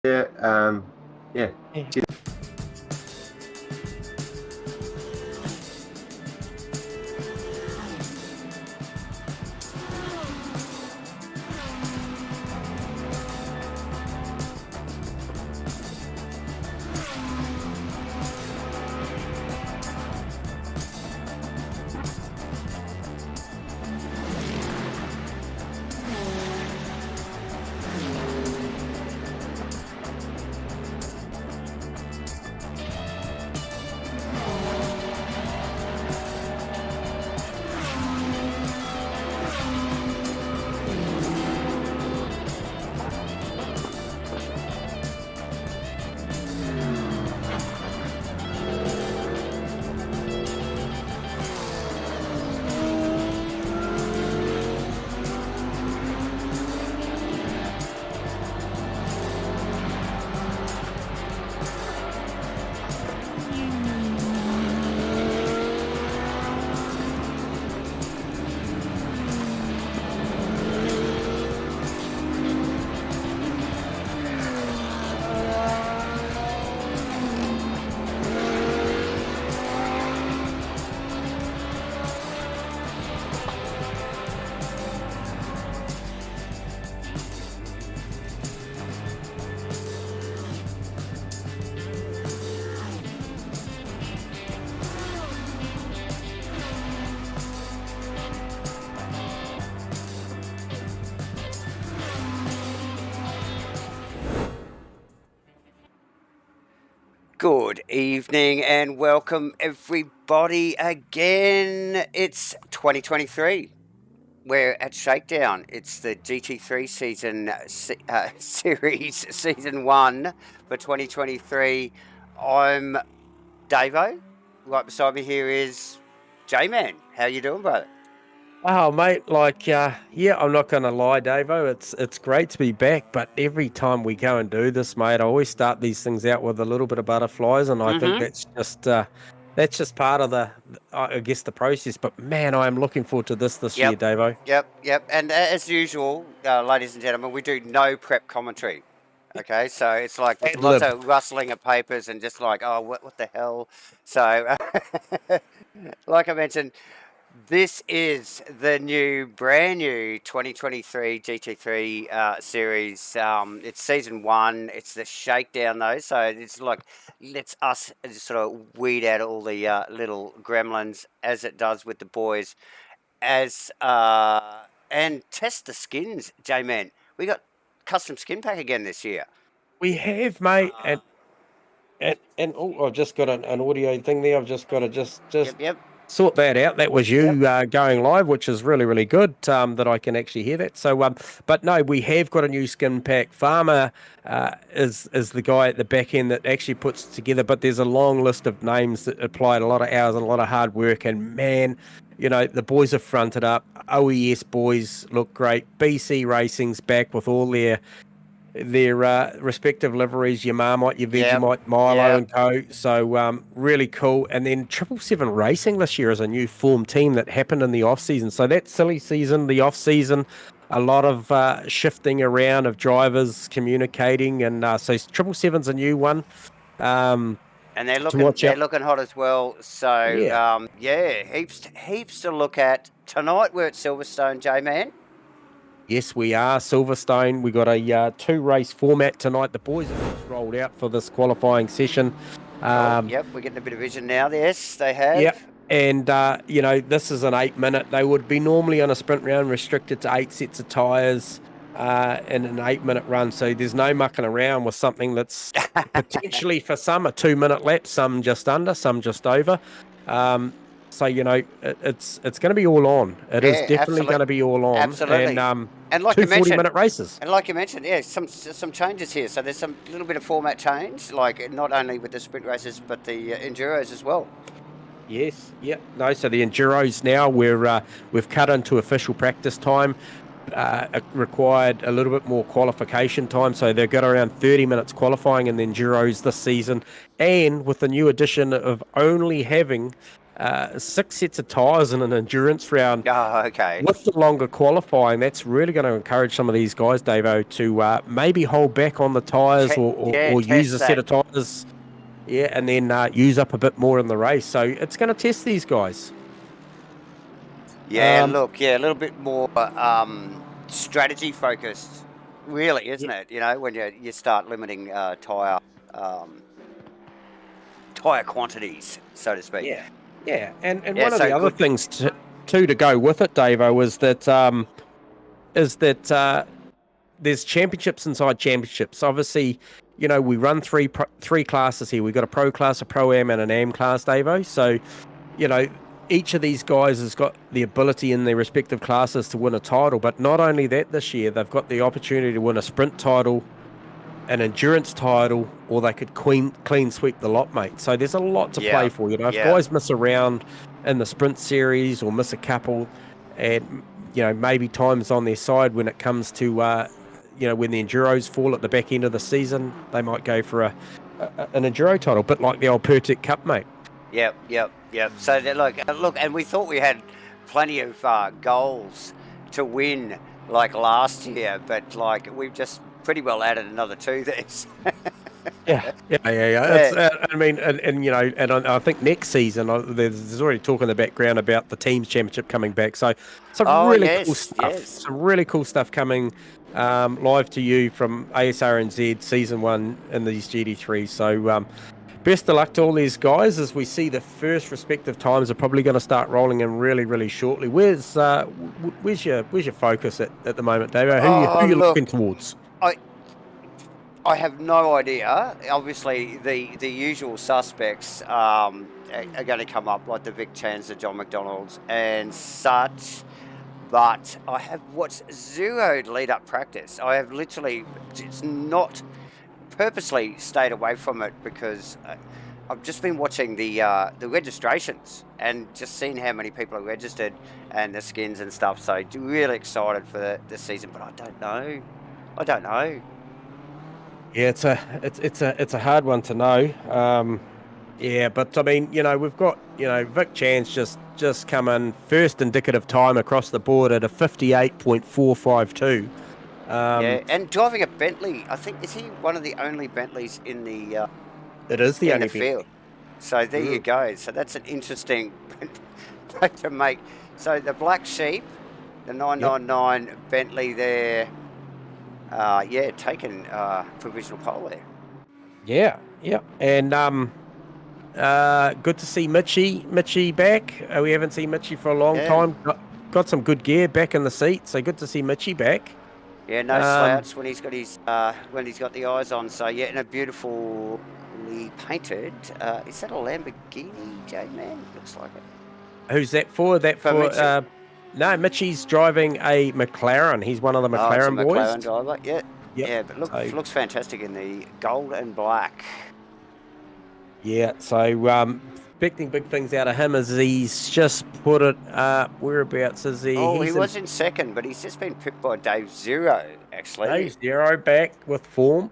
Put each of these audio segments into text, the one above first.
Yeah. Yeah. Yeah. Good evening and welcome everybody again. It's 2023. We're at Shakedown. It's the GT3 series, season 1 for 2023. I'm Davo. Right beside me here is J-Man. How you doing, brother? Oh, mate, I'm not going to lie, Davo. It's great to be back, but every time we go and do this, mate, I always start these things out with a little bit of butterflies, and I think that's just part of I guess, the process. But man, I am looking forward to this year, Davo. Yep. And as usual, ladies and gentlemen, we do no prep commentary. Okay, so it's like just lots of rustling of papers and just like, oh, what the hell? So, like I mentioned, this is the brand new 2023 GT3 series. It's season 1. It's the Shakedown, though. So it's like, let's us just sort of weed out all the little gremlins as it does with the boys, and test the skins, J-Man. We got custom skin pack again this year. We have, mate, and I've just got an audio thing there. I've just got to just Yep. sort that out. That was you going live, which is really, really good that I can actually hear that. So, but no, we have got a new skin pack. Farmer is the guy at the back end that actually puts it together, but there's a long list of names that applied a lot of hours and a lot of hard work. And man, the boys have fronted up. OES boys look great. BC Racing's back with all their respective liveries, your Marmite, your Vegemite, Milo and Co. So really cool. And then 777 Racing this year is a new form team that happened in the off-season. So that silly season, the off-season, a lot of shifting around of drivers communicating. And so 777's a new one. And they're looking hot as well. So heaps to look at. Tonight we're at Silverstone, J-Man. Yes, we are. Silverstone. We got a 2-race format tonight. The boys have just rolled out for this qualifying session. We're getting a bit of vision now. Yes, they have. Yep. And, this is an 8-minute. They would be normally on a sprint round restricted to 8 sets of tyres in an 8-minute run. So there's no mucking around with something that's potentially for some a 2-minute lap, some just under, some just over. So, it's going to be all on. It is definitely going to be all on. Absolutely. And like 2 40-minute races. And like you mentioned, some changes here. So there's some little bit of format change, like not only with the sprint races, but the enduros as well. Yes. Yep. No. So the enduros now we've cut into official practice time. Required a little bit more qualification time, so they've got around 30 minutes qualifying in the enduros this season. And with the new addition of only having 6 sets of tyres in an endurance round. Oh, okay. With the longer qualifying, that's really going to encourage some of these guys, Davo, to maybe hold back on the tyres or use test a that. set of tyres, and then use up a bit more in the race. So it's going to test these guys. Yeah, look, a little bit more strategy focused, really, isn't it? You know, when you start limiting tyre quantities, so to speak. Yeah, and one of the other things to go with it, Davo, is that there's championships inside championships. Obviously, you know, we run three classes here. We've got a pro class, a pro am, and an am class, Davo. So, you know, each of these guys has got the ability in their respective classes to win a title. But not only that, this year they've got the opportunity to win a sprint title, an endurance title, or they could clean sweep the lot, mate. So there's a lot to play for. You know, if guys miss a round in the sprint series or miss a couple, and you know, maybe time's on their side when it comes to you know, when the enduros fall at the back end of the season, they might go for an enduro title, bit like the old Pertec Cup, mate. Yep. So look, and we thought we had plenty of goals to win like last year, but like we've just pretty well added another 2 this. Yeah. I mean, and you know, and I think next season there's already talk in the background about the teams championship coming back. So some cool stuff. Yes. Some really cool stuff coming live to you from Asrnz season 1 in these GT3. So best of luck to all these guys as we see the first respective times are probably going to start rolling in really, really shortly. Where's your focus at the moment, Dave? Who are you looking towards? I have no idea. Obviously, the usual suspects are going to come up, like the Vic Chans, the John McDonalds, and such. But I have watched 0 lead-up practice. I have literally just not purposely stayed away from it because I've just been watching the registrations and just seeing how many people are registered and the skins and stuff. So really excited for the season, but I don't know. Yeah, it's a hard one to know. Yeah, but I mean, you know, we've got, you know, Vic Chan's just come in first indicative time across the board at a 58.452. And driving a Bentley. I think, is he one of the only Bentleys in the it is the only field? So there you go. So that's an interesting point to make. So the Black Sheep, the 999 Bentley there. Taking provisional pole there. Yeah, and good to see Mitchie back. We haven't seen Mitchie for a long time. Got some good gear back in the seat, so good to see Mitchie back. Yeah, no slouch when he's got his the eyes on. So yeah, and a beautifully painted. Is that a Lamborghini, J-Man? Looks like it. Who's that for? No, Mitchie's driving a McLaren. He's one of the McLaren boys. McLaren driver, yeah. Yeah, but looks fantastic in the gold and black. Yeah, so expecting big things out of him as he's just put it, whereabouts is he? Oh, he was in second, but he's just been pipped by Dave Zero, actually. Dave Zero back with form.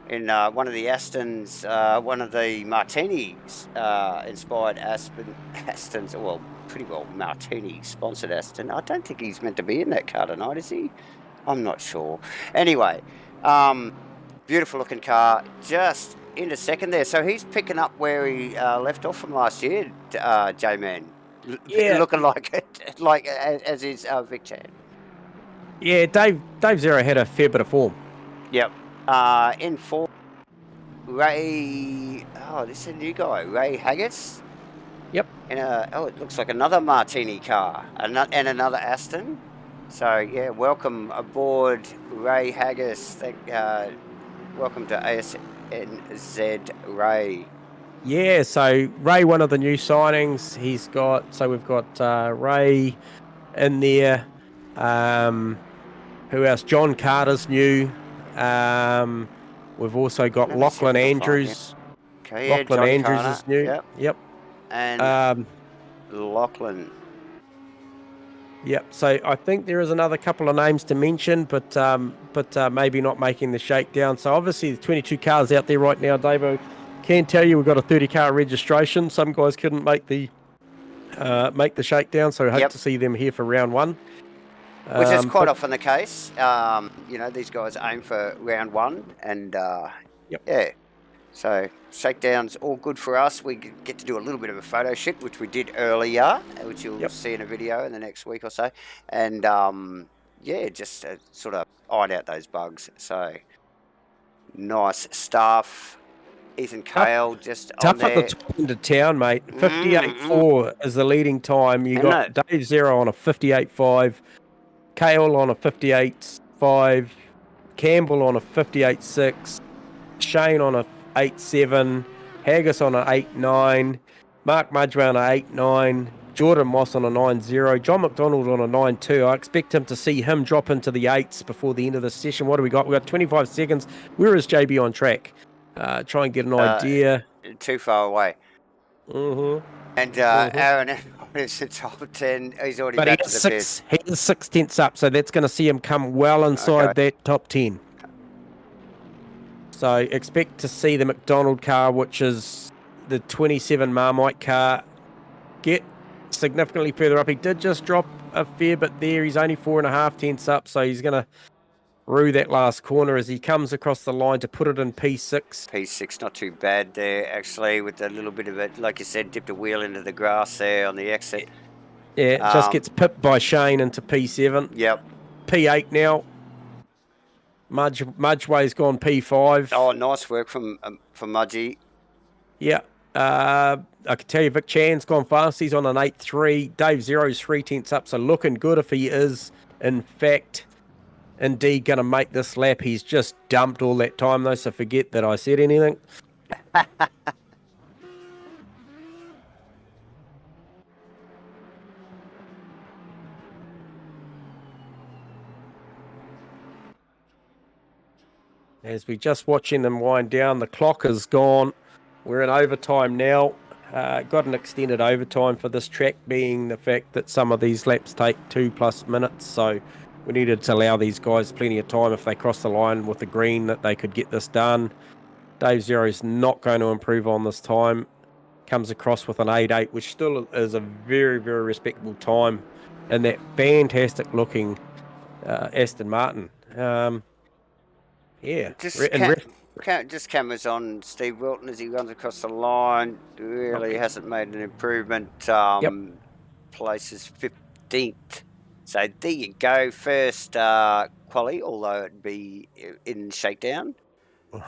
In one of the Astons, one of the Martinis inspired Astons, well, pretty well Martini sponsored Aston. I don't think he's meant to be in that car tonight, is he? I'm not sure. Anyway, beautiful looking car, just into second there. So he's picking up where he left off from last year, J-Man. Yeah. Looking like it, like as is Vic Chan. Yeah, Dave Zero had a fair bit of form. Yep. In form, Ray. Oh, this is a new guy, Ray Haggis. Yep. In it looks like another Martini car, and another Aston. So yeah, welcome aboard, Ray Haggis. Welcome to Asrnz, Ray. Yeah, so Ray, one of the new signings. We've got Ray in there. Who else? John Carter's new. We've also got Lachlan Andrews. Okay, yeah, Lachlan John Andrews Carter. is new. Yep. And Lachlan. Yep. So I think there is another couple of names to mention, but maybe not making the shakedown. So obviously the 22 cars out there right now, Davo. Can tell you we've got a 30 car registration. Some guys couldn't make the make the shakedown. So I hope Yep. to see them here for round one. Which is quite often the case. You know, these guys aim for round one, and yeah. So shakedown's all good for us. We get to do a little bit of a photo shoot, which we did earlier, which you'll see in a video in the next week or so. And yeah, just sort of iron out those bugs. So nice stuff. Ethan Cale just on tough there. at the top end of town, mate. 58.4 is the leading time. You got Dave Zero on a 58.5, Cale on a 58.5, Campbell on a 58.6, Shane on a 8.7, Haggis on an 8.9, Mark Mudgway on an 8.9, Jordan Moss on a 9.0, John McDonald on a 9.2. I expect him to see him drop into the 8s before the end of the session. What do we got? We've got 25 seconds. Where is JB on track? Try and get an idea. Too far away. Mm-hmm. And Aaron is the top 10. He's already back to the fifth. He is 6 tenths up, so that's going to see him come well inside that top 10. So expect to see the McDonald car, which is the 27 Marmite car, get significantly further up. He did just drop a fair bit there. He's only 4.5 tenths up, so he's going to rue that last corner as he comes across the line to put it in P6. P6, not too bad there, actually, with a little bit of it, like you said, dipped a wheel into the grass there on the exit. Yeah, it just gets pipped by Shane into P7. Yep. P8 now. Mudgway's gone P5. Oh, nice work from Mudgy. Yeah. I can tell you Vic Chan's gone fast. He's on an 8.3. Dave Zero's 3 tenths up, so looking good if he is, in fact, indeed going to make this lap. He's just dumped all that time, though, so forget that I said anything. As we just watching them wind down, the clock is gone. We're in overtime now. Got an extended overtime for this track, being the fact that some of these laps take 2+ minutes. So we needed to allow these guys plenty of time if they cross the line with the green that they could get this done. Dave Zero's not going to improve on this time. Comes across with an 8.8, which still is a very, very respectable time. And that fantastic looking Aston Martin. Yeah. Just cameras on Steve Wilton as he runs across the line. Really hasn't made an improvement. Places 15th. So there you go. First quali, although it'd be in Shakedown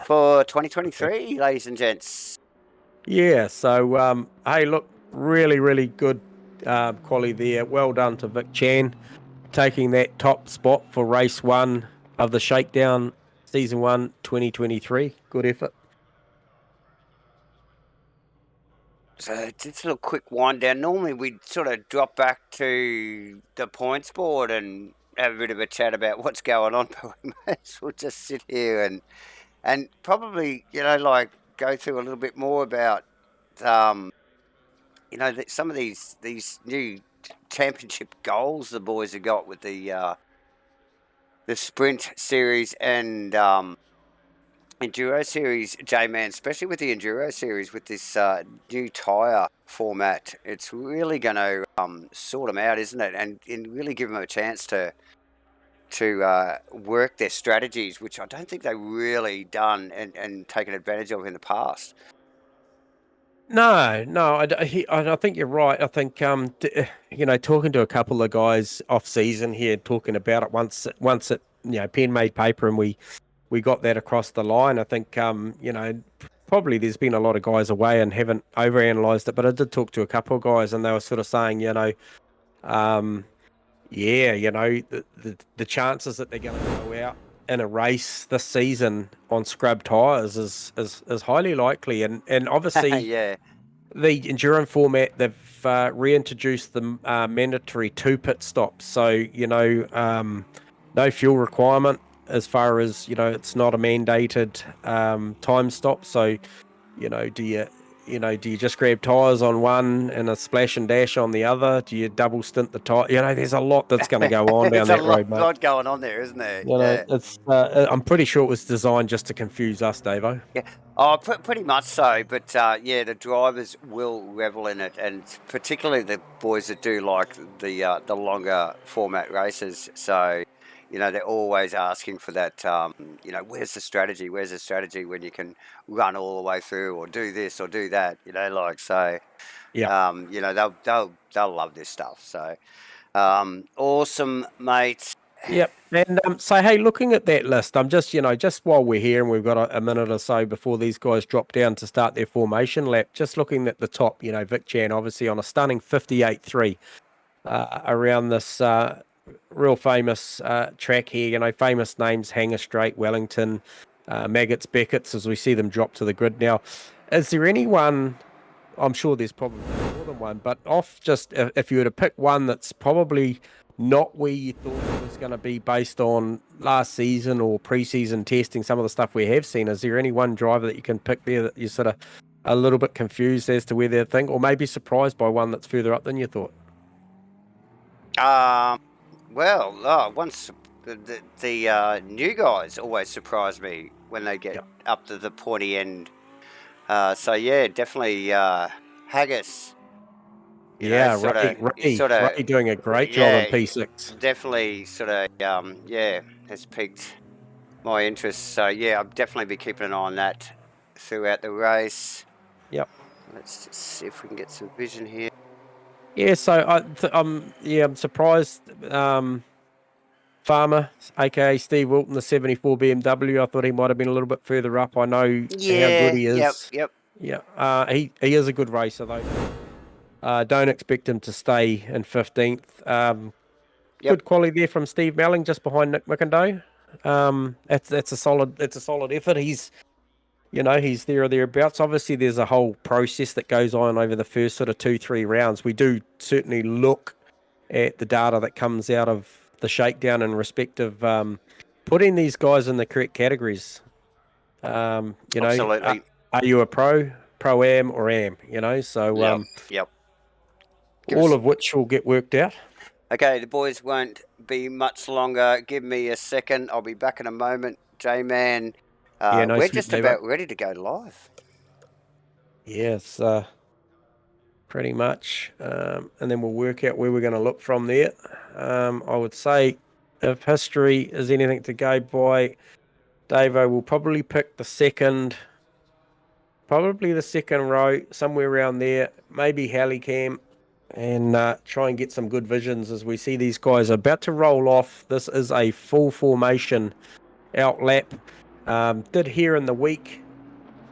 for 2023, ladies and gents. Yeah. So, hey, look, really, really good quali there. Well done to Vic Chan, taking that top spot for race 1 of the Shakedown Season 1, 2023. Good effort. So just a little quick wind down. Normally we'd sort of drop back to the points board and have a bit of a chat about what's going on, but we may as well just sit here and probably, you know, like go through a little bit more about, you know, some of these new championship goals the boys have got with the Sprint Series and Enduro Series, J-Man, especially with the Enduro Series with this new tyre format. It's really going to sort them out, isn't it? And really give them a chance to work their strategies, which I don't think they've really done and taken advantage of in the past. No, I think you're right. I think, you know, talking to a couple of guys off season here, talking about it once it, you know, pen made paper and we got that across the line. I think, you know, probably there's been a lot of guys away and haven't overanalyzed it, but I did talk to a couple of guys and they were sort of saying, you know, yeah, you know, the chances that they're going to go out in a race this season on scrub tyres is highly likely, and obviously yeah, the endurance format, they've reintroduced the mandatory 2 pit stops, so you know, no fuel requirement as far as, you know, it's not a mandated time stop. So, you know, do you just grab tyres on one and a splash and dash on the other? Do you double stint the tyre? You know, there's a lot that's going to go on down that road, mate. There's a lot going on there, isn't there? You know, it's I'm pretty sure it was designed just to confuse us, Davo. Yeah. Oh, pretty much so. But yeah, the drivers will revel in it, and particularly the boys that do like the longer format races. So, you know, they're always asking for that. You know, where's the strategy? Where's the strategy when you can run all the way through, or do this, or do that? You know, like so. Yeah. You know, they'll love this stuff. So, awesome, mate. Yep. And so, hey, looking at that list, I'm just, just while we're here and we've got a minute or so before these guys drop down to start their formation lap, just looking at the top, Vic Chan obviously on a stunning 58.3 around this real famous track here, famous names, Hanger Straight, Wellington, Maggots, Beckett's, as we see them drop to the grid now. Is there anyone, I'm sure there's probably more than one, but off just if you were to pick one that's probably not where you thought it was going to be based on last season or pre-season testing, some of the stuff we have seen, is there any one driver that you can pick there that you're sort of a little bit confused as to where they think, or maybe surprised by one that's further up than you thought? Well, once the new guys always surprise me when they get up to the pointy end. So yeah, definitely Haggis. Ray doing a great job in P6. Definitely sort of has piqued my interest. So yeah, I'll definitely be keeping an eye on that throughout the race. Yep. Let's just see if we can get some vision here. Yeah, so I'm surprised. Farmer, aka Steve Wilton, the 74 BMW. I thought he might have been a little bit further up. I know how good he is. Yep. Yeah. He is a good racer though. Don't expect him to stay in 15th. Good quality there from Steve Melling, just behind Nick McIndoe. That's a solid effort. He's there or thereabouts. Obviously, there's a whole process that goes on over the first sort of 2-3 rounds. We do certainly look at the data that comes out of the Shakedown in respect of putting these guys in the correct categories. Absolutely. Are you a pro-am, or am? So all of which will get worked out. Okay, the boys won't be much longer. Give me a second. I'll be back in a moment. J-Man, we're just about ready to go live. Yes, pretty much. And then we'll work out where we're going to look from there. I would say if history is anything to go by, Davo will probably pick the second row, somewhere around there, maybe Hallicam, and try and get some good visions as we see these guys are about to roll off. This is a full formation out lap. Did hear in the week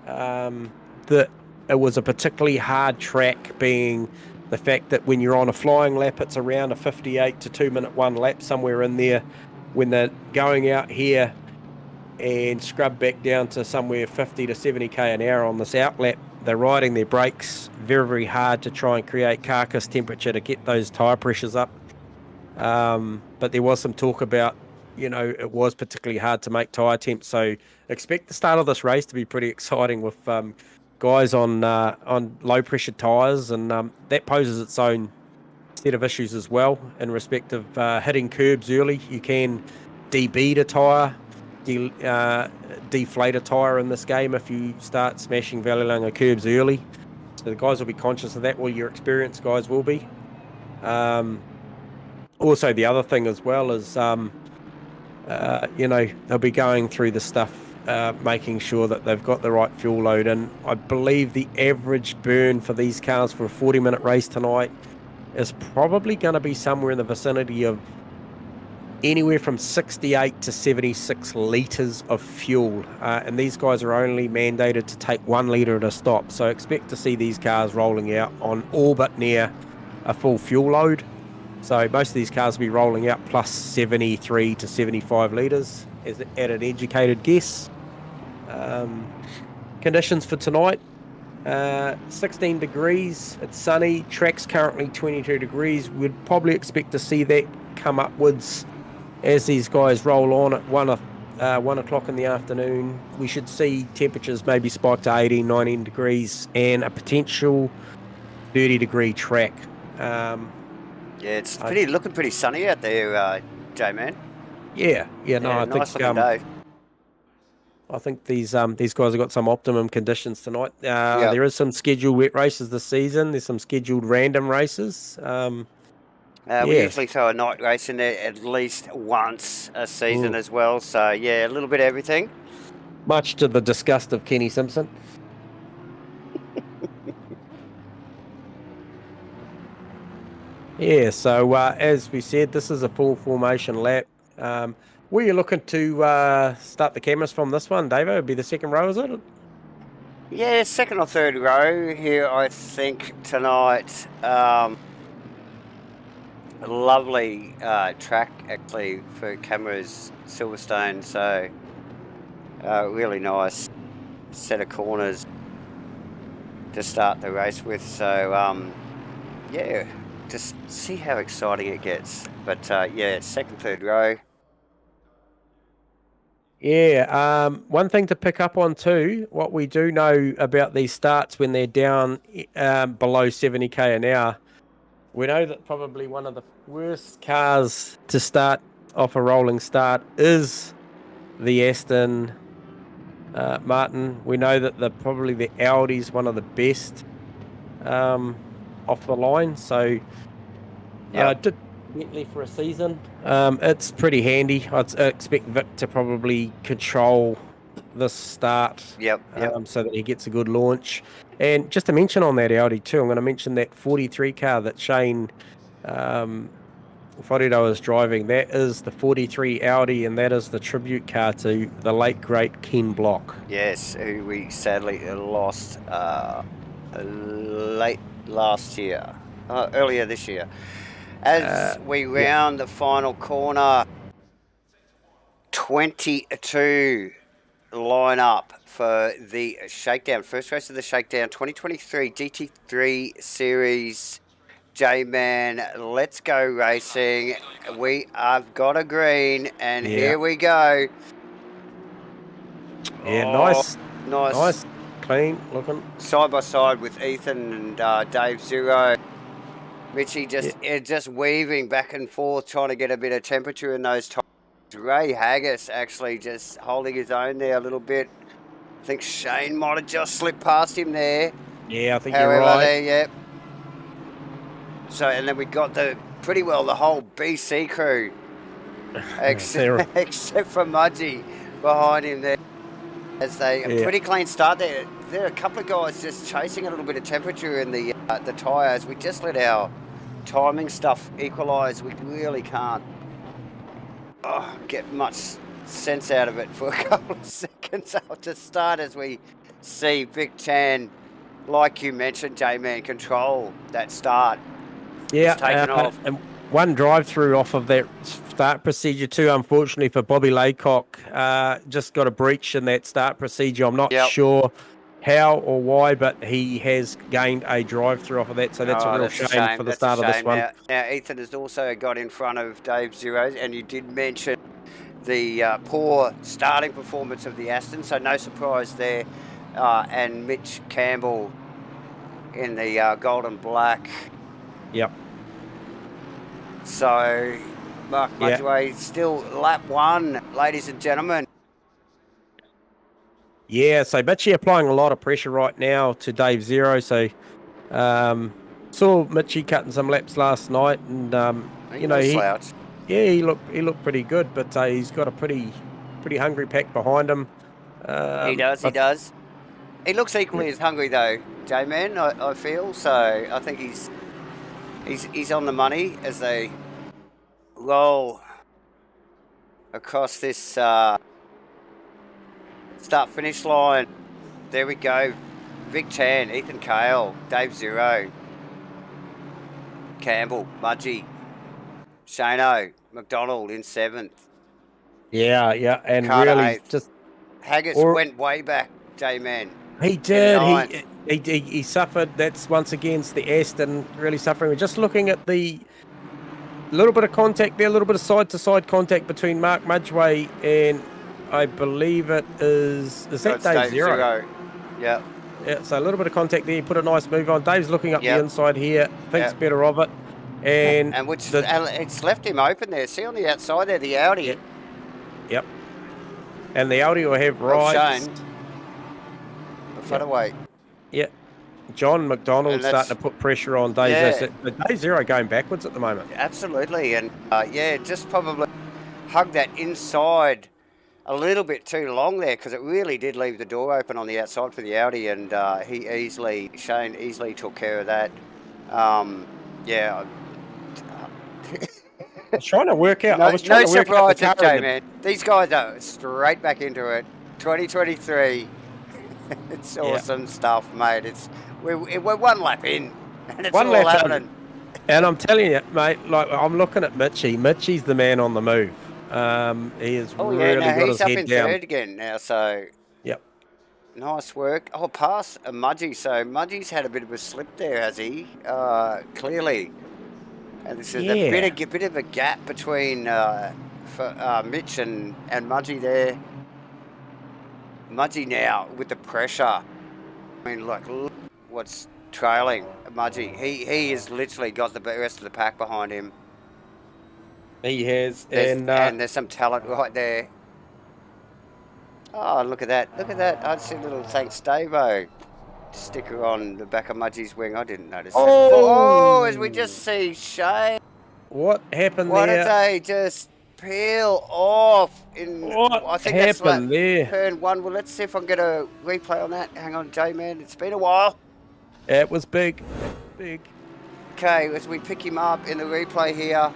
that it was a particularly hard track, being the fact that when you're on a flying lap, it's around a 58 to 2 minute one lap, somewhere in there. When they're going out here and scrub back down to somewhere 50 to 70k an hour on this out lap, they're riding their brakes very, very hard to try and create carcass temperature to get those tyre pressures up. But there was some talk about, it was particularly hard to make tyre temps. So expect the start of this race to be pretty exciting with guys on low pressure tyres, and that poses its own set of issues as well in respect of hitting curbs early. You can debead a tyre, deflate a tyre in this game if you start smashing Vallelunga curbs early. So the guys will be conscious of that. Well, your experienced guys will be. Also, the other thing as well is, they'll be going through the stuff, making sure that they've got the right fuel load. And I believe the average burn for these cars for a 40-minute race tonight is probably going to be somewhere in the vicinity of anywhere from 68 to 76 litres of fuel. And these guys are only mandated to take 1 litre at a stop. So expect to see these cars rolling out on all but near a full fuel load. So most of these cars will be rolling out plus 73 to 75 litres at an educated guess. Conditions for tonight, 16 degrees, it's sunny, track's currently 22 degrees. We'd probably expect to see that come upwards as these guys roll on at 1 o'clock in the afternoon. We should see temperatures maybe spike to 18, 19 degrees and a potential 30-degree track. It's looking pretty sunny out there, J-Man. I nice think looking day. I think these guys have got some optimum conditions tonight. Yep. There is some scheduled wet races this season. There's some scheduled random races. We Yeah. usually throw a night race in there at least once a season as well. So, yeah, a little bit of everything. Much to the disgust of Kenny Simpson. Yeah, so as we said, this is a full formation lap. Were you looking to start the cameras from this one, Davo? It'd be the second row, is it? Yeah, second or third row here, I think, tonight. Lovely track, actually, for cameras, Silverstone. So, really nice set of corners to start the race with. So, yeah, just see how exciting it gets. But, yeah, second, third row. Yeah, one thing to pick up on too, what we do know about these starts when they're down below 70k an hour, we know that probably one of the worst cars to start off a rolling start is the Aston Martin. We know that probably the Audi's one of the best off the line, so did Bentley for a season. It's pretty handy. I expect Vic to probably control the start. Yep. So that he gets a good launch. And just to mention on that Audi too, I'm going to mention that 43 car that Shane Florido is driving. That is the 43 Audi, and that is the tribute car to the late great Ken Block. Yes, who we sadly lost late last year, earlier this year. As we round the final corner, 22 line up for the Shakedown. First race of the Shakedown, 2023 GT3 Series. J-Man, let's go racing. We have got a green, and here we go. Yeah, nice, clean looking. Side by side with Ethan and Dave Zero. Richie just weaving back and forth, trying to get a bit of temperature in those tires. Ray Haggis actually just holding his own there a little bit. I think Shane might have just slipped past him there. Yeah, I think you're right. So, and then we got the whole BC crew, except for Mudgy behind him there. As they a pretty clean start there. There are a couple of guys just chasing a little bit of temperature in the tyres. We just let our timing stuff equalise. We really can't get much sense out of it for a couple of seconds after start as we see Vic Chan, like you mentioned, J-Man, control that start. Yeah, taken off. And one drive-through off of that start procedure too, unfortunately for Bobby Laycock, just got a breach in that start procedure. I'm not sure how or why, but he has gained a drive-through off of that, so that's a real shame for the start of this one. Now, Ethan has also got in front of Dave Zeros, and you did mention the poor starting performance of the Aston, so no surprise there. And Mitch Campbell in the gold and black. Yep. So, Mark Mudgeway still lap one, ladies and gentlemen. Yeah, so Mitchie applying a lot of pressure right now to Dave Zero. So, saw Mitchie cutting some laps last night, and he looked pretty good, but he's got a pretty hungry pack behind him. He does. He looks equally as hungry though, J-Man. I feel so. I think he's on the money as they roll across this start-finish line. There we go. Vic Chan, Ethan Kale, Dave Zero, Campbell, Mudgy, Shano, McDonald in 7th. Yeah, and Carter really 8th. Just Haggis went way back, J-Man. He did. He suffered. That's once against the Aston, really suffering. We're just looking at the little bit of contact there, a little bit of side-to-side contact between Mark Mudgeway and I believe it is that Dave Zero? Yeah. Yeah, so a little bit of contact there. He put a nice move on. Dave's looking up the inside here. Thinks better of it. And it's left him open there. See on the outside there, the Audi. Yep. And the Audi will have Well, rights. Shane, featherweight. Yeah. John McDonald And starting that's- to put pressure on Day Yeah. Zero. But Day Zero going backwards at the moment. Absolutely, and yeah, just probably hug that inside a little bit too long there because it really did leave the door open on the outside for the Audi, and Shane easily took care of that. Yeah. I was trying to work out. No, I was trying no to work out the surprises, car in Jay, man. These guys are straight back into it. 2023. It's awesome stuff, mate. We're one lap in, and it's One all lap in. happening. And I'm telling you, mate, like I'm looking at Mitchie. Mitchie's the man on the move. He has really got he's his up head in down. third again now, so Yep. nice work. Oh, pass a Mudgee. So Mudgee's had a bit of a slip there, has he? Clearly. And this is a bit of a gap between Mitch and Mudgee there. Mudgee now with the pressure. I mean, look what's trailing Mudgee. He has literally got the rest of the pack behind him. He has, and there's some talent right there. Oh, look at that! Look at that! I'd see a little thanks, Davo. Sticker on the back of Mudgee's wing. I didn't notice. Oh, as we just see Shane. What happened Why there? did they just peel off? I think happened there? Turn one. Well, let's see if I can get a replay on that. Hang on, J-Man. It's been a while. It was big. Big. Okay, as we pick him up in the replay here.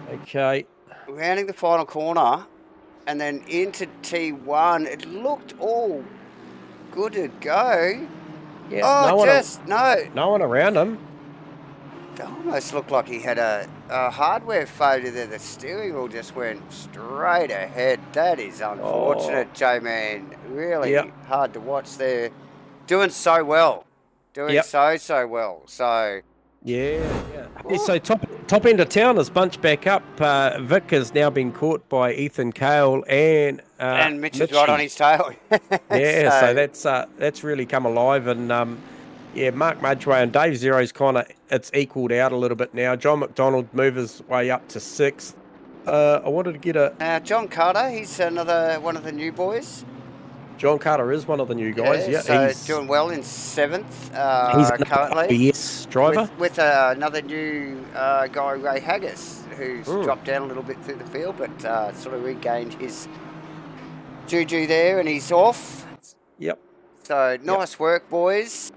Okay. Rounding the final corner and then into T1. It looked all good to go. Yeah, no one around him. It almost looked like he had a hardware failure there. The steering wheel just went straight ahead. That is unfortunate, J-Man. Really hard to watch there. Doing so well. So well. So yeah. So top end of town is bunched back up. Vic has now been caught by Ethan Cale and Mitch is right on his tail. Yeah, so that's really come alive, and Mark Mudgway and Dave Zero's it's equaled out a little bit now. John McDonald moved his way up to 6th. I wanted to get John Carter, he's another one of the new boys. John Carter is one of the new guys. Yeah, so he's doing well in 7th. He's currently ABS driver with another new guy, Ray Haggis, who's dropped down a little bit through the field, but sort of regained his juju there, and he's off. Yep. So nice work, boys.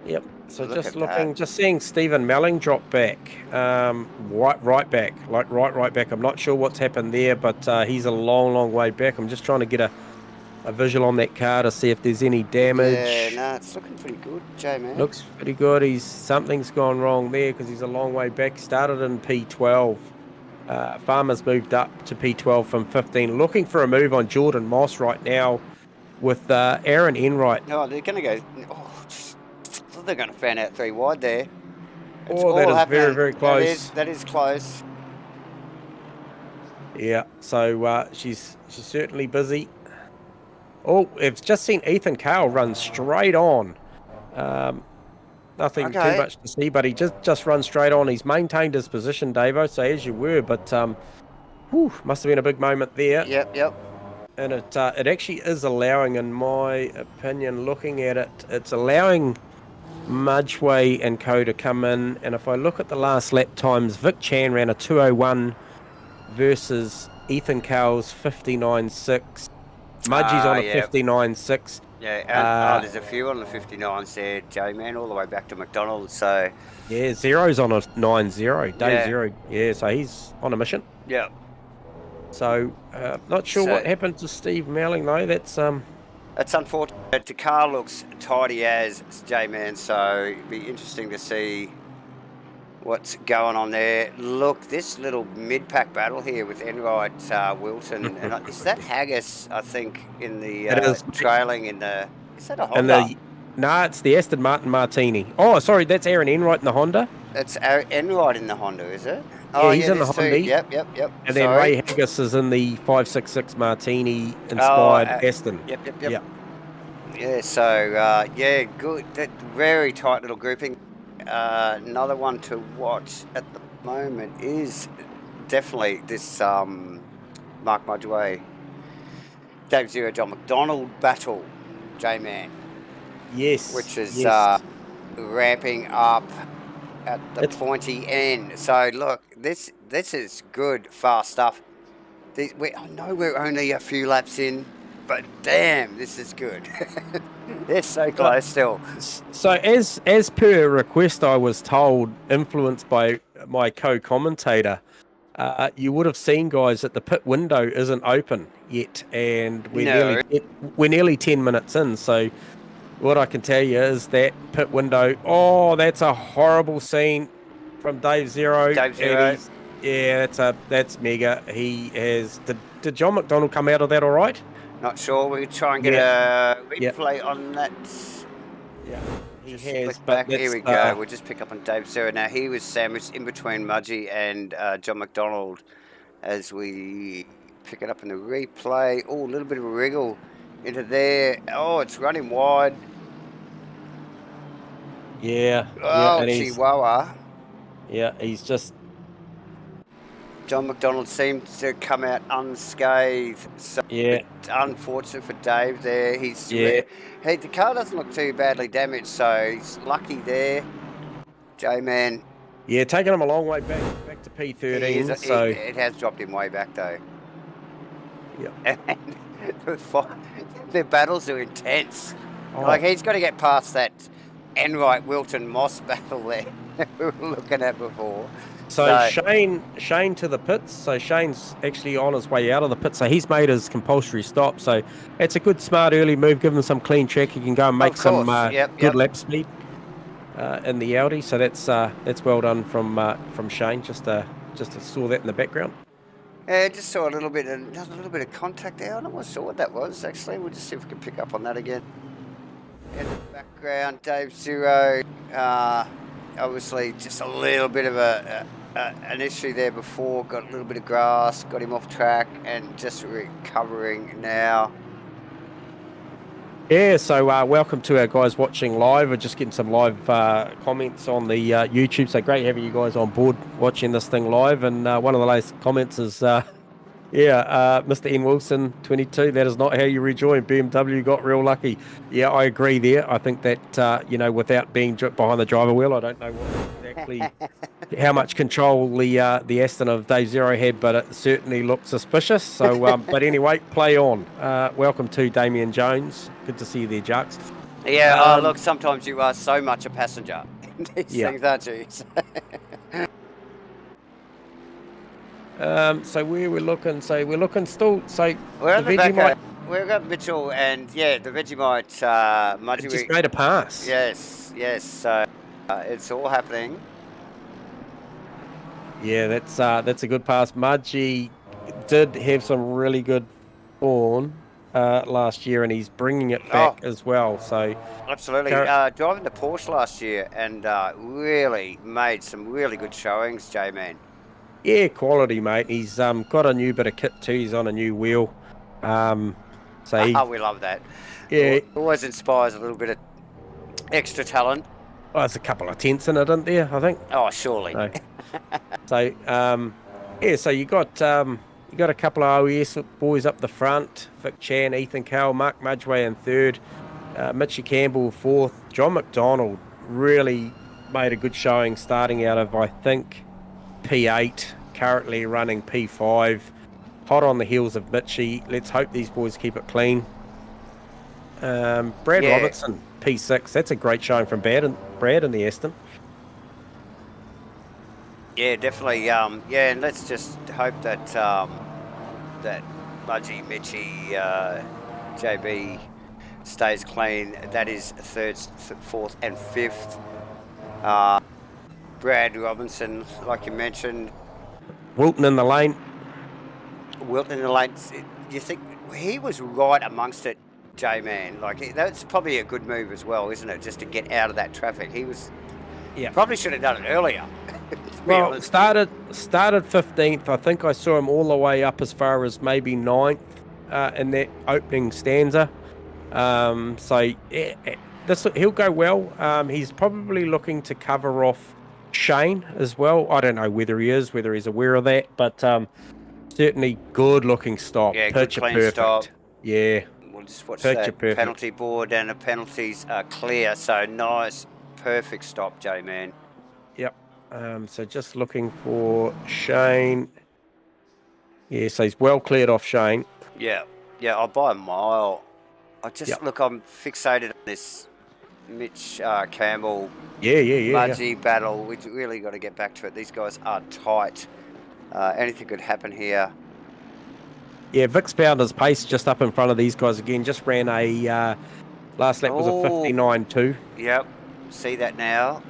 Yep. So just seeing Stephen Melling drop back, right back. I'm not sure what's happened there, but he's a long way back. I'm just trying to get a visual on that car to see if there's any damage. Yeah, no, it's looking pretty good, J-Man. Looks pretty good. Something's gone wrong there because he's a long way back. Started in P12. Farmer's moved up to P12 from 15. Looking for a move on Jordan Moss right now with Aaron Enright. No, they're going to go... they're going to fan out 3 wide there. That is very, very close. That is close. Yeah, so she's certainly busy. Oh, I've just seen Ethan Cale run straight on. Nothing too much to see, but he just runs straight on. He's maintained his position, Davo, so as you were, but must have been a big moment there. Yep. And it actually is allowing, in my opinion, looking at it, it's allowing Mudgway and co to come in. And if I look at the last lap times, Vic Chan ran a 2:01 versus Ethan Cale's 59.6. Mudgie's on a 59.6. Yeah, and there's a few on the 59s there, J-Man, all the way back to McDonald. So yeah, Zero's on a 9.0. Dave Zero. Yeah, so he's on a mission. Yeah. So not sure what happened to Steve Melling though. That's unfortunate. The car looks tidy as J-Man, so it'd be interesting to see what's going on there. Look, this little mid-pack battle here with Enright, Wilton, and is that Haggis, I think, in the trailing in the... Is that a Honda? No, it's the Aston Martin Martini. Oh, sorry, that's Aaron Enright in the Honda. It's Enright in the Honda, is it? Yeah, he's in the Honda. Yep. And then Ray Haggis is in the 566 Martini inspired Aston. Yep. Yeah, so, good. That very tight little grouping. Another one to watch at the moment is definitely this Mark Mudgeway, Dave Zero, John McDonald battle, J-Man, Yes. which is yes. ramping up at the pointy end. So look, this is good, fast stuff. I know we're only a few laps in, but damn, this is good. They're so close still. So as per request, I was told, influenced by my co-commentator, you would have seen, guys, that the pit window isn't open yet, and we're nearly 10 minutes in. So what I can tell you is that pit window. Oh, that's a horrible scene from Dave Zero. That's mega. He has. Did John McDonald come out of that all right? Not sure. We'll try and get a replay on that. Yeah, he just has. Back. Here we go. We'll just pick up on Dave Zero. Now, he was sandwiched in between Mudgy and John McDonald as we pick it up in the replay. Oh, a little bit of a wriggle into there. Oh, it's running wide. Yeah. Oh, Chihuahua. Yeah, he's just... John McDonald seems to come out unscathed. So it's unfortunate for Dave there. Hey, the car doesn't look too badly damaged, so he's lucky there. J-Man. Yeah, taking him a long way back to P13. It has dropped him way back though. Yeah. And the battles are intense. Oh. Like, he's got to get past that Enright Wilton Moss battle there we were looking at before. So Shane to the pits. So Shane's actually on his way out of the pits. So he's made his compulsory stop. So it's a good, smart early move. Give him some clean track. He can go and make some good lap speed in the Audi. So that's well done from Shane. Just saw that in the background. Yeah, just saw a little bit of contact there. I'm not sure what that was actually. We'll just see if we can pick up on that again. In the background, Dave Zero. Obviously, just a little bit of an issue there before. Got a little bit of grass, got him off track, and just recovering now. Yeah, so welcome to our guys watching live. We're just getting some live comments on the YouTube. So great having you guys on board watching this thing live. And one of the latest comments is, Mr. N. Wilson, 22, that is not how you rejoin. BMW got real lucky. Yeah, I agree there. I think that, without being behind the driver wheel, I don't know exactly how much control the Aston of Dave Zero had, but it certainly looked suspicious. So, but anyway, play on. Welcome to Damien Jones. Good to see you there, Jux. Yeah, look, sometimes you are so much a passenger in these things, aren't you? So where we're looking, still. So we're at the back. We've got Mitchell and the Vegemite. Mudgy just made a pass. Yes. So it's all happening. Yeah, that's a good pass. Mudgy did have some really good form last year, and he's bringing it back as well. So absolutely, driving the Porsche last year and really made some really good showings, J-Man. Yeah, quality, mate. He's got a new bit of kit too. He's on a new wheel. We love that. Yeah, it always inspires a little bit of extra talent. Oh, there's a couple of tenths in it, isn't there? I think. Oh, surely. So you got a couple of OES boys up the front: Vic Chan, Ethan Cowell, Mark Mudgeway in third, Mitchie Campbell fourth. John McDonald really made a good showing, starting out of, I think, P8, currently running P5, hot on the heels of Mitchie. Let's hope these boys keep it clean. Brad Robertson, P6. That's a great showing from Brad in the Aston. Yeah, definitely. And let's just hope that that Mudgy, Mitchie, JB stays clean. That is third, fourth, and fifth. Brad Robinson, like you mentioned. Wilton in the lane. You think he was right amongst it, J-Man? Like, that's probably a good move as well, isn't it? Just to get out of that traffic. He was... Yeah. Probably should have done it earlier. Well, started 15th. I think I saw him all the way up as far as maybe 9th in that opening stanza. He'll go well. He's probably looking to cover off Shane as well. I don't know whether he is, whether he's aware of that, but Certainly good looking stop. Yeah, good Picture clean perfect. stop. Yeah. We'll just watch Picture that perfect. penalty board, and the penalties are clear. So nice, perfect stop, J-Man. Yep. So just looking for Shane. Yeah, so he's well cleared off Shane. Yeah, I'll buy a mile. Look, I'm fixated on this Mitch Campbell Yeah. Mudgee battle. We really got to get back to it. These guys are tight. Anything could happen here. Yeah, Vic's found his pace just up in front of these guys again. Just ran a last lap was a 59.2. Yep, see that now.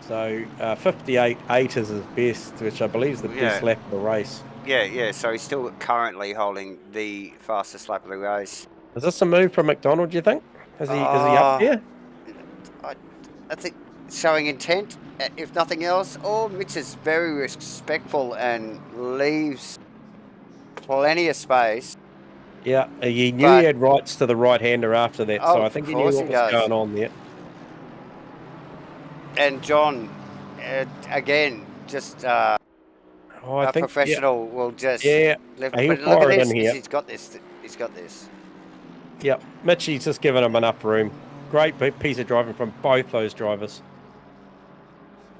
So 58.8 is his best, which I believe is the best lap of the race. Yeah. So he's still currently holding the fastest lap of the race. Is this a move from McDonald, do you think? Is he up there? I think showing intent, if nothing else. Mitch is very respectful and leaves plenty of space. Yeah, he knew he had rights to the right-hander after that, so I think he knew what was going on there. And John, again, just I think professional will just he'll look fire at it in here. He's got this. He's got this. Yep, Mitchie's just given him enough room. Great piece of driving from both those drivers.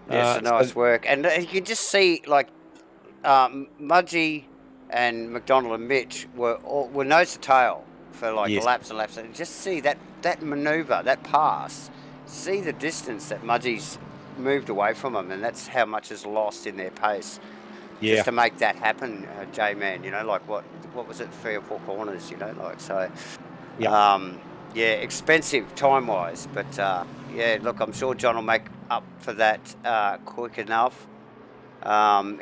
Yes, nice work. And you can just see, like, Mudgee and McDonald and Mitch were nose to tail for laps and laps. And just see that manoeuvre, that pass. See the distance that Mudgee's moved away from them, and that's how much is lost in their pace. Yeah. Just to make that happen, J-Man. You know, like what was it, 3 or 4 corners? You know, like so. Yeah. Expensive time-wise, but look, I'm sure John will make up for that quick enough.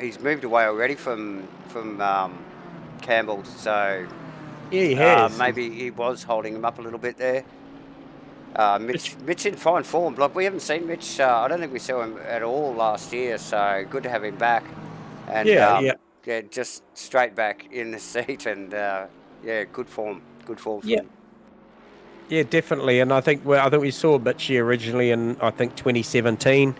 He's moved away already from Campbell, so yeah, he has. Maybe he was holding him up a little bit there. Mitch in fine form. Like, we haven't seen Mitch. I don't think we saw him at all last year, so good to have him back. And just straight back in the seat, and good form. Good form. Yeah, definitely. And I think we saw Mitchie originally in 2017.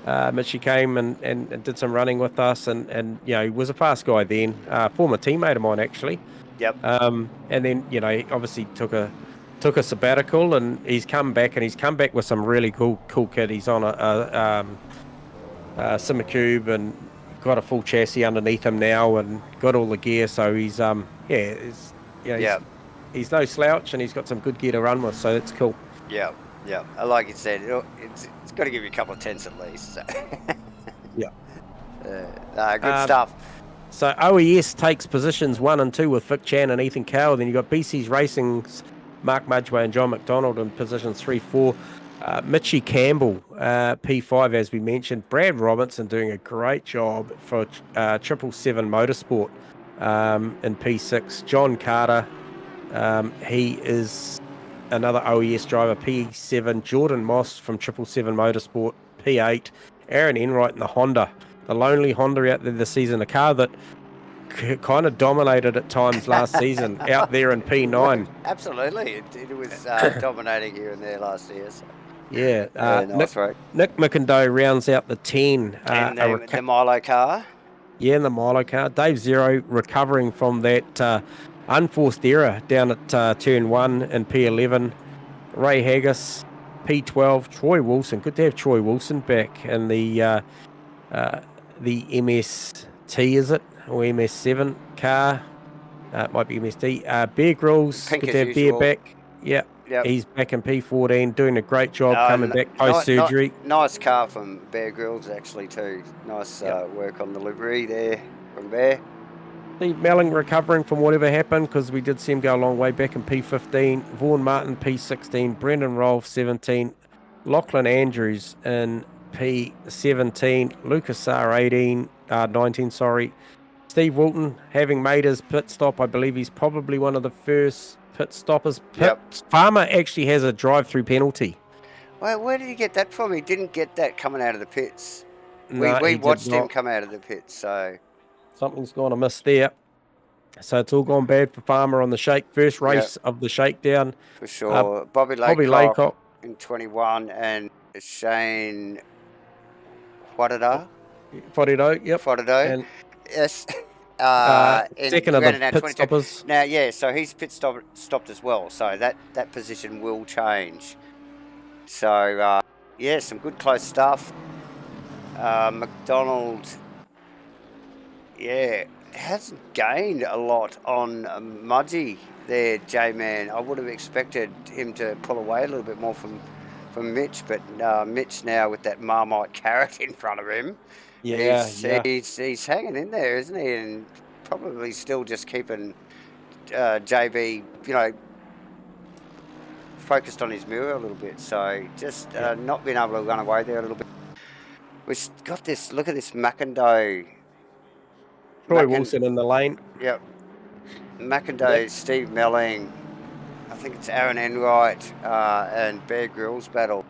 Mitchie came and did some running with us, and he was a fast guy then. Former teammate of mine, actually. Yep. And then he obviously took a sabbatical, and he's come back with some really cool kit. He's on a Simacube and got a full chassis underneath him now, and got all the gear. So he's he's no slouch, and he's got some good gear to run with. So that's cool. Yeah. Like you said, it's got to give you a couple of tenths at least. So. Good stuff. So OES takes positions 1 and 2 with Vic Chan and Ethan Cowell. Then you've got BC's Racing's Mark Mudgway and John McDonald in positions 3, 4. Mitchie Campbell, P5, as we mentioned. Brad Robinson doing a great job for 777 Motorsport in P6. John Carter, he is another OES driver, P7. Jordan Moss from 777 Motorsport, P8. Aaron Enright in the Honda, the lonely Honda out there this season, a car that kind of dominated at times last season out there in P9. Absolutely, it was dominating here and there last year. So. Yeah, nice work. Nick McIndoe rounds out the 10. And the Milo car. Yeah, and the Milo car. Dave Zero recovering from that unforced error down at turn 1 and P11. Ray Haggis, P12. Troy Wilson. Good to have Troy Wilson back in the MST, is it? Or MS7 car. It might be MST. Bear Grylls. Good to have Bear back. Yeah. Yep. He's back in P14, doing a great job coming back post-surgery. Nice car from Bear Grylls, actually, too. Nice work on the livery there from Bear. Steve Melling recovering from whatever happened, because we did see him go a long way back in P15. Vaughan Martin, P16. Brendan Rolfe, 17. Lachlan Andrews in P17. Lucas Sarr, 19, sorry. Steve Wilton, having made his pit stop, I believe he's probably one of the first pit stoppers. Farmer actually has a drive-through penalty. Well, where did he get that from? He didn't get that coming out of the pits. No, we watched him come out of the pits, so... Something's gone amiss there. So it's all gone bad for Farmer on the first race of the Shakedown. For sure. Bobby Laycock in 21, and Shane Whatido. Whatido, yep. Whatido. Yes. Second of round the out pit 22. stoppers. Now, yeah, so he's stopped as well. So that position will change. So, yeah, some good close stuff. McDonald, yeah, hasn't gained a lot on Mudgee there, J-Man. I would have expected him to pull away a little bit more from Mitch, but Mitch now with that Marmite carrot in front of him, Yeah, he's hanging in there, isn't he? And probably still just keeping JB, focused on his mirror a little bit. So just not being able to run away there a little bit. We've got this. Look at this McIndoe. Troy Wilson in the lane. Yep. McIndoe, Steve Melling. I think it's Aaron Enright and Bear Grylls battle.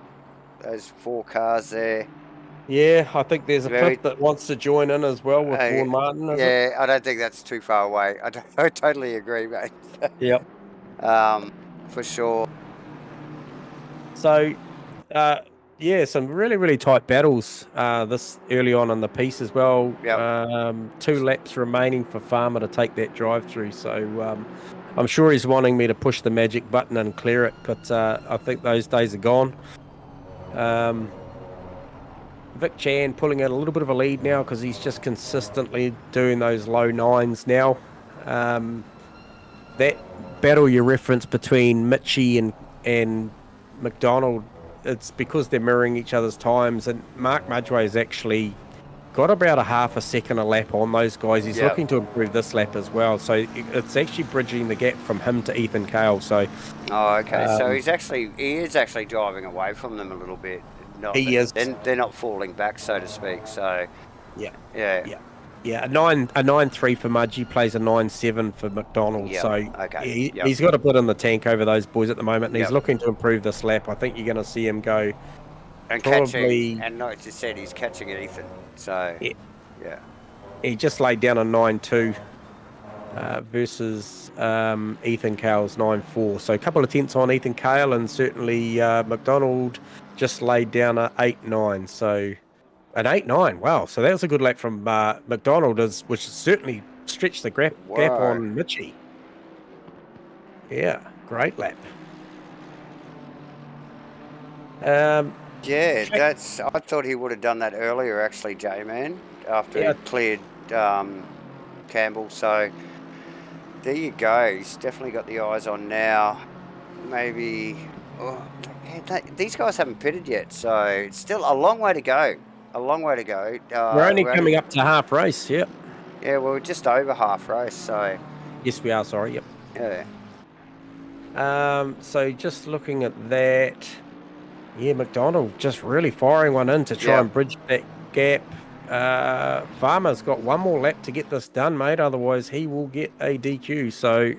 Those 4 cars there. Yeah, I think there's a fifth that wants to join in as well with Vaughan Martin. I don't think that's too far away. I totally agree, mate. Yep. For sure. So, yeah, some really, really tight battles this early on in the piece as well. Yep. 2 laps remaining for Farmer to take that drive through. So I'm sure he's wanting me to push the magic button and clear it, but I think those days are gone. Vic Chan pulling out a little bit of a lead now because he's just consistently doing those low 9s now. That battle you referenced between Mitchie and McDonald, it's because they're mirroring each other's times, and Mark Mudgway's actually got about a half a second a lap on those guys. He's looking to improve this lap as well, so it's actually bridging the gap from him to Ethan Cale. So so he is actually driving away from them a little bit. He is. They're not falling back, so to speak. So yeah, a 9.3 for Mudgee, plays a 9.7 for McDonald. Yep. So he's got a bit in the tank over those boys at the moment, and he's looking to improve this lap. I think you're going to see him go and probably, catching, and like you said, he's catching at Ethan. So yeah. He just laid down a 9.2 versus Ethan Cale's 9.4. So a couple of tenths on Ethan Cale, and certainly McDonald just laid down a 8.9. So an 8.9. Wow. So that was a good lap from McDonald, which certainly stretched the gap on Mitchie. Yeah, great lap. I thought he would have done that earlier, actually, J-Man, after he cleared Campbell. So there you go. He's definitely got the eyes on now. Maybe these guys haven't pitted yet, so it's still a long way to go. We're only coming up to half race. Yep. Yeah, well, we're just over half race. So yes, we are. Sorry. Yep. Yeah. So just looking at that. Yeah, McDonald just really firing one in to try and bridge that gap. Farmer's got one more lap to get this done, mate. Otherwise, he will get a DQ. So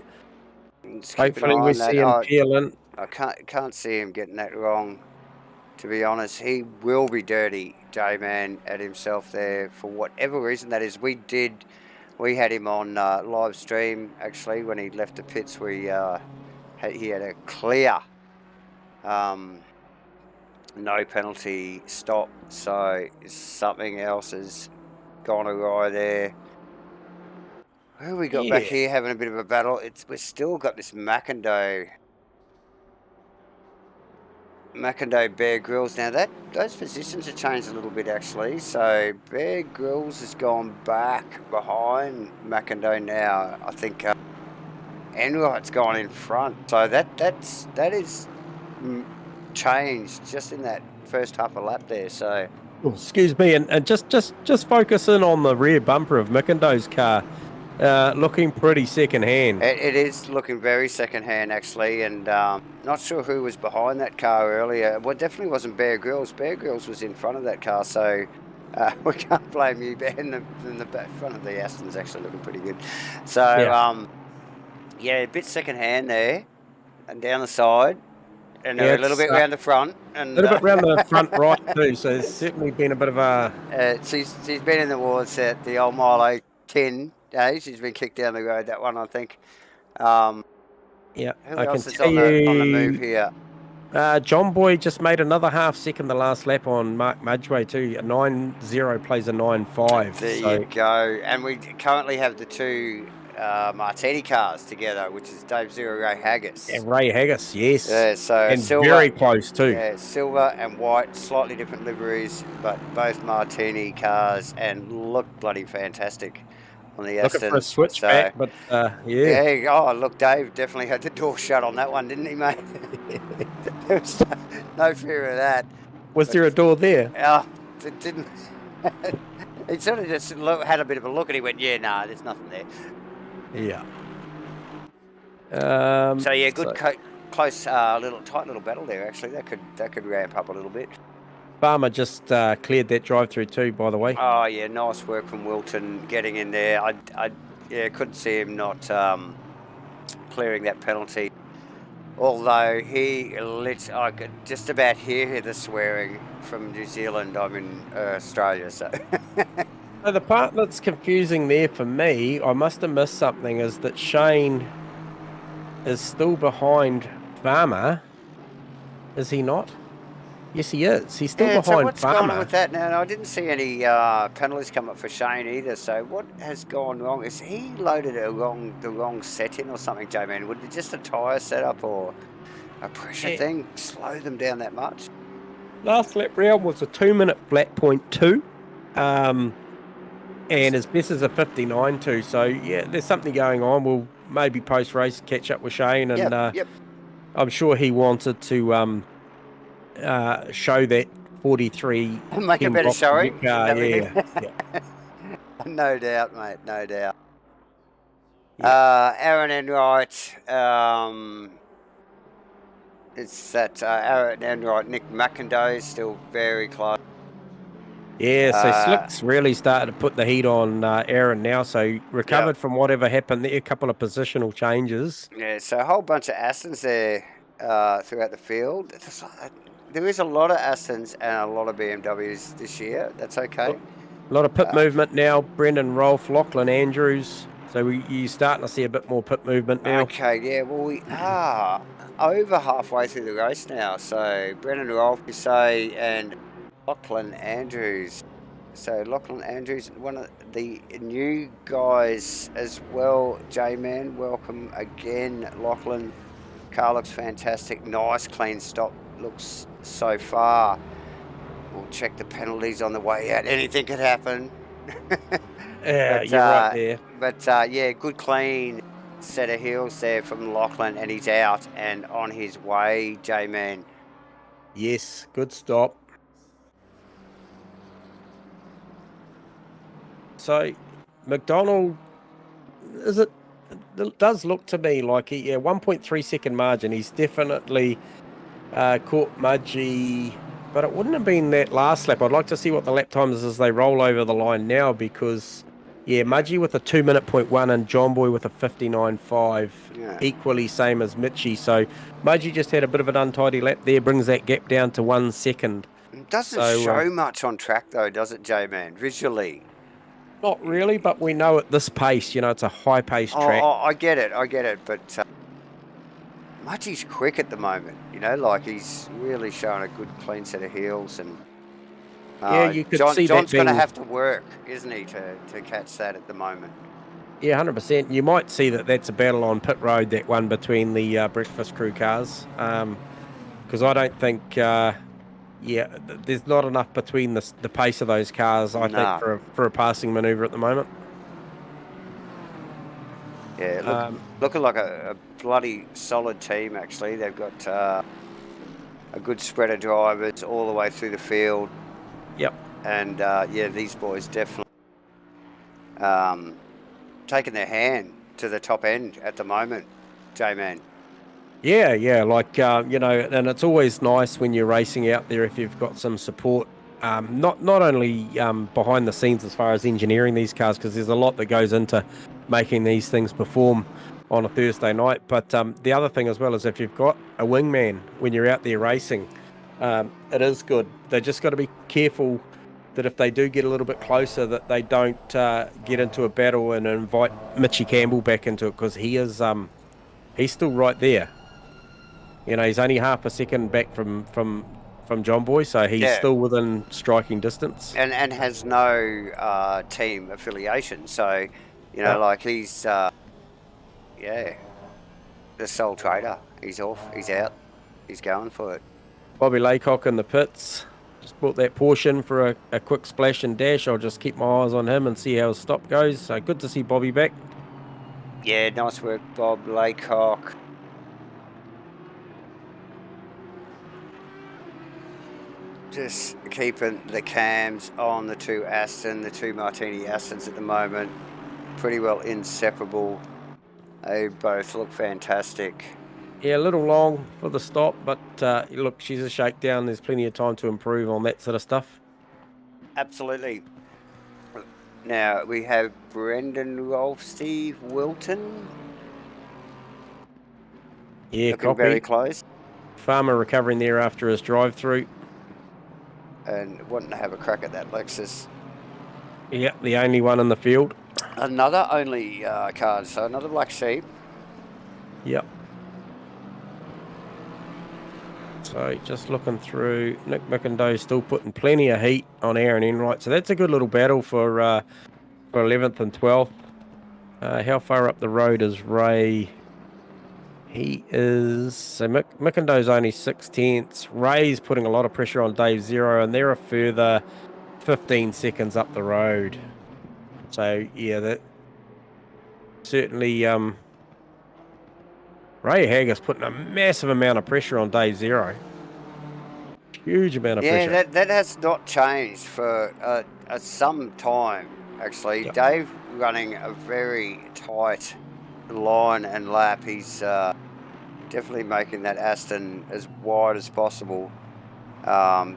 hopefully we see him peel in. I can't see him getting that wrong, to be honest. He will be dirty, J-Man, at himself there for whatever reason that is. We had him on live stream, actually, when he left the pits. He had a clear no penalty stop, so something else has gone awry there. Who have we got back here having a bit of a battle? We've still got this McIndoe Bear Grylls. Now those positions have changed a little bit, actually. So Bear Grylls has gone back behind McIndoe now. I think Enright's gone in front. So that is changed just in that first half a lap there. So excuse me, and just focus in on the rear bumper of McIndoe's car. Looking pretty second hand. It is looking very second hand, actually, and not sure who was behind that car earlier. Well, it definitely wasn't Bear Grylls. Bear Grylls was in front of that car, so we can't blame you. In the front of the Asrnz actually looking pretty good. So a bit second hand there, and down the side. And a little bit round the front. And, a little bit round the front right too, so it's certainly been a bit of a... she's been in the wars at the old Milo 10 days. She's been kicked down the road, that one, I think. Yeah, Who I else can is tell on you... on the move here? John Boy just made another half second the last lap on Mark Mudgeway too. A 9.0 plays a 9.5. There So you go. And we currently have the two Martini cars together, which is Dave Zero Ray Haggis. and Ray Haggis, yes. Yeah, so And silver, very close too. Yeah, silver and white, slightly different liveries, but both Martini cars, and look bloody fantastic on the Aston. Looking for a switchback, but yeah. Yeah, oh, look, Dave definitely had the door shut on that one, didn't he, mate? There was no fear of that. Was there a door there? It didn't. He sort of just had a bit of a look and he went, yeah, no, there's nothing there. Yeah. So yeah, good, close, tight little battle there. Actually, that could ramp up a little bit. Farmer just cleared that drive-through too, by the way. Oh yeah, nice work from Wilton getting in there. I couldn't see him not clearing that penalty. Although I could just about hear the swearing from New Zealand. I'm in Australia, so. So the part that's confusing there for me, I must have missed something, is that Shane is still behind Farmer. Is he not? Yes, he is. He's still behind so what's Farmer. Gone on with that now? I didn't see any penalties come up for Shane either. So what has gone wrong? Is he loaded the wrong setting or something, J-Man? Would it just a tyre setup or a pressure thing slow them down that much? Last lap round was a 2-minute flat 0.2. And his best is a 59.2. So yeah, there's something going on. We'll maybe post-race catch up with Shane, and yep. I'm sure he wanted to show that 43. Make a better showing. Yeah. No doubt, mate. No doubt. Yeah. Aaron Enright. It's that Aaron Enright. Nick McIndoe is still very close. Yeah, so Slick's really started to put the heat on Aaron now. So recovered from whatever happened there, a couple of positional changes. Yeah, so a whole bunch of Asrnz there throughout the field. There is a lot of Asrnz and a lot of BMWs this year. That's okay. A lot of pit movement now. Brendan Rolfe, Lachlan Andrews. So you're starting to see a bit more pit movement now. Okay, yeah. Well, we are over halfway through the race now. So Brendan Rolfe, you say, and Lachlan Andrews. So Lachlan Andrews, one of the new guys as well. J-Man, welcome again, Lachlan. Car looks fantastic. Nice, clean stop. Looks so far. We'll check the penalties on the way out. Anything could happen. Yeah, you're right there. But yeah, good clean set of heels there from Lachlan, and he's out and on his way, J-Man. Yes, good stop. So, McDonald, it does look to me like 1.3 second margin. He's definitely caught Mudgee, but it wouldn't have been that last lap. I'd like to see what the lap times is as they roll over the line now, because Mudgee with a 2-minute 0.1 and John Boy with a 59.5, equally same as Mitchie. So Mudgee just had a bit of an untidy lap there, brings that gap down to 1 second. It doesn't show much on track though, does it, J-Man, visually? Not really, but we know at this pace, it's a high-paced track. I get it, but Mudgee's quick at the moment, like he's really showing a good, clean set of heels, and you could see John's going to have to work, isn't he, to catch that at the moment? Yeah, 100%. You might see that's a battle on pit road, that one between the breakfast crew cars, because I don't think... there's not enough between the pace of those cars, I think, for a passing manoeuvre at the moment. Yeah, looking like a bloody solid team, actually. They've got a good spread of drivers all the way through the field. Yep. And, these boys definitely taking their hand to the top end at the moment, J-Man. Yeah, and it's always nice when you're racing out there if you've got some support, not only behind the scenes as far as engineering these cars, because there's a lot that goes into making these things perform on a Thursday night, but the other thing as well is if you've got a wingman when you're out there racing, it is good. They just got to be careful that if they do get a little bit closer, that they don't get into a battle and invite Mitchie Campbell back into it, because he is he's still right there. You know, he's only half a second back from John Boy, so he's Yeah. still within striking distance. And has no team affiliation. So, you know, Yep. like he's the sole trader. He's off. He's out. He's going for it. Bobby Laycock in the pits. Just bought that Porsche in for a quick splash and dash. I'll just keep my eyes on him and see how his stop goes. So good to see Bobby back. Yeah, nice work, Bob Laycock. Just keeping the cams on the two Martini Asrnz at the moment. Pretty well inseparable. They both look fantastic. Yeah, a little long for the stop, but look, she's a shakedown. There's plenty of time to improve on that sort of stuff. Absolutely. Now we have Brendan Rolfe, Steve Wilton. Yeah, looking copy. very close. Farmer recovering there after his drive-through. And wanting to have a crack at that Lexus. Yeah, the only one in the field. Another only card, so another black sheep. Yep. So just looking through, Nick McIndoe still putting plenty of heat on Aaron Enright. So that's a good little battle for 11th and 12th. How far up the road is Ray? He is... So McIndoe's only 6/10. Ray's putting a lot of pressure on Dave Zero, and they're a further 15 seconds up the road. So, yeah, that certainly... Ray Haggis putting a massive amount of pressure on Dave Zero. Huge amount of pressure. Yeah, that has not changed for some time, actually. Yep. Dave running a very tight line and lap. He's definitely making that Aston as wide as possible.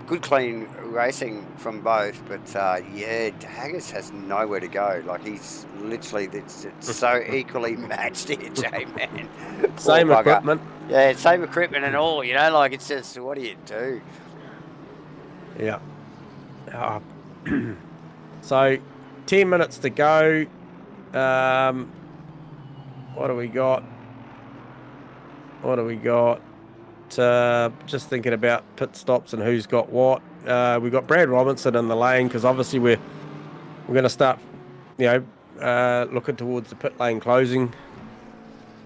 Good clean racing from both, but yeah, Haggis has nowhere to go. Like, he's literally, it's so equally matched here, J-Man. Same equipment. Yeah, same equipment and all, you know, like, it's just, what do you do? Yeah. So, 10 minutes to go. What do we got? Just thinking about pit stops and who's got what. We've got Brad Robinson in the lane because obviously we're going to start, looking towards the pit lane closing.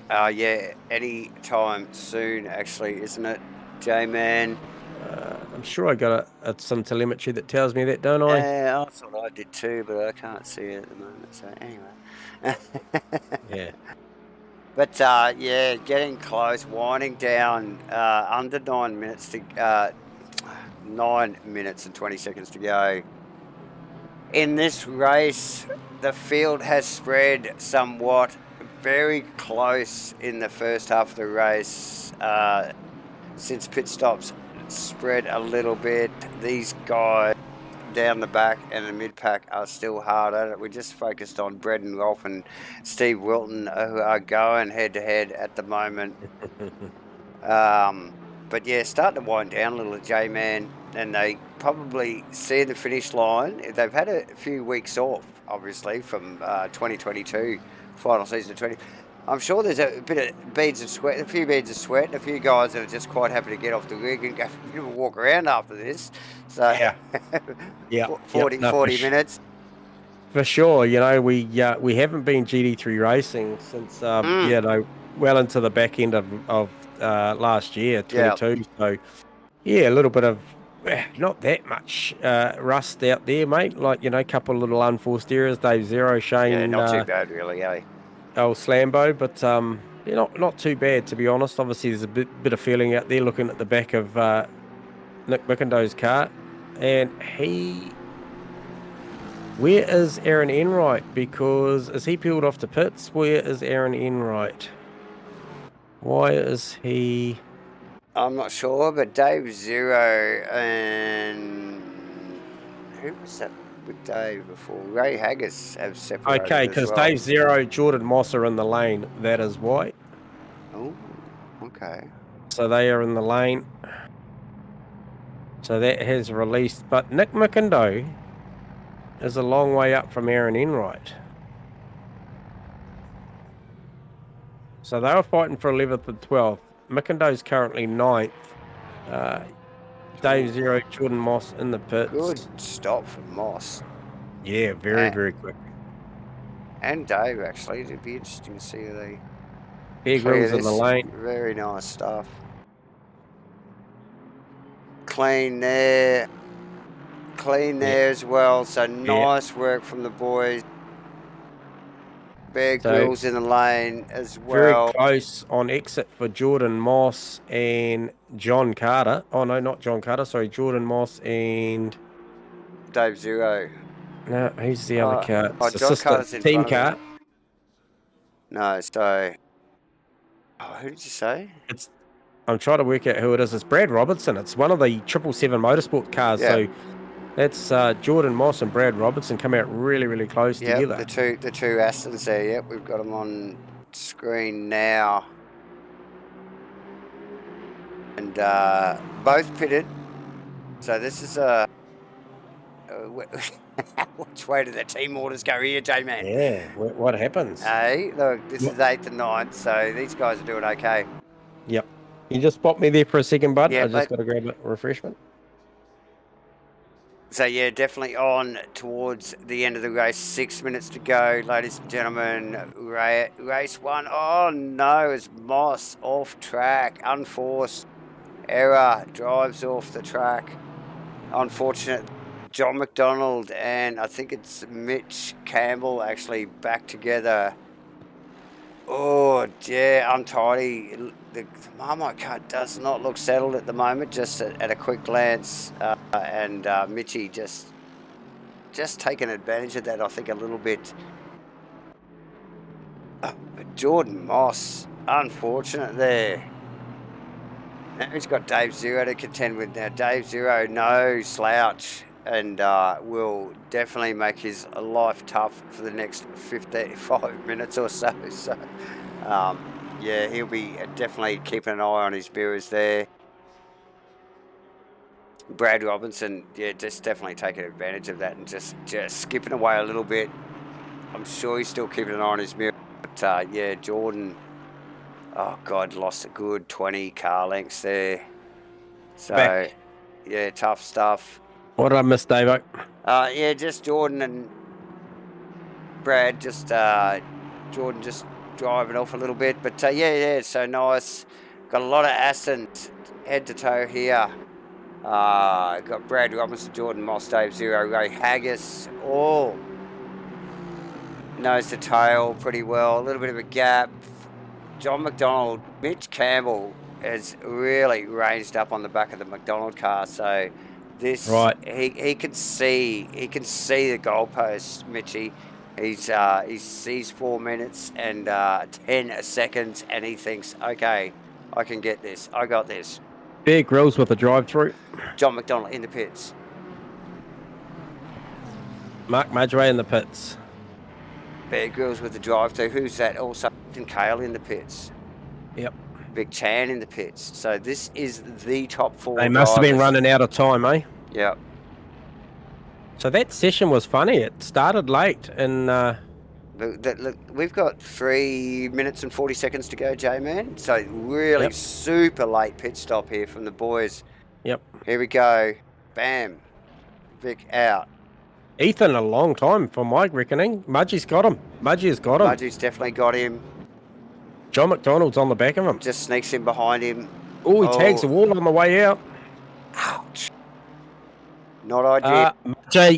Yeah, any time soon, actually, isn't it, J-Man? I'm sure I got some telemetry that tells me that, don't I? Yeah, I thought I did too, but I can't see it at the moment, so anyway. Yeah. But, yeah, getting close, winding down, under 9 minutes to 9 minutes and 20 seconds to go. In this race, the field has spread somewhat, very close in the first half of the race. Since pit stops spread a little bit, these guys down the back and the mid-pack are still hard at it. We just focused on Brendan Rolfe and Steve Wilton, who are going head-to-head at the moment. But yeah, starting to wind down a little, J-Man, and they probably see the finish line. They've had a few weeks off, obviously, from 2022, final season of 20. I'm sure there's a few beads of sweat, and a few guys that are just quite happy to get off the rig and go for a bit of a walk around after this. So, yeah, 40 minutes. For sure, we haven't been GT3 racing since well into the back end of last year, 22. Yeah. So yeah, a little bit of not that much rust out there, mate. Like, a couple of little unforced errors. Dave Zero, Shane. Yeah, not too bad, really, eh? Old Slambo, but not too bad, to be honest. Obviously, there's a bit of feeling out there looking at the back of Nick McIndoe's car, and where is Aaron Enright? Because is he peeled off to pits? Where is Aaron Enright? Why is he? I'm not sure, but Dave Zero and who was that with Dave before? Ray Haggis have separated. Okay, because Dave Zero, Jordan Moss are in the lane. That is why. Oh, okay. So they are in the lane. So that has released. But Nick McIndoe is a long way up from Aaron Enright. So they were fighting for 11th and 12th. Mikendo's currently 9th. Dave Zero, Jordan Moss in the pits. Good stop for Moss. Yeah, very quick. And Dave, actually. It'd be interesting to see how they Bear clear Grylls in the this. lane. Very nice stuff. Clean there. Clean there as well. So nice work from the boys. Bear Grylls in the lane as well. Very close on exit for Jordan Moss and John Carter. Oh, no, not John Carter. Sorry, Jordan Moss and... Dave Zero. No, who's the other car? Oh, It's John Carter's assistant in team front of car. No, so... Oh, who did you say? I'm trying to work out who it is. It's Brad Robertson. It's one of the 777 Motorsport cars. Yeah. So that's Jordan Moss and Brad Robertson come out really close together. The two Asrnz there. Yep, we've got them on screen now. And both pitted. So this is a... which way did the team orders go here, J-Man? Yeah, what happens? Hey, look, this is 8th and 9th, so these guys are doing okay. Yep. You just spot me there for a second, bud. Yeah, I just got to grab a refreshment. So, yeah, definitely on towards the end of the race. 6 minutes to go, ladies and gentlemen. Race 1. Oh, no, it's Moss off track. Unforced error. Drives off the track. Unfortunate. John McDonald and I think it's Mitch Campbell actually back together. Oh, yeah, untidy. The Marmite car does not look settled at the moment, just at a quick glance. And Mitchie just taking advantage of that, I think, a little bit. But Jordan Moss, unfortunate there. Now he's got Dave Zero to contend with now. Dave Zero, no slouch. And will definitely make his life tough for the next 55 minutes or so. So, yeah, he'll be definitely keeping an eye on his mirrors there. Brad Robinson, yeah, just definitely taking advantage of that and just skipping away a little bit. I'm sure he's still keeping an eye on his mirror. But, yeah, Jordan, oh, God, lost a good 20 car lengths there. So, Back. Yeah, tough stuff. What did I miss, Davo? Yeah, just Jordan and Brad, Jordan just driving off a little bit. But yeah, so nice. Got a lot of Asrnz head to toe here. Got Brad Robinson, Jordan Moss, Dave Zero, Ray Haggis, all nose to tail pretty well. A little bit of a gap. John McDonald, Mitch Campbell has really ranged up on the back of the McDonald car. So this, right. He can see the goalposts, Mitchie. He sees 4 minutes and 10 seconds, and he thinks, okay, I can get this. I got this. Bear Grylls with a drive-through. John McDonald in the pits. Mark Madgway in the pits. Bear Grylls with the drive-through. Who's that? Also, Kale in the pits. Yep. Vic Chan in the pits. So this is the top 4 They must have been running out of time, eh? Yep. So that session was funny. It started late and... Look, we've got 3 minutes and 40 seconds to go, J-Man. So really super late pit stop here from the boys. Yep. Here we go. Bam. Vic out. Ethan, a long time for my reckoning. Mudgie's got him. Mudgie has got him. Mudgie's definitely got him. John McDonald's on the back of him. Just sneaks in behind him. Oh, he tags the wall on the way out. Ouch. Not ideal.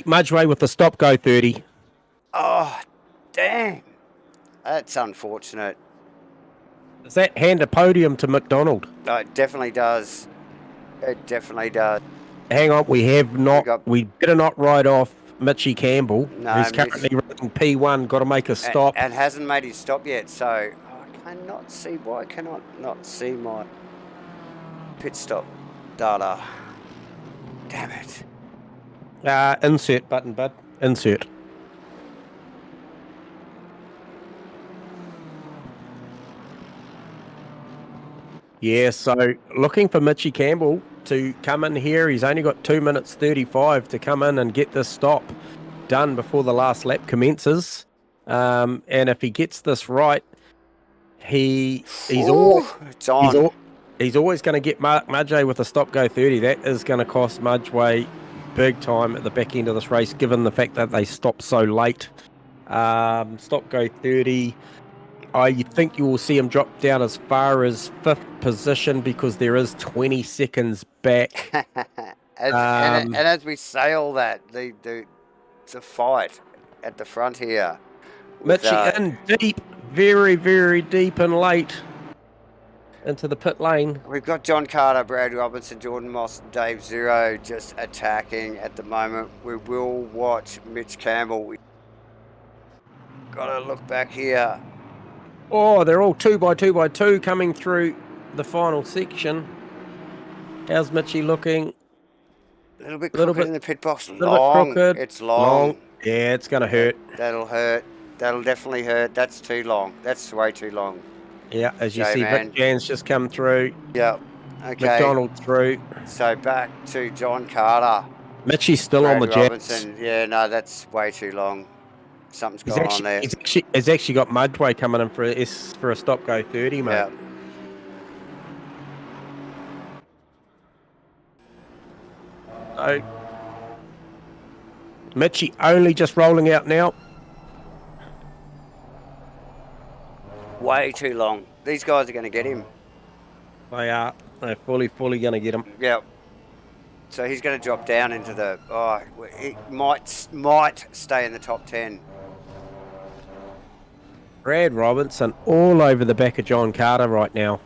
Mudgway with the stop go 30. Oh, damn. That's unfortunate. Does that hand a podium to McDonald? It definitely does. It definitely does. Hang on, we better not write off Mitchie Campbell, who's currently running P1, got to make a stop. And hasn't made his stop yet, so I cannot see why I cannot not see my pit stop data. Damn it. Insert button, bud. Insert. Yeah, so looking for Mitchie Campbell to come in here. He's only got 2 minutes 35 to come in and get this stop done before the last lap commences. And if he gets this right, he's on. He's always going to get Mudgeway with a stop-go 30. That is going to cost Mudgeway big time at the back end of this race, given the fact that they stopped so late. Stop-go 30. I think you will see him drop down as far as 5th position because there is 20 seconds back. and as we say all that, the fight at the front here. Mitchie in deep, very, very deep and late into the pit lane. We've got John Carter, Brad Robinson, Jordan Moss, and Dave Zero just attacking at the moment. We will watch Mitch Campbell. Got to look back here. Oh, they're all 2x2x2 coming through the final section. How's Mitchie looking? A little bit crooked in the pit box. Long. It's long. Yeah, it's going to hurt. That'll hurt. That'll definitely hurt. That's too long. That's way too long. Yeah, as you see, Vic Jan's just come through. Yep. Okay. McDonald through. So back to John Carter. Mitchie's still on the jets. Yeah, no, that's way too long. Something's going on there. He's actually got Mudgeway coming in for a stop-go 30, mate. Yeah. So, Mitchie only just rolling out now. Way too long. These guys are going to get him. They are. They're fully going to get him. Yep. So he's going to drop down into the... Oh, he might stay in the top 10. Brad Robinson all over the back of John Carter right now.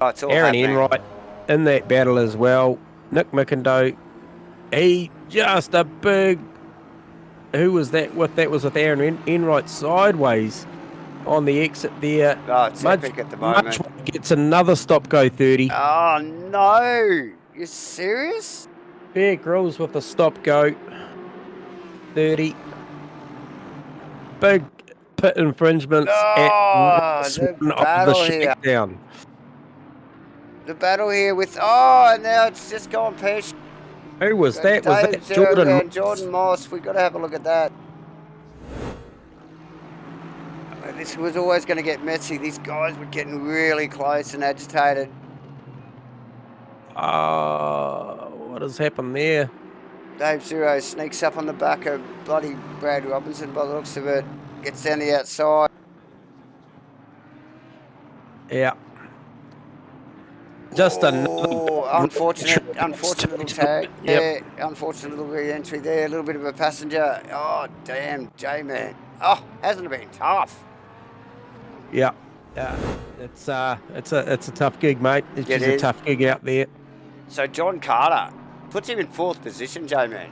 Oh, it's all Aaron happening. Enright in that battle as well. Nick McIndoe. He just a big... Who was that with? That was with Aaron Enright sideways on the exit there. Oh, it's epic at the moment. Gets another stop-go 30. Oh, no. You serious? Bear Grylls with a stop-go 30. Big pit infringements at the Shakedown. The battle here with... Oh, and now it's just gone pesh. Who was that? Was that Jordan Moss? We've got to have a look at that. This was always going to get messy. These guys were getting really close and agitated. What has happened there? Dave Zero sneaks up on the back of bloody Brad Robinson by the looks of it. Gets down the outside. Yeah. Just another unfortunate little tag. Yep. Yeah, unfortunate little re-entry there. A little bit of a passenger. Oh, damn, J-Man. Oh, hasn't it been tough? Yeah. It's a tough gig, mate. It's just a tough gig out there. So John Carter puts him in 4th position, J-Man.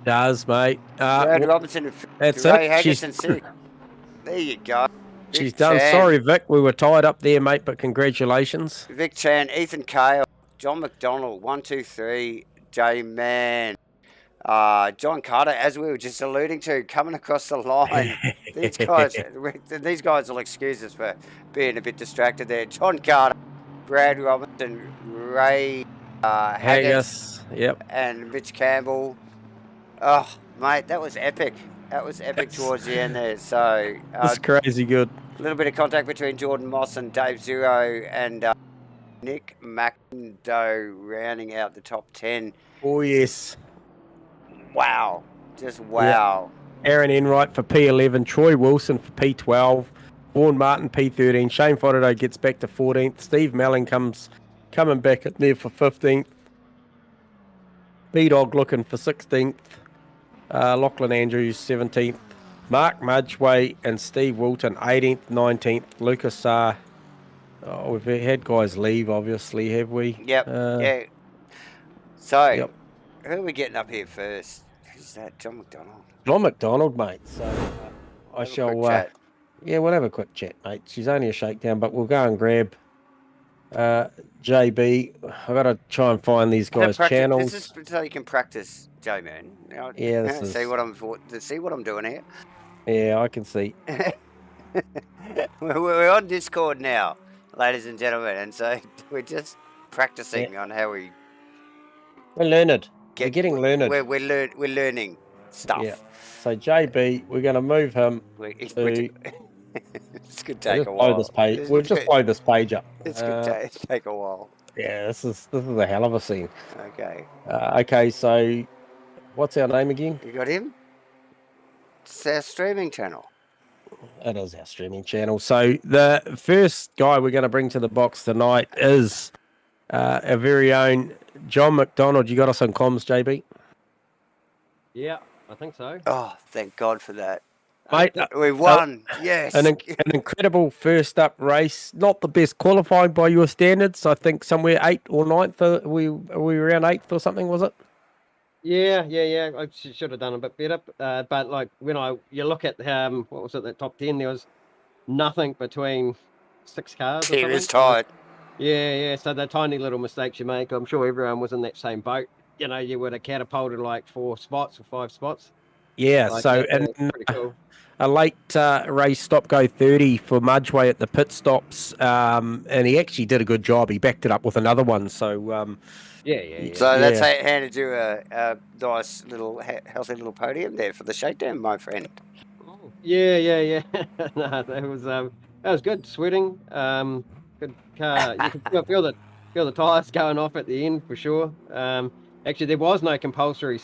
Does, mate. Brad Robinson and that's Ray Haggison 6. There you go. She's done. Sorry, Vic. We were tied up there, mate, but congratulations. Vic Chan, Ethan Kale, John McDonald, 1, 2, 3, J-Man. John Carter, as we were just alluding to, coming across the line. These guys will excuse us for being a bit distracted there. John Carter, Brad Robinson, Ray Haggis, and Mitch Campbell. Oh, mate, that was epic. That was epic towards the end there. So it's crazy good. A little bit of contact between Jordan Moss and Dave Zero and Nick McIndoe rounding out the top 10. Oh, yes. Wow. Just wow. Yeah. Aaron Enright for P11, Troy Wilson for P12, Vaughan Martin P13, Shane Fodderday gets back to 14th, Steve Melling coming back at there for 15th, B-Dog looking for 16th, Lachlan Andrews 17th, Mark Mudgeway and Steve Wilton 18th, 19th, Lucas we've had guys leave, obviously, have we? Yep. Yeah. So, who are we getting up here first? Who's that? John McDonald. John McDonald, mate. So I shall. We'll have a quick chat, mate. She's only a shakedown, but we'll go and grab JB. I've got to try and find these guys' channels. This is so you can practice, J-Man. Yeah, see what I'm doing here. Yeah, I can see. We're on Discord now, ladies and gentlemen, and so we're just practicing on how we. We're learned. We're getting learned. We're learning stuff. Yeah. So JB, we're going to move him. This could take a while. We'll just blow this page up. This could take a while. Yeah, this is a hell of a scene. Okay. Okay, so what's our name again? You got him? It's our streaming channel. It is our streaming channel. So the first guy we're going to bring to the box tonight is our very own John McDonald. You got us on comms, JB? Yeah, I think so. Oh, thank God for that. Mate, We won. Yes. An incredible first up race. Not the best qualifying by your standards. I think somewhere 8th or 9th. We around 8th or something, was it? Yeah. I should have done a bit better. But like when you look at what was it, the top 10, there was nothing between 6 cars. He was tired. Yeah. So the tiny little mistakes you make, I'm sure everyone was in that same boat. You know, you would have catapulted like 4 spots or 5 spots. Yeah. Like, so that's pretty cool. A late race stop go 30 for Mudgeway at the pit stops, and he actually did a good job. He backed it up with another one. So Yeah. So that's handed you a nice little healthy little podium there for the shakedown, my friend. Yeah. No, that was good. Sweating. Good car. You could feel the tires going off at the end for sure. Actually, there was no compulsory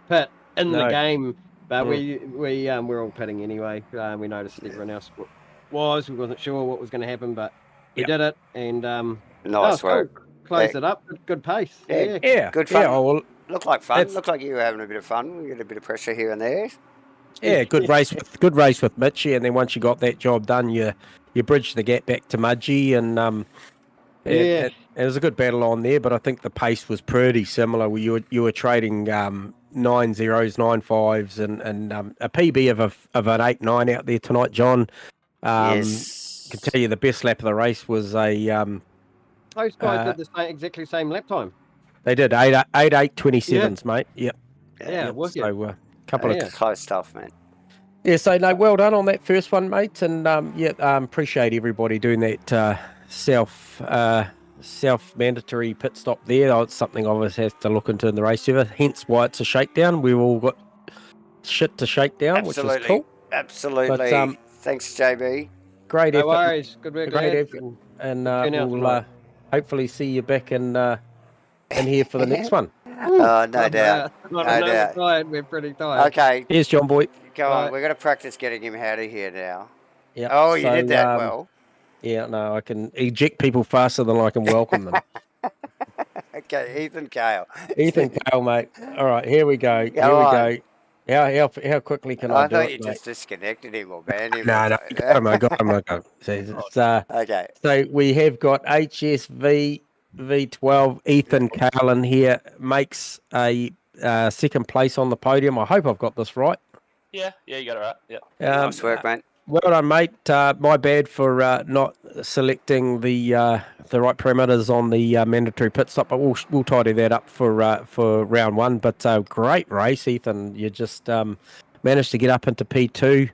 pit in the game, but we're all pitting anyway. We noticed everyone else was. We wasn't sure what was going to happen, but we did it, and nice work. Cool. Closed it up. Good pace. Yeah. Good fun. Yeah, well, looked like fun. Looked like you were having a bit of fun. We get a bit of pressure here and there. Yeah, good race with Mitchie, and then once you got that job done, you bridged the gap back to Mudgee, and it was a good battle on there. But I think the pace was pretty similar. You were trading 9 zeros, 9 5s, and a PB of an 8-9 out there tonight, John. Yes, I can tell you the best lap of the race was a. Those guys did the exactly same lap time. They did 8.27s, mate. Yep. Yeah. So couple of close stuff, man. Yeah, so no, well done on that first one, mate, and appreciate everybody doing that self mandatory pit stop there. It's something obviously has to look into in the race server. Hence why it's a shakedown. We've all got shit to shake down, which is cool. Absolutely. But, thanks, JB. Great effort. No worries. Good work. Great effort, and we'll hopefully see you back in here for the next one. No doubt. No doubt. Tired. We're pretty tired. Okay. Here's John Boy. Go on. We're going to practice getting him out of here now. Yep. Oh, you did that well. Yeah, no, I can eject people faster than I can welcome them. Okay, Ethan Kale. Ethan Kale, mate. All right, here we go. Here we go. How quickly can I do it? I thought you just disconnected him or banned him. No, got him. Okay. So we have got HSV V12 Ethan Kale in here, makes a second place on the podium. I hope I've got this right. Yeah, you got it right. Yeah. Nice work, mate. Well done, mate. My bad for not selecting the right parameters on the mandatory pit stop, but we'll tidy that up for round one. But great race, Ethan. You just managed to get up into P2,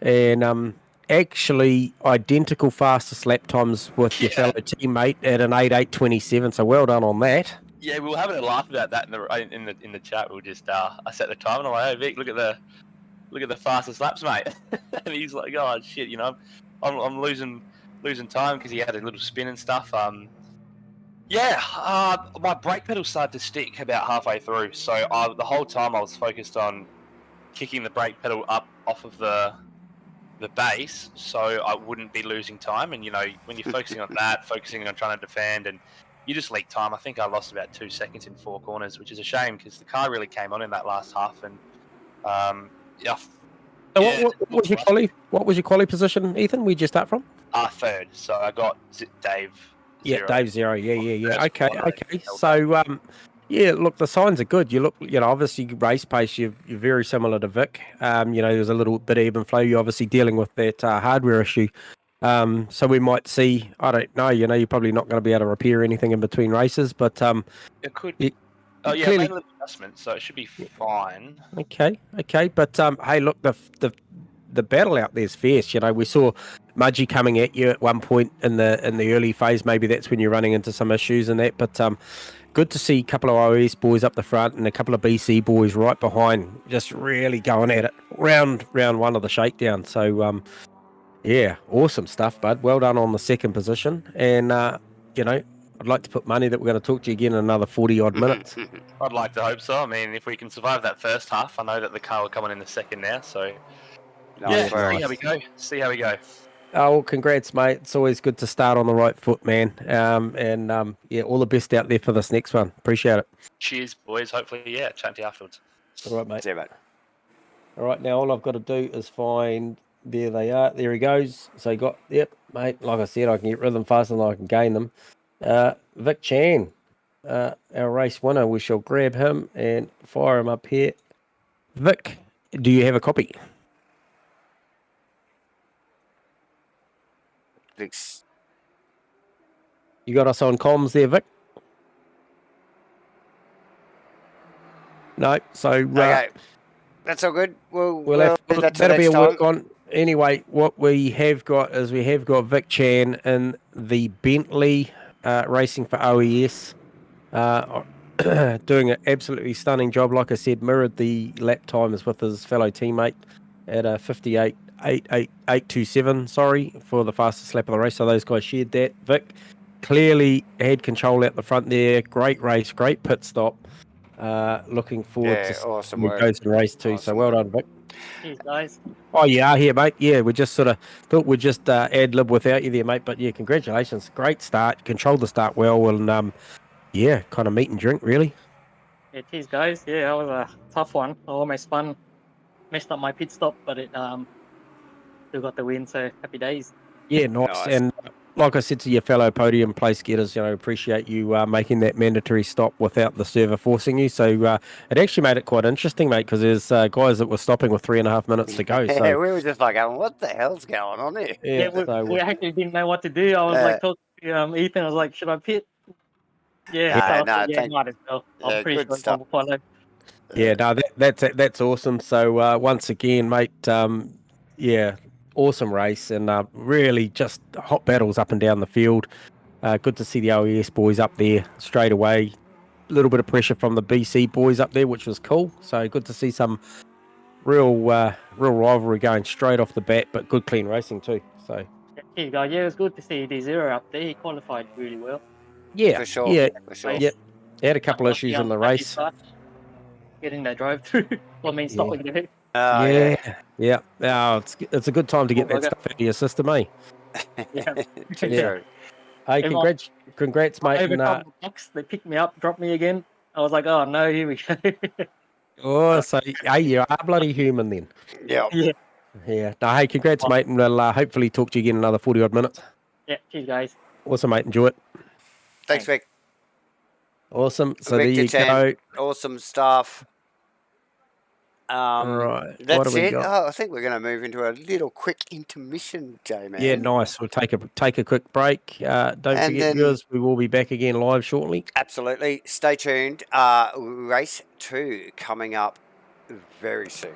and actually identical fastest lap times with your fellow teammate at an 8.27. So well done on that. Yeah, we were having a laugh about that in the chat. We were just I set the time and I'm like, hey Vic, look at the fastest laps, mate. And he's like, oh shit, you know, I'm losing time because he had a little spin and stuff. My brake pedal started to stick about halfway through, so the whole time I was focused on kicking the brake pedal up off of the base, so I wouldn't be losing time. And you know, when you're focusing on that, focusing on trying to defend, and you just leak time. I think I lost about 2 seconds in 4 corners, which is a shame because the car really came on in that last half. And What was your quali position, Ethan? Where'd you start from? Third. So I got Dave. Yeah, Dave 0. Yeah. Okay. So look, the signs are good. You look, obviously race pace. You're very similar to Vic. There's a little bit of ebb and flow. You're obviously dealing with that hardware issue. So we might see. I don't know. You're probably not going to be able to repair anything in between races, but it could. Clearly, made a little adjustment, so it should be fine. Okay. But hey, look, the battle out there's fierce. We saw Mudgee coming at you at one point in the early phase. Maybe that's when you're running into some issues and that. But good to see a couple of OS boys up the front and a couple of BC boys right behind, just really going at it. Round one of the shakedown. So awesome stuff, bud. Well done on the second position, and I'd like to put money that we're going to talk to you again in another 40-odd minutes. I'd like to hope so. I mean, if we can survive that first half, I know that the car will come on in the second now. So Nice work. see how we go. See how we go. Oh, well, congrats, mate. It's always good to start on the right foot, man. Yeah, all the best out there for this next one. Appreciate it. Cheers, boys. Hopefully, chat to you afterwards. All right, mate. See you, mate. All right, now all I've got to do is find. There they are. There he goes. So yep, mate. Like I said, I can get rhythm faster than I can gain them. Vic Chan, our race winner. We shall grab him and fire him up here. Vic, do you have a copy? Thanks. You got us on comms there, Vic? No. So Okay. That's all good. We'll that'll be a work time. on. Anyway, what we have got is Vic Chan in the Bentley racing for OES, doing an absolutely stunning job. Like I said, mirrored the lap times with his fellow teammate at a 58.827. Sorry for the fastest lap of the race. So those guys shared that. Vic clearly had control out the front there. Great race, great pit stop. Looking forward to awesome work. Goes in race too. Awesome So well done, Vic. Cheers, guys. Oh, you are here, mate. Yeah, we just sort of thought we'd just ad lib without you there, mate. But yeah, congratulations. Great start. Controlled the start well. And yeah, kind of meat and drink, really. Yeah, cheers, guys. Yeah, that was a tough one. I almost messed up my pit stop, but it still got the win. So happy days. Yeah, nice. And like I said to your fellow podium place getters, appreciate you making that mandatory stop without the server forcing you. So it actually made it quite interesting, mate, because there's guys that were stopping with 3.5 minutes to go. So Yeah, we were just like, what the hell's going on here? yeah, we actually didn't know what to do. I was like talking to Ethan. I was like, should I pit? Yeah, might as well. I'm pretty good sure stuff. I'll follow. Yeah, no, that's awesome. So once again, mate, yeah, awesome race and really just hot battles up and down the field. Good to see the OES boys up there straight away. A little bit of pressure from the BC boys up there, which was cool. So good to see some real rivalry going straight off the bat, but good clean racing too. So Yeah, it was good to see D0 up there. He qualified really well. yeah, For sure. yeah, For sure. yeah. Had a couple issues in the race. Getting that drive through. Stopping there. Yeah. Oh, it's a good time to get that stuff out of your system, eh? Yeah. True. Hey, congrats, mate. Every time they picked me up, dropped me again. I was like, oh no, here we go. Oh, so hey, you are bloody human then. Yeah. Yeah. No, hey, congrats, mate, and we'll hopefully talk to you again in another 40-odd minutes. Yeah, cheers, guys. Awesome, mate. Enjoy it. Thanks, Vic. Awesome. So Vic there you Chan, go. awesome stuff. Right. That's what have we it. got? Oh, I think we're going to move into a little quick intermission, J-Man. Yeah, nice. We'll take a quick break. Don't forget, viewers, we will be back again live shortly. Absolutely. Stay tuned. Race 2 coming up very soon.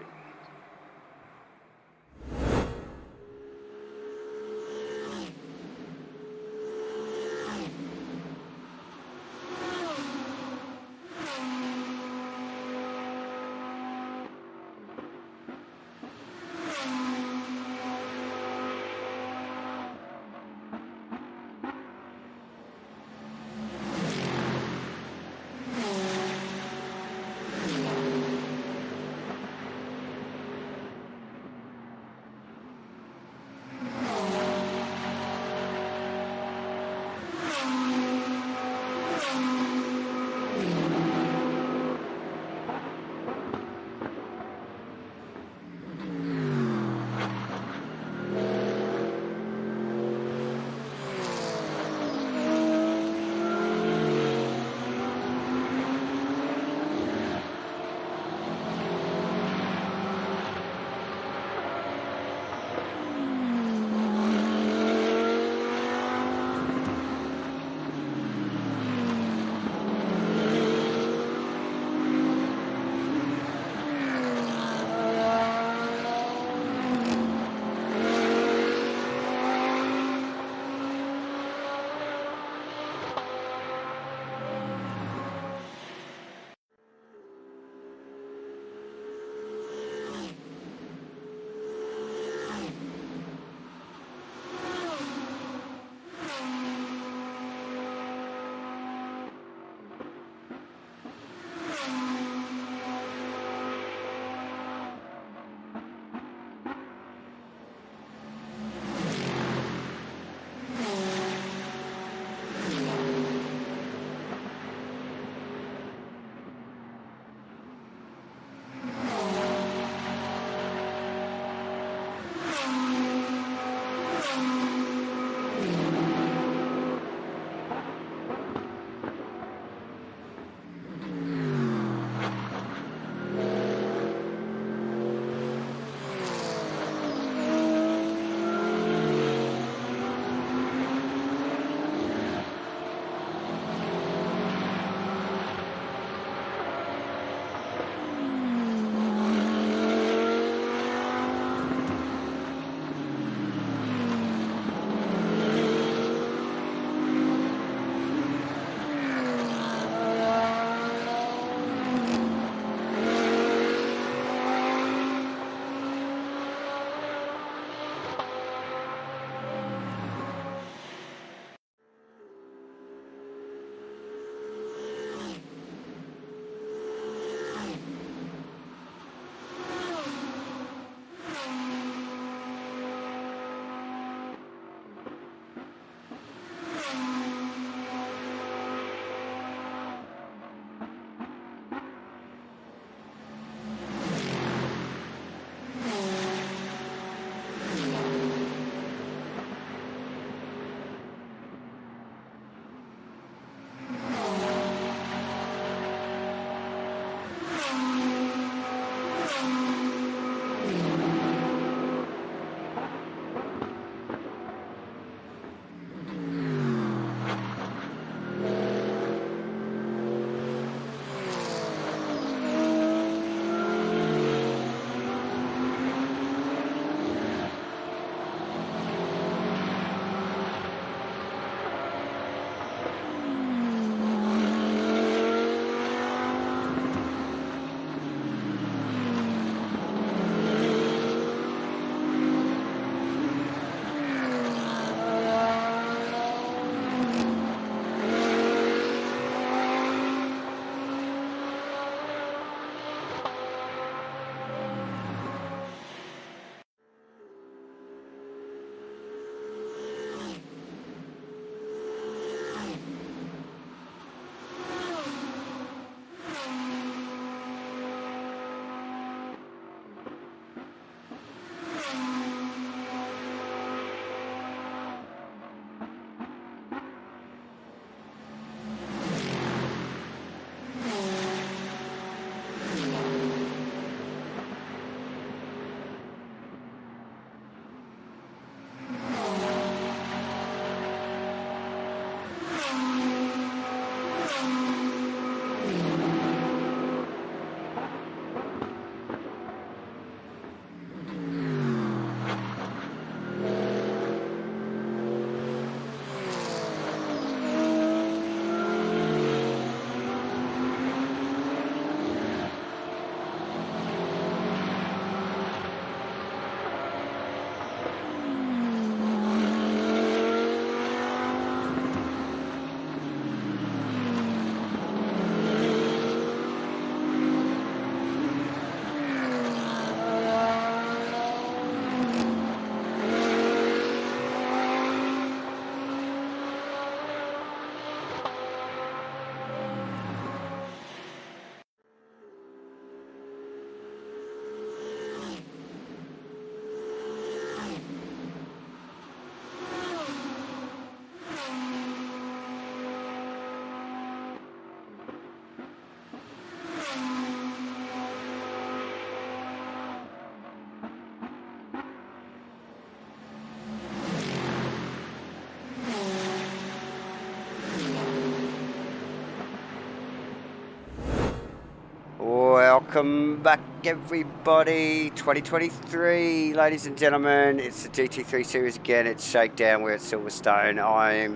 Welcome back, everybody. 2023, ladies and gentlemen. It's the GT3 series again. It's Shakedown. We're at Silverstone. I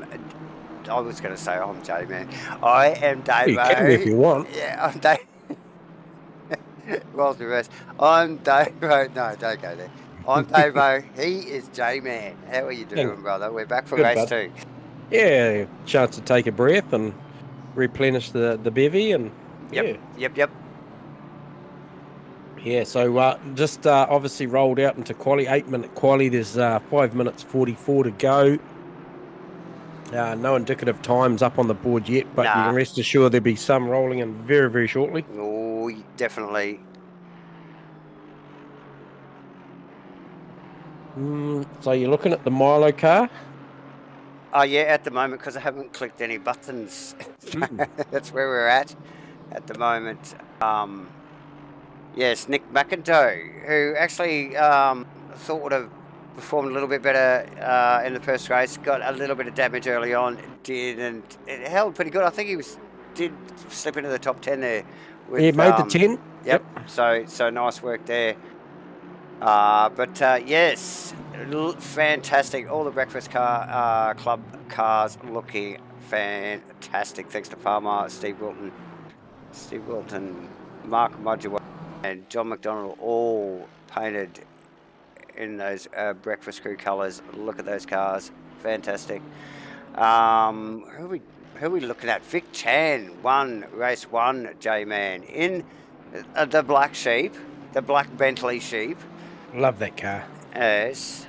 was going to say I'm J-Man. I am Dave. You can if you want. Yeah, I'm Dave. Roles reverse. I'm Dave. No, don't go there. I'm Dave. He is J-Man. How are you doing, brother? We're back for Good, race bud. 2. Yeah, chance to take a breath and replenish the bevy and Yep. Yeah, so just obviously rolled out into quali, 8-minute quali. There's 5 minutes 44 to go. No indicative times up on the board yet, but you can rest assured there'll be some rolling in very, very shortly. Oh, definitely. So you're looking at the Milo car? Oh, yeah, at the moment, because I haven't clicked any buttons. That's where we're at the moment. Yes, Nick McIntyre, who actually thought would have performed a little bit better in the first race, got a little bit of damage early on, and it held pretty good. I think he did slip into the top 10 there. With, made the 10. Yep. So nice work there. But yes, fantastic. All the Breakfast Club cars looking fantastic. Thanks to Farmer, Steve Wilton, Mark Mudgeway, and John McDonald, all painted in those Breakfast Crew colours. Look at those cars, fantastic. Who are we looking at? Vic Chan won race 1, J-Man, in the black sheep, the black Bentley sheep. Love that car. Yes.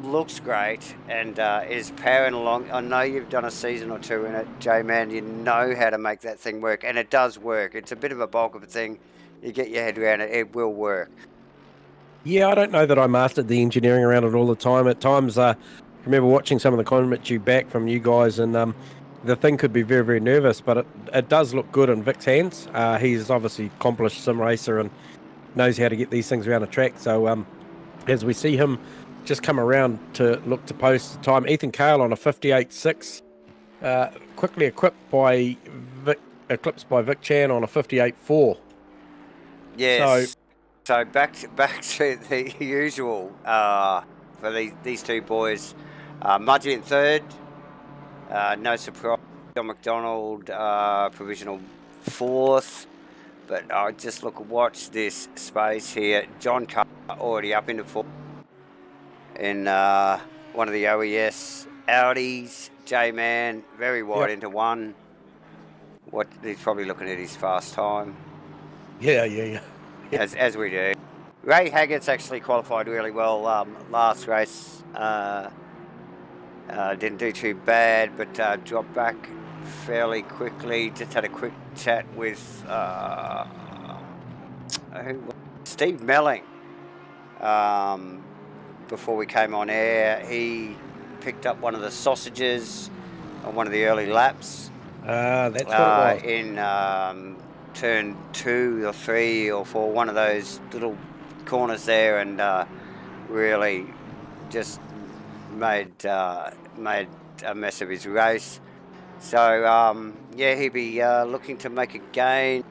Looks great and is powering along. I know you've done a season or 2 in it, J-Man. You know how to make that thing work, and it does work. It's a bit of a bulk of a thing. You get your head around it, it will work. Yeah, I don't know that I mastered the engineering around it all the time. At times, I remember watching some of the comments you back from you guys, and the thing could be very, very nervous, but it does look good in Vic's hands. He's obviously accomplished sim racer and knows how to get these things around a track. So as we see him just come around to look to post the time, Ethan Cale on a 58.6, quickly eclipsed by Vic Chan on a 58.4. Yes. So back to the usual for these two boys. Mudgy in third. No surprise. John McDonald, provisional 4th. But just watch this space here. John Carr already up into 4th. In one of the OES Audis. J-Man very wide into 1. He's probably looking at his fast time. Yeah. As we do. Ray Haggett's actually qualified really well last race. Didn't do too bad, but dropped back fairly quickly. Just had a quick chat with Steve Melling before we came on air. He picked up one of the sausages on one of the early laps. That's what it was. In turn 2 or 3 or 4, one of those little corners there, and really just made a mess of his race. So yeah, he'd be looking to make a gain.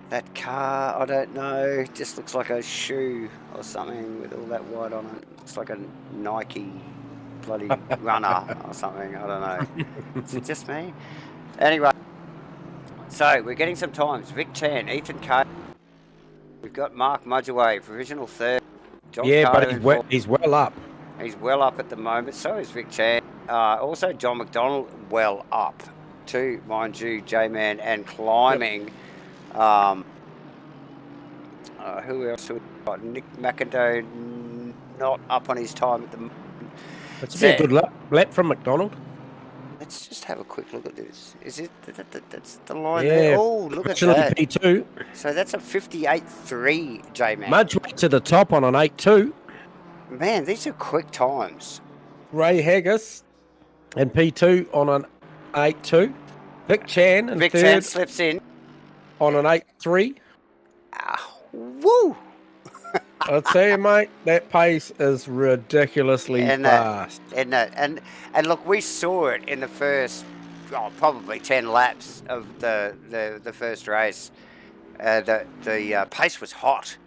That car, I don't know, just looks like a shoe or something with all that white on it. Looks like a Nike bloody runner or something. I don't know. Is it just me? Anyway, so we're getting some times. Vic Chan, Ethan Cale. We've got Mark Mudgeway, provisional 3rd. John Carter, but he's well up. He's well up at the moment. So is Vic Chan. Also, John McDonald, well up too, mind you, J-Man, and climbing. Yep. Who else? We've got Nick McIntyre, not up on his time at the moment. It's a good lap from McDonald. Let's just have a quick look at this. Is it that's the line yeah, there? Oh, look at that. P2. So that's a 58.3, J-Man. Mudgeway to the top on an 8.2. Man, these are quick times. Ray Haggis and P2 on an 8.2. Vic Chan and Vic third Chan slips in on an 8.3. Woo! I'll tell you, mate, that pace is ridiculously fast. And look, we saw it in the first probably 10 laps of the first race. The pace was hot.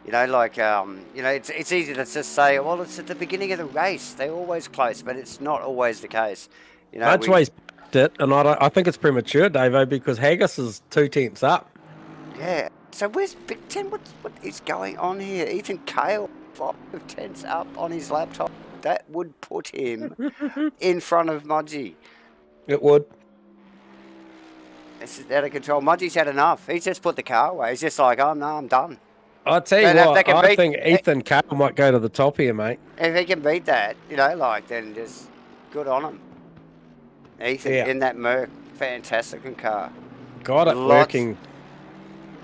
You know, like it's easy to just say, well, it's at the beginning of the race. They're always close, but it's not always the case. You know, Mudgeway's picked it, and I think it's premature, Davo, because Haggis is 2 tenths up. Yeah. So where's Big Ten? What is going on here? Ethan Cale 5 tenths up on his laptop. That would put him in front of Mudgy. It would. This is out of control. Mudgy's had enough. He's just put the car away. He's just like, oh no, I'm done. I'll tell you what, I think Ethan Cale might go to the top here, mate. If he can beat that, you know, like, then just good on him. Ethan in that Merc, fantastic car. Got it working.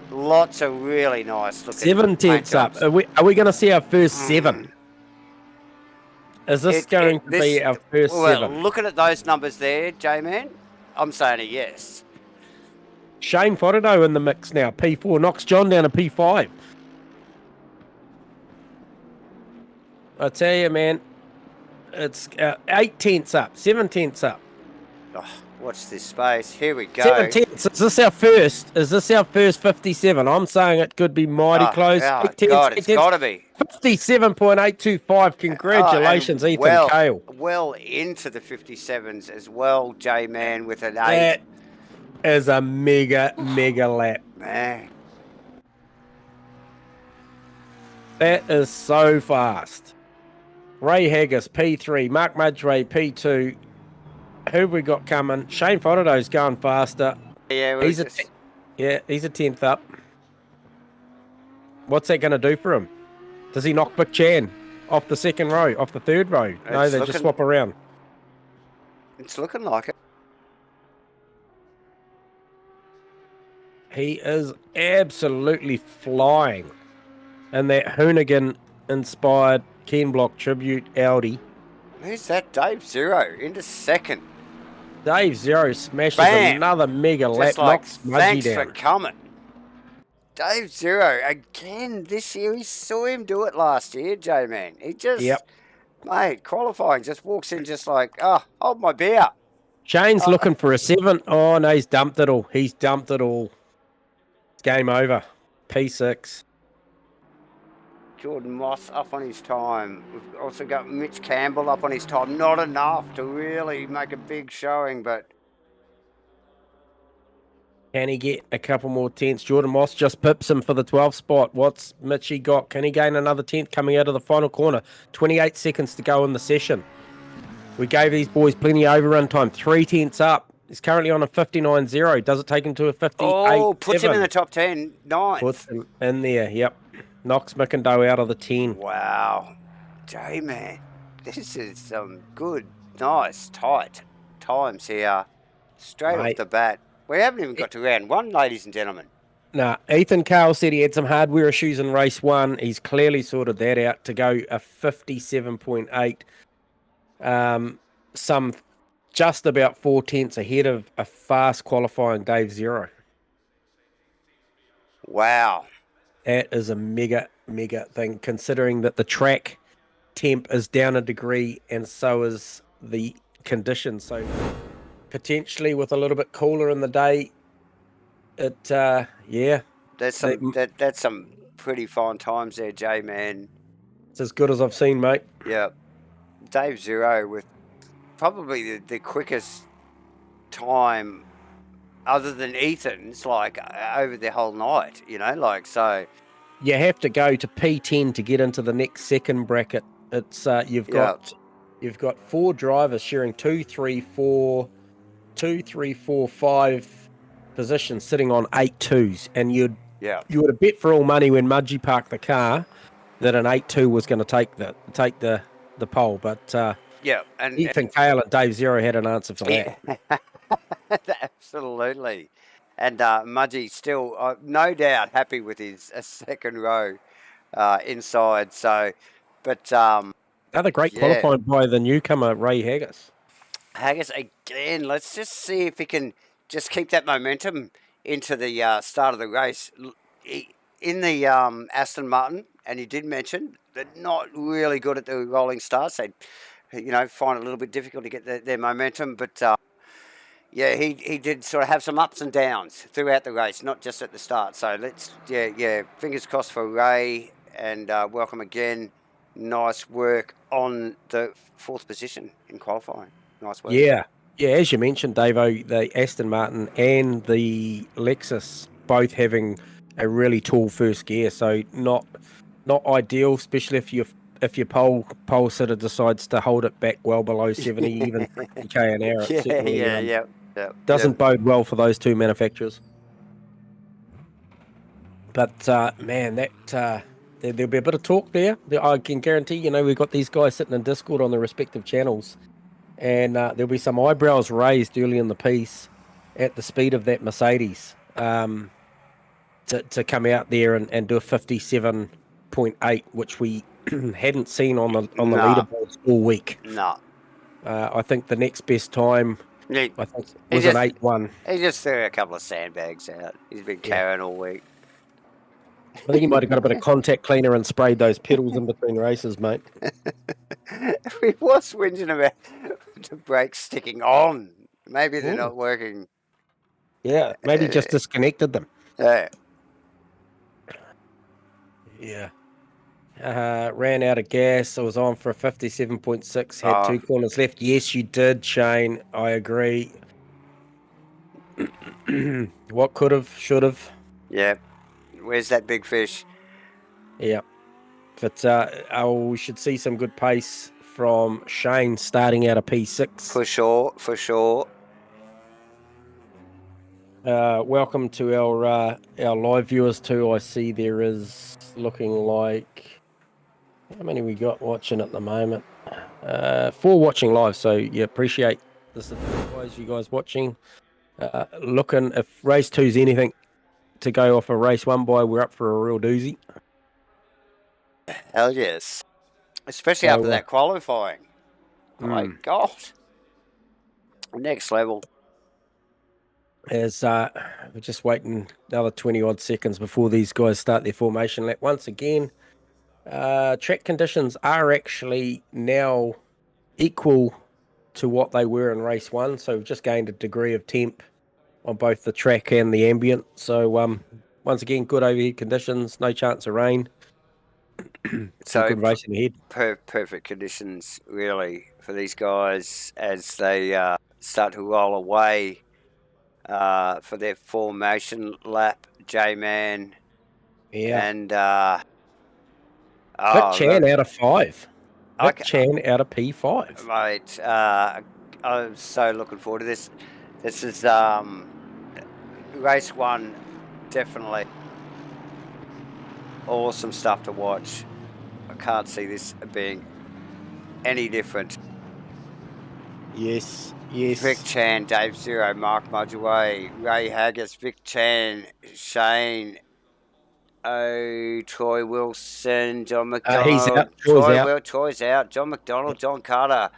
Lots of really nice looking. 7 tenths up. Are we going to see our first 7? Is this going to be our first 7? Looking at those numbers there, J-Man, I'm saying a yes. Shane Fodderdo in the mix now. P4 knocks John down to P5. I tell you, man, it's 8 tenths up, 7 tenths up. Oh, watch this space. Here we go. 7 tenths. Is this our first? Is this our first 57? I'm saying it could be mighty close. Oh, God, it's got to be. 57.825. Congratulations, Ethan Cale. Well into the 57s as well, J-Man, with an 8. That is a mega lap. Man. That is so fast. Ray Haggis, P3. Mark Mudgeway, P2. Who have we got coming? Shane Fodderdo's going faster. Yeah, he's a 10th up. What's that going to do for him? Does he knock Big Chan off the second row, off the third row? No, they just swap around. It's looking like it. He is absolutely flying. And that Hoonigan-inspired Ken Block tribute Audi. Who's that? Dave Zero into second. Dave Zero smashes another mega lap. Knocks Mudgy down. Thanks for coming. Dave Zero, again, this year. We saw him do it last year, J-Man. He just, mate, qualifying, just walks in just like, hold my beer. Shane's looking for a 7. Oh, no, he's dumped it all. He's dumped it all. It's game over. P6. Jordan Moss up on his time. We've also got Mitch Campbell up on his time. Not enough to really make a big showing, but... Can he get a couple more tenths? Jordan Moss just pips him for the 12th spot. What's Mitchie got? Can he gain another 10th coming out of the final corner? 28 seconds to go in the session. We gave these boys plenty of overrun time. 3 tenths up. He's currently on a 59.0. Does it take him to a 58.7? Oh, puts him in the top 10. Nice. Puts him in there, yep. Knocks Mickendo out of the 10. Wow. J-Man, this is some good, nice, tight times here. Straight off the bat. We haven't even got to round 1, ladies and gentlemen. Nah, Ethan Cale said he had some hardware issues in race 1. He's clearly sorted that out to go a 57.8. Some just about 4 tenths ahead of a fast qualifying Dave Zero. Wow. That is a mega thing, considering that the track temp is down a degree and so is the conditions. So potentially with a little bit cooler in the day, that's some pretty fine times there, J-Man. It's as good as I've seen, mate. Yeah. Dave Zero with probably the quickest time other than Ethan's, like, over the whole night, you know, like, so... You have to go to P10 to get into the next second bracket. It's you've got 4 drivers sharing 2, 3, 4, 5 positions sitting on 8 2s, and you would have bet for all money when Mudgy parked the car that an 8-2 was going to take the pole, but and Ethan Cale and Dave Zero had an answer for that. Absolutely. And Mudgy still, no doubt, happy with his second row inside. So, but another great qualifying by the newcomer Ray Haggis. Haggis again. Let's just see if he can just keep that momentum into the start of the race. In the Aston Martin, and he did mention they're not really good at the rolling starts. They, find it a little bit difficult to get their momentum, but. Yeah, he did sort of have some ups and downs throughout the race, not just at the start. So fingers crossed for Ray, and welcome again. Nice work on the 4th position in qualifying. Nice work. Yeah, as you mentioned, Davo, the Aston Martin and the Lexus both having a really tall first gear, so not ideal, especially if your pole sitter decides to hold it back well below 70, even 60k an hour. It certainly doesn't bode well for those two manufacturers. But man, that there'll be a bit of talk there. I can guarantee. We've got these guys sitting in Discord on their respective channels, and there'll be some eyebrows raised early in the piece at the speed of that Mercedes to come out there and do a 57.8, which we hadn't seen on the leaderboards all week. No. I think the next best time was an 8-1. He just threw a couple of sandbags out. He's been carrying all week. I think he might have got a bit of contact cleaner and sprayed those pedals in between races, mate. He was whinging about the brakes sticking on. Maybe they're not working. Yeah, maybe just disconnected them. Yeah. Yeah. Ran out of gas. I was on for a 57.6. Had 2 corners left. Yes, you did, Shane. I agree. What could have, should have. Yeah. Where's that big fish? Yeah. But we should see some good pace from Shane starting out of P6. For sure. Welcome to our live viewers too. I see there is looking like, how many we got watching at the moment? 4 watching live. So appreciate the support, guys. You guys watching. Looking if race 2's anything to go off a race 1 by, we're up for a real doozy. Hell yes. Especially after that qualifying. My God. Next level. As we're just waiting another 20 odd seconds before these guys start their formation lap once again. Track conditions are actually now equal to what they were in race 1, so we've just gained a degree of temp on both the track and the ambient. So once again, good overhead conditions, no chance of rain. So good racing ahead. Perfect conditions really for these guys as they start to roll away for their formation lap. J-Man. Yeah. And Vic Chan out of 5. Vic Chan out of P5. Mate, I'm so looking forward to this. This is race 1, definitely awesome stuff to watch. I can't see this being any different. Yes. Vic Chan, Dave Zero, Mark Mudgeway, Ray Haggis, Vic Chan, Shane, Troy Wilson, John McDonald. He's out. Troy's out. John McDonald, John Carter,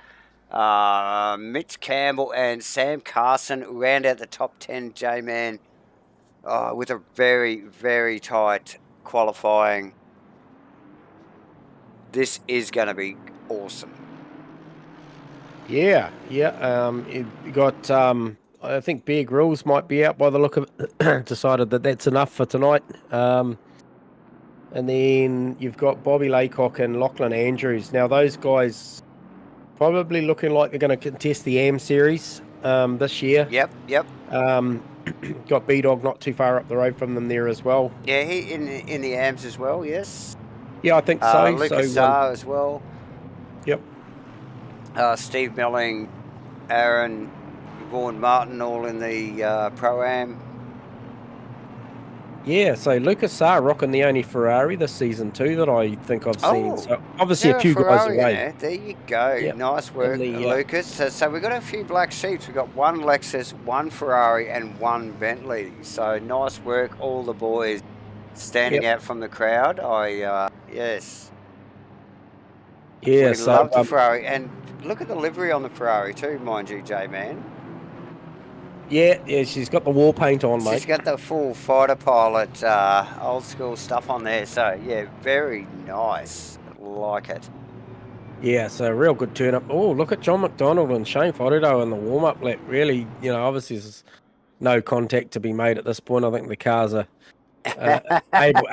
Mitch Campbell, and Sam Carson round out the top 10. J-Man with a very, very tight qualifying. This is going to be awesome. Yeah. You got, I think Bear Grylls might be out by the look of it. Decided that that's enough for tonight. And then you've got Bobby Laycock and Lachlan Andrews. Now, those guys probably looking like they're going to contest the AM series this year. Yep. Got B-Dog not too far up the road from them there as well. Yeah, he in the AMs as well, yes. Yeah, I think so. Lucas Saar as well. Yep. Steve Melling, Aaron, Vaughan Martin, all in the Pro-Am. Yeah, so Lucas Saar rocking the only Ferrari this season too that I think I've seen. So obviously a few guys away. There you go. Yep. Nice work, Lucas. So we've got a few black sheeps. We've got 1 Lexus, 1 Ferrari, and 1 Bentley. So nice work, all the boys standing out from the crowd. Yes. Yeah, we love the Ferrari. And look at the livery on the Ferrari too, mind you, J-Man. Yeah, she's got the war paint on, mate. She's got the full fighter pilot, old school stuff on there. So, yeah, very nice. Like it. Yeah, so a real good turn up. Oh, look at John McDonald and Shane Forrido in the warm-up lap. Really, obviously there's no contact to be made at this point. I think the cars are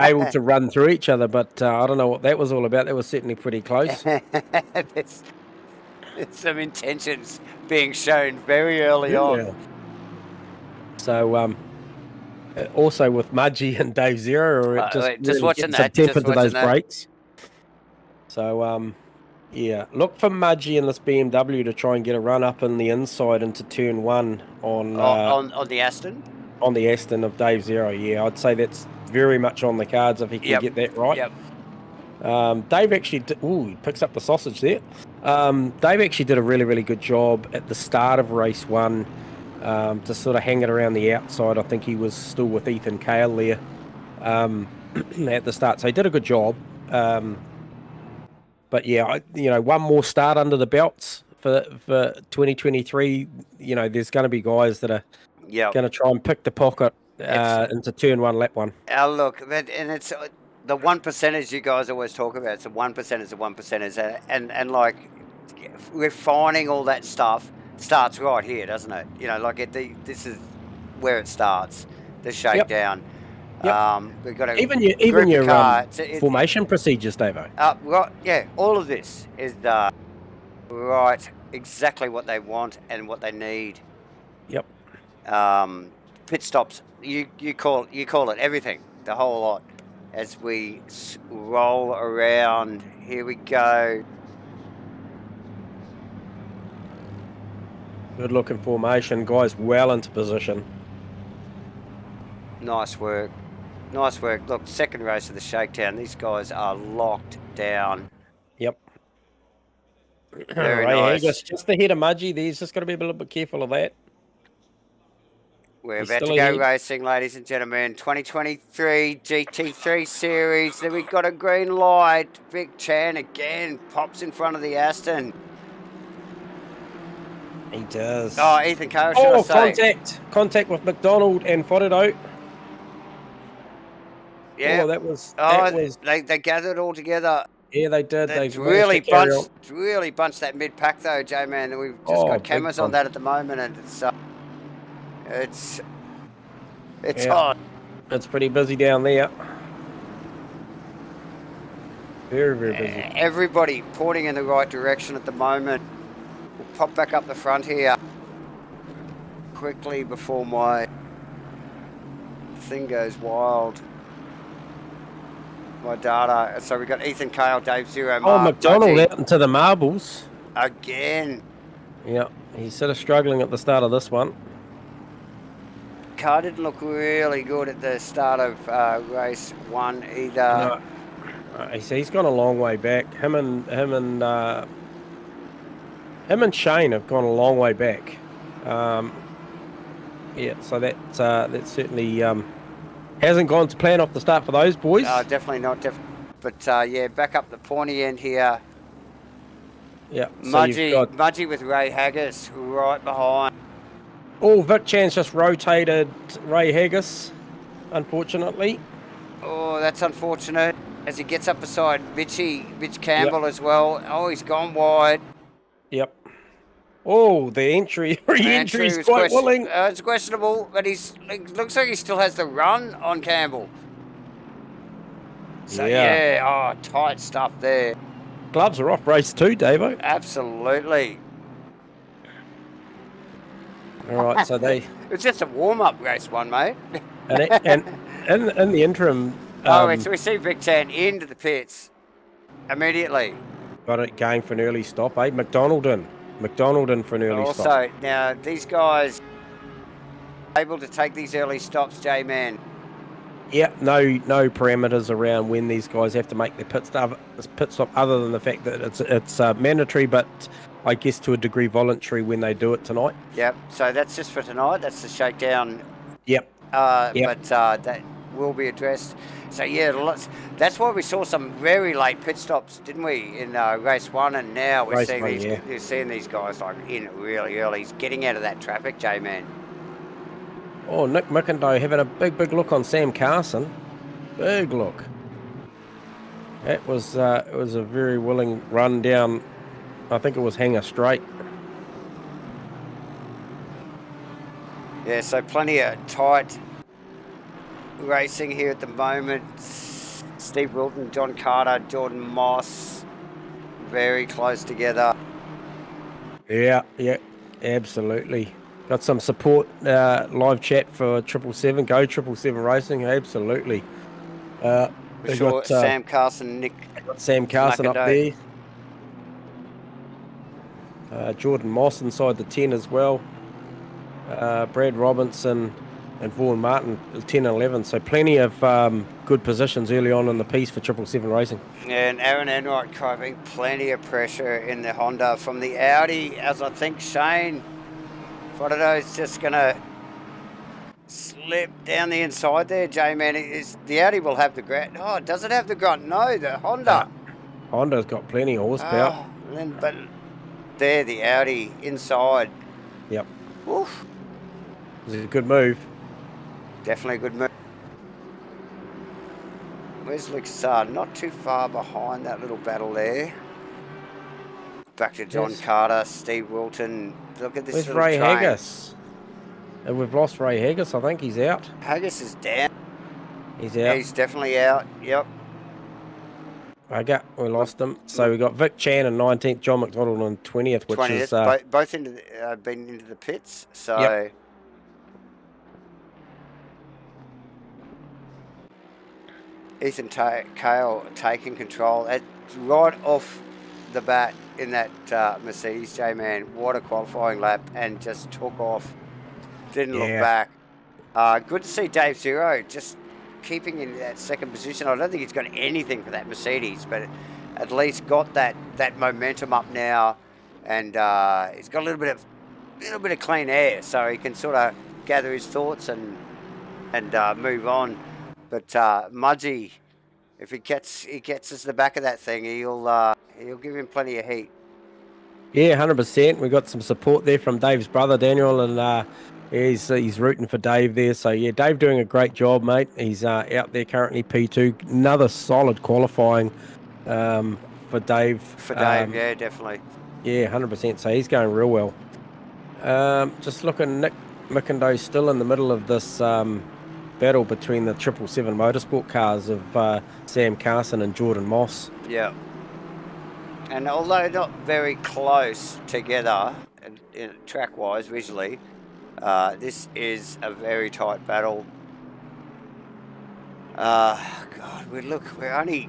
able to run through each other, but I don't know what that was all about. That was certainly pretty close. There's some intentions being shown very early on. So, also with Mudgy and Dave Zero, it just really watching gets some that, temp just into watching those that. brakes. So, yeah, look for Mudgy in this BMW to try and get a run up in the inside into turn 1 on the Aston. On the Aston of Dave Zero. Yeah, I'd say that's very much on the cards if he can get that right. Yep. Dave actually he picks up the sausage there. Dave actually did a really, really good job at the start of race 1 to sort of hang it around the outside. I think he was still with Ethan Cale there at the start, so he did a good job. But yeah, one more start under the belts for 2023. There's going to be guys that are going to try and pick the pocket into turn 1, lap 1. Look, and it's the 1%ers you guys always talk about. It's the 1%ers, the 1%ers, and like refining all that stuff starts right here, doesn't it? This is where it starts. The shakedown. Yep. We've got to even your formation procedures, Davo. Right, yeah, all of this is right, exactly what they want and what they need. Yep. Pit stops, you call it everything, the whole lot. As we roll around, here we go. Good looking formation, guys. Well into position. Nice work. Nice work. Look, second race of the shakedown. These guys are locked down. Yep. Very nice. Just ahead of Mudgy. He's just got to be a little bit careful of that. We're about to go racing, ladies and gentlemen. 2023 GT3 series. Then we've got a green light. Vic Chan again pops in front of the Aston. He does. Oh, Ethan Carroll, should I say. Contact with McDonald and Forrido. Yeah. Oh, that was. They gathered all together. Yeah, they did. They really bunched that mid pack though, J-Man. We've just got cameras on that at the moment, and it's hot. It's pretty busy down there. Very, very busy. Everybody pointing in the right direction at the moment. We'll pop back up the front here quickly before my thing goes wild. My data. So we've got Ethan Cale, Dave Zero, Mark. McDonald out into the marbles. Again. Yeah, he's sort of struggling at the start of this one. Car didn't look really good at the start of race 1 either. No. He's gone a long way back. Him and Shane have gone a long way back. Yeah, so that certainly hasn't gone to plan off the start for those boys. Definitely not. But yeah, back up the pointy end here. Yeah, Mudgy with Ray Haggis right behind. Oh, Vic Chan's just rotated Ray Haggis, unfortunately. Oh, that's unfortunate. As he gets up beside Mitch Campbell as well. Oh, he's gone wide. Yep. Oh, the entry. Re-entry's quite willing. It's questionable, but it looks like he still has the run on Campbell. So yeah, tight stuff there. Gloves are off race 2, Davo. Absolutely. All right, so it's just a warm-up race 1, mate. and in the interim... so we see Vic Chan into the pits immediately. Got it going for an early stop, eh? McDonald in for an early stop. Also, now, these guys able to take these early stops, J-Man. Yeah, no parameters around when these guys have to make their pit stop other than the fact that it's mandatory, but I guess to a degree voluntary when they do it tonight. Yep, so that's just for tonight. That's the shakedown. Yep. But that will be addressed. So yeah, that's why we saw some very late pit stops, didn't we, in race 1, and now we're seeing these guys like in really early. He's getting out of that traffic, J-Man. Oh, Nick McIntyre having a big look on Sam Carson. Big look. It was a very willing run down I think it was Hanger Straight. Yeah, so plenty of tight racing here at the moment. Steve Wilton, John Carter, Jordan Moss, very close together. Yeah, absolutely. Got some support live chat for 777. Go 777 Racing, absolutely. For They sure, got Sam Carson, Nick Sam Carson up McIndoe. there. Jordan Moss inside the 10 as well. Brad Robinson and Vaughan Martin 10 and 11. So plenty of good positions early on in the piece for 777 Racing. And Aaron Enright coping plenty of pressure in the Honda from the Audi, as I think Shane Frodo's just going to slip down the inside there, J-Man. The Audi will have the grunt. Oh, does it have the grunt? No, the Honda. Honda's got plenty of horsepower. But there, the Audi inside. Yep. Oof. It's a good move. Definitely a good move. Where's Luxard? Not too far behind that little battle there. Back to John Carter, Steve Wilton. Look at this. Where's little Ray train. Haggis? We've lost Ray Haggis. I think he's out. Haggis is down. He's out. Yeah, he's definitely out. Yep. We lost him. So we got Vic Chan in 19th, John McDonald in 20th, which 20th. is Both been into the pits. So. Yep. Ethan Cale taking control right off the bat in that Mercedes, J-Man. What a qualifying lap, and just took off. Didn't look back. Good to see Dave Zero just keeping in that second position. I don't think he's got anything for that Mercedes, but at least got that momentum up now, and he's got a little bit of clean air, so he can sort of gather his thoughts and move on. But Mudgee, if he gets us the back of that thing, he'll give him plenty of heat. Yeah, 100%. We got some support there from Dave's brother Daniel, and he's rooting for Dave there. So yeah, Dave doing a great job, mate. He's out there currently P2. Another solid qualifying for Dave. Yeah, definitely. Yeah, 100%. So he's going real well. Just looking, Nick McIndoe still in the middle of this battle between the 777 Motorsport cars of Sam Carson and Jordan Moss. Yeah. And although not very close together, track-wise, visually, this is a very tight battle. God, we're only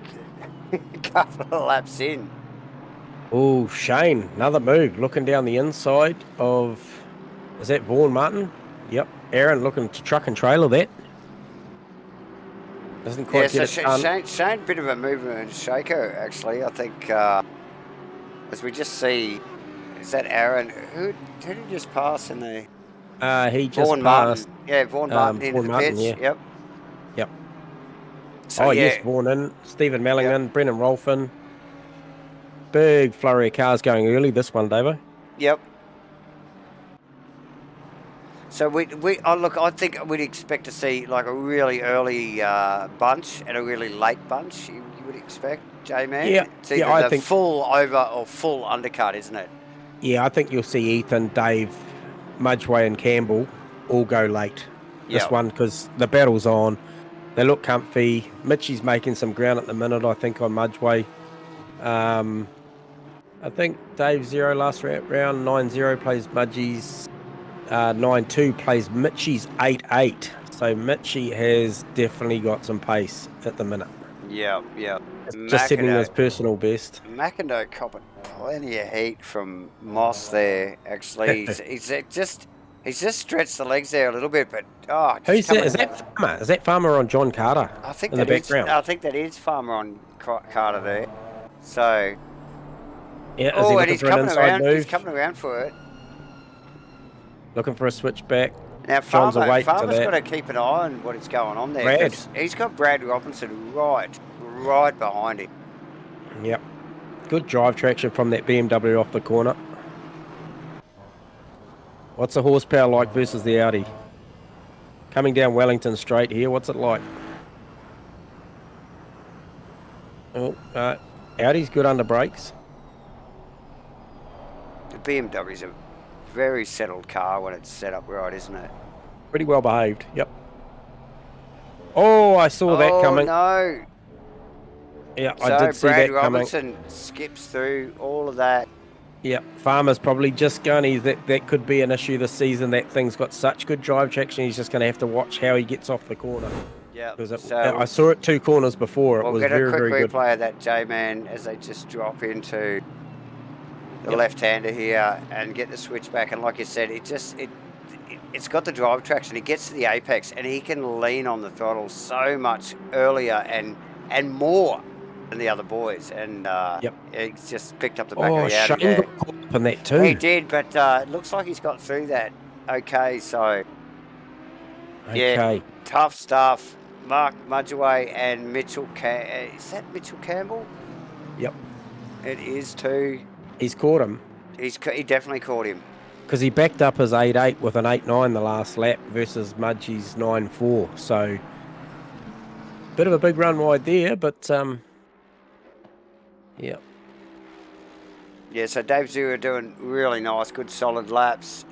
a couple of laps in. Oh, Shane, another move. Looking down the inside of, is that Vaughan Martin? Yep. Aaron looking to truck and trailer that. Doesn't quite get it done. Shane, bit of a movement and shaker, actually. I think, as we just see, is that Aaron? Who did he just pass in the... He just Vaughan passed. Martin. Yeah, Vaughan Martin into the pitch. Yeah. Yep. So, yes, Vaughan in. Stephen Mellington, Brendan Rolfin. Big flurry of cars going early, this one, Davo. Yep. So I think we'd expect to see like a really early bunch and a really late bunch. You would expect, J-Man. Yeah, it's either I think full over or full undercut, isn't it? Yeah, I think you'll see Ethan, Dave, Mudgway, and Campbell all go late. This one, because the battle's on. They look comfy. Mitchie's making some ground at the minute, I think, on Mudgway. I think Dave 0 last round, 9-0 plays Mudgie's. 9-2 plays Mitchie's 8-8. So Mitchie has definitely got some pace at the minute. Yeah. Just setting his personal best. McIndoe copping plenty of heat from Moss there, actually. he's just stretched the legs there a little bit, but who's that? Is that Farmer? Is that Farmer on John Carter? I think in the background. I think that is Farmer on Carter there. So yeah, and he's coming around. Move? He's coming around for it. Looking for a switchback. Now Farmer's got to keep an eye on what is going on there. He's got Brad Robinson right behind him. Yep. Good drive traction from that BMW off the corner. What's the horsepower like versus the Audi? Coming down Wellington Straight here, what's it like? Oh, Audi's good under brakes. BMW's a very settled car when it's set up right, isn't it? Pretty well behaved. Yep. Oh, I saw that coming. Oh, no. Yeah, So I did see Brad that coming. Robinson skips through all of that. Yeah, Farmer's probably just going. That could be an issue this season. That thing's got such good drive traction. He's just going to have to watch how he gets off the corner. Yeah. So I saw it 2 corners before. It We'll was get a very, quick very good. replay of that, J-Man, as they just drop into the left-hander here and get the switch back. And like you said, it's got the drive traction. He gets to the apex and he can lean on the throttle so much earlier and more than the other boys. And he's just picked up the back of the Audi. Shane got caught up in that too. He did, but it looks like he's got through that. Okay, so yeah, tough stuff. Mark Mudgeway and Mitchell. Is that Mitchell Campbell? Yep. It is too. He's caught him. He definitely caught him. Because he backed up his 8.8 with an 8.9 the last lap versus Mudgie's 9.4. So, bit of a big run wide there, but yeah. Yeah, so Dave Zura doing really nice, good solid laps.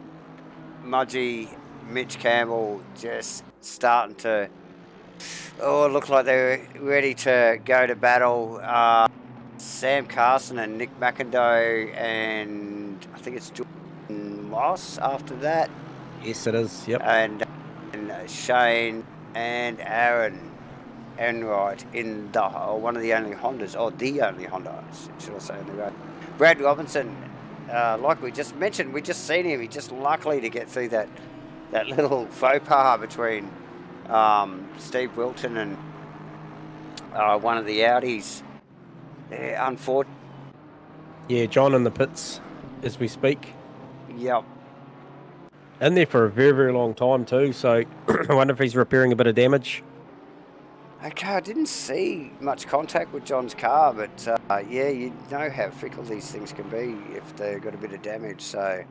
Mudgie, Mitch Campbell just starting to, look like they're ready to go to battle. Sam Carson and Nick McIndoe and I think it's Jordan Moss after that. Yes, it is. Yep. And Shane and Aaron Enright in one of the only Hondas, or the only Honda, should I say, on the road. Brad Robinson, like we just mentioned, we just seen him. He just luckily to get through that little faux pas between Steve Wilton and one of the Audis. Unfortunately. Yeah, John in the pits as we speak. Yep. In there for a very, very long time too, so I wonder if he's repairing a bit of damage. Okay, I didn't see much contact with John's car, but yeah, you know how fickle these things can be if they've got a bit of damage, so...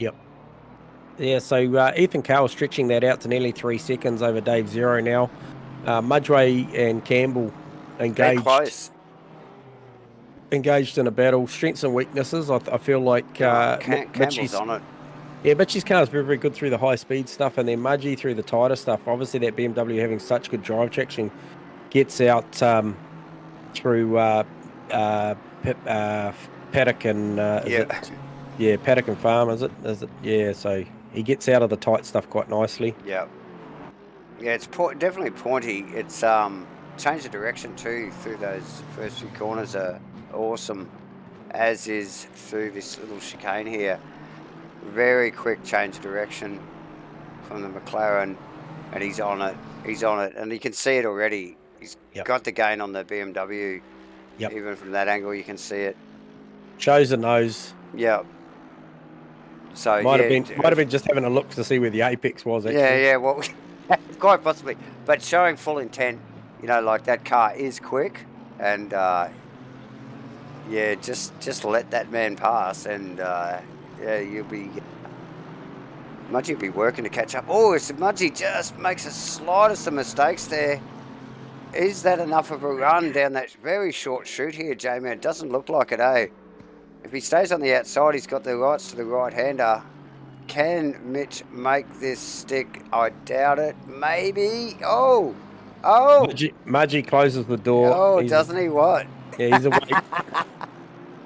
Yep. Yeah, so Ethan Carroll stretching that out to nearly 3 seconds over Dave Zero now. Mudgeway and Campbell engaged in a battle. Strengths and weaknesses, I feel like... Campbell's on it. Yeah, Mitchie's car is very, very good through the high-speed stuff, and then Mudgie through the tighter stuff. Obviously, that BMW having such good drive traction gets out through Paddock and... Paddock and Farm, is it? Yeah, so he gets out of the tight stuff quite nicely. Yeah. Yeah, it's definitely pointy. It's changed the direction too through those first few corners are awesome, as is through this little chicane here. Very quick change of direction from the McLaren, and he's on it, and you can see it already. He's got the gain on the BMW. Yep. Even from that angle you can see it. Shows the nose. Yeah. So might have been just having a look to see where the apex was actually. Yeah, well, quite possibly, but showing full intent, like that car is quick, and just let that man pass, and Mudgie will be working to catch up. Oh, so Mudgie just makes the slightest of mistakes there. Is that enough of a run down that very short chute here, J-Man? It doesn't look like it, eh? If he stays on the outside, he's got the rights to the right-hander. Can Mitch make this stick? I doubt it. Maybe. Oh! Mudgie closes the door. Oh, doesn't he? What? Yeah, he's awake.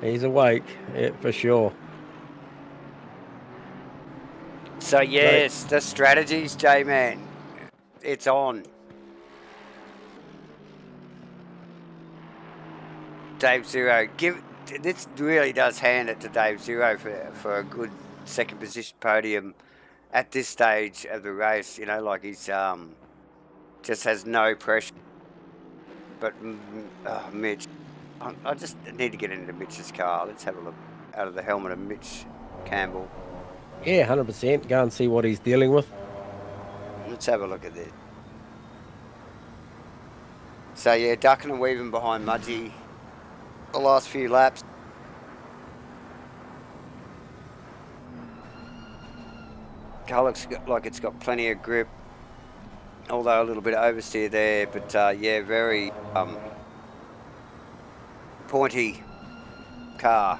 He's awake, yeah, for sure. So, yes, the strategies, J-Man. It's on. Dave Zero. This really does hand it to Dave Zero for a good second position podium at this stage of the race. Like he's just has no pressure. But Mitch, I just need to get into Mitch's car. Let's have a look out of the helmet of Mitch Campbell. Yeah, 100%. Go and see what he's dealing with. Let's have a look at this. So yeah, ducking and weaving behind Mudgie the last few laps. Car looks like it's got plenty of grip, although a little bit of oversteer there, but very pointy car.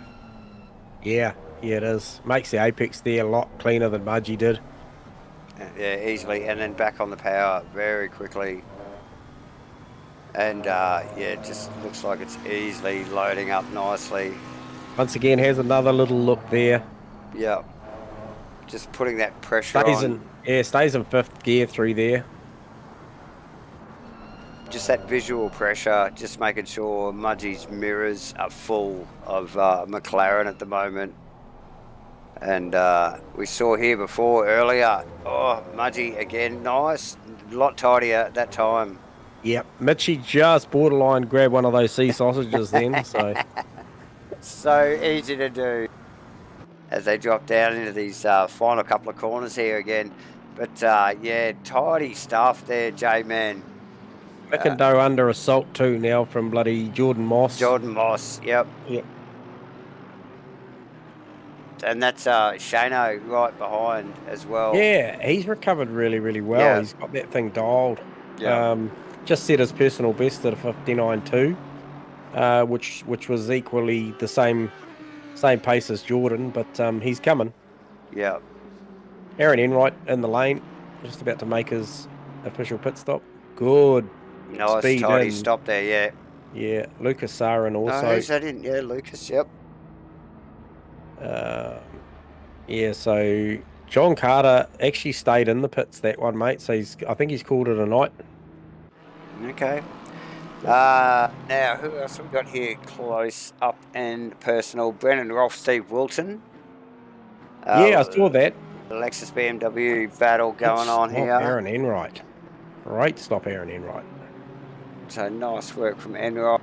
Yeah, it is. Makes the apex there a lot cleaner than Mudgy did. Yeah, easily, and then back on the power very quickly. And yeah, it just looks like it's easily loading up nicely. Once again, has another little look there. Yeah, just putting that pressure on. Stays in 5th gear through there. Just that visual pressure, just making sure Mudgy's mirrors are full of McLaren at the moment. And we saw here before earlier, oh, Mudgy again, nice, a lot tidier at that time. Yep, Mitchy just borderline grabbed one of those sea sausages then, so. So easy to do as they drop down into these final couple of corners here again. But yeah, tidy stuff there, J-Man. McIndoe under assault too now from bloody Jordan Moss. Jordan Moss, yep. Yep. And that's Shano right behind as well. Yeah, he's recovered really, really well. Yeah. He's got that thing dialed. Yeah. Just set his personal best at a 59.2, which was equally the same pace as Jordan, but he's coming. Yeah. Aaron Enright in the lane, just about to make his official pit stop. Good. Nice speed tidy in. stop there, yeah. Yeah, Lucas Sarin also. No, who's that in? Yeah, Lucas, yep. Yeah, so John Carter actually stayed in the pits that one, mate. So I think he's called it a night. Okay. Now, who else have we got here close up and personal? Brennan Rolfe, Steve Wilton. Yeah, I saw that. Lexus BMW battle going on here. Aaron Enright. Great stop, Aaron Enright. So nice work from Enright.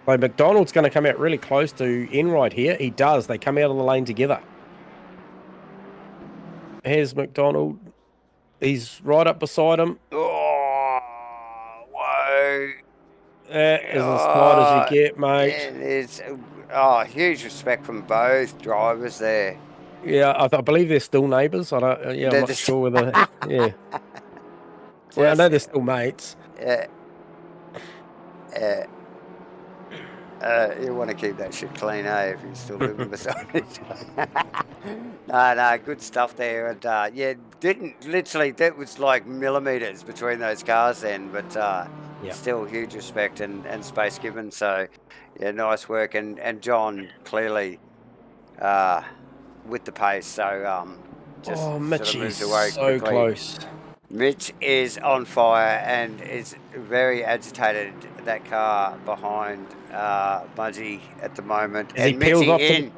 So McDonald's going to come out really close to Enright here. He does. They come out of the lane together. Here's McDonald. He's right up beside him. Oh, whoa. That is as tight as you get, mate. And it's huge respect from both drivers there. Yeah, I believe they're still neighbours. I'm not sure whether. Yeah. Well, I know they're still mates. Yeah. You want to keep that shit clean, eh? If you're still living beside each other. No, good stuff there. And yeah, that was like millimeters between those cars then, but still huge respect and space given. So yeah, nice work. And John clearly with the pace. So just Mitch sort of moves is away so quickly. close. Mitch is on fire and is very agitated. That car behind Mudgy at the moment. As he and peels Mitchy off in.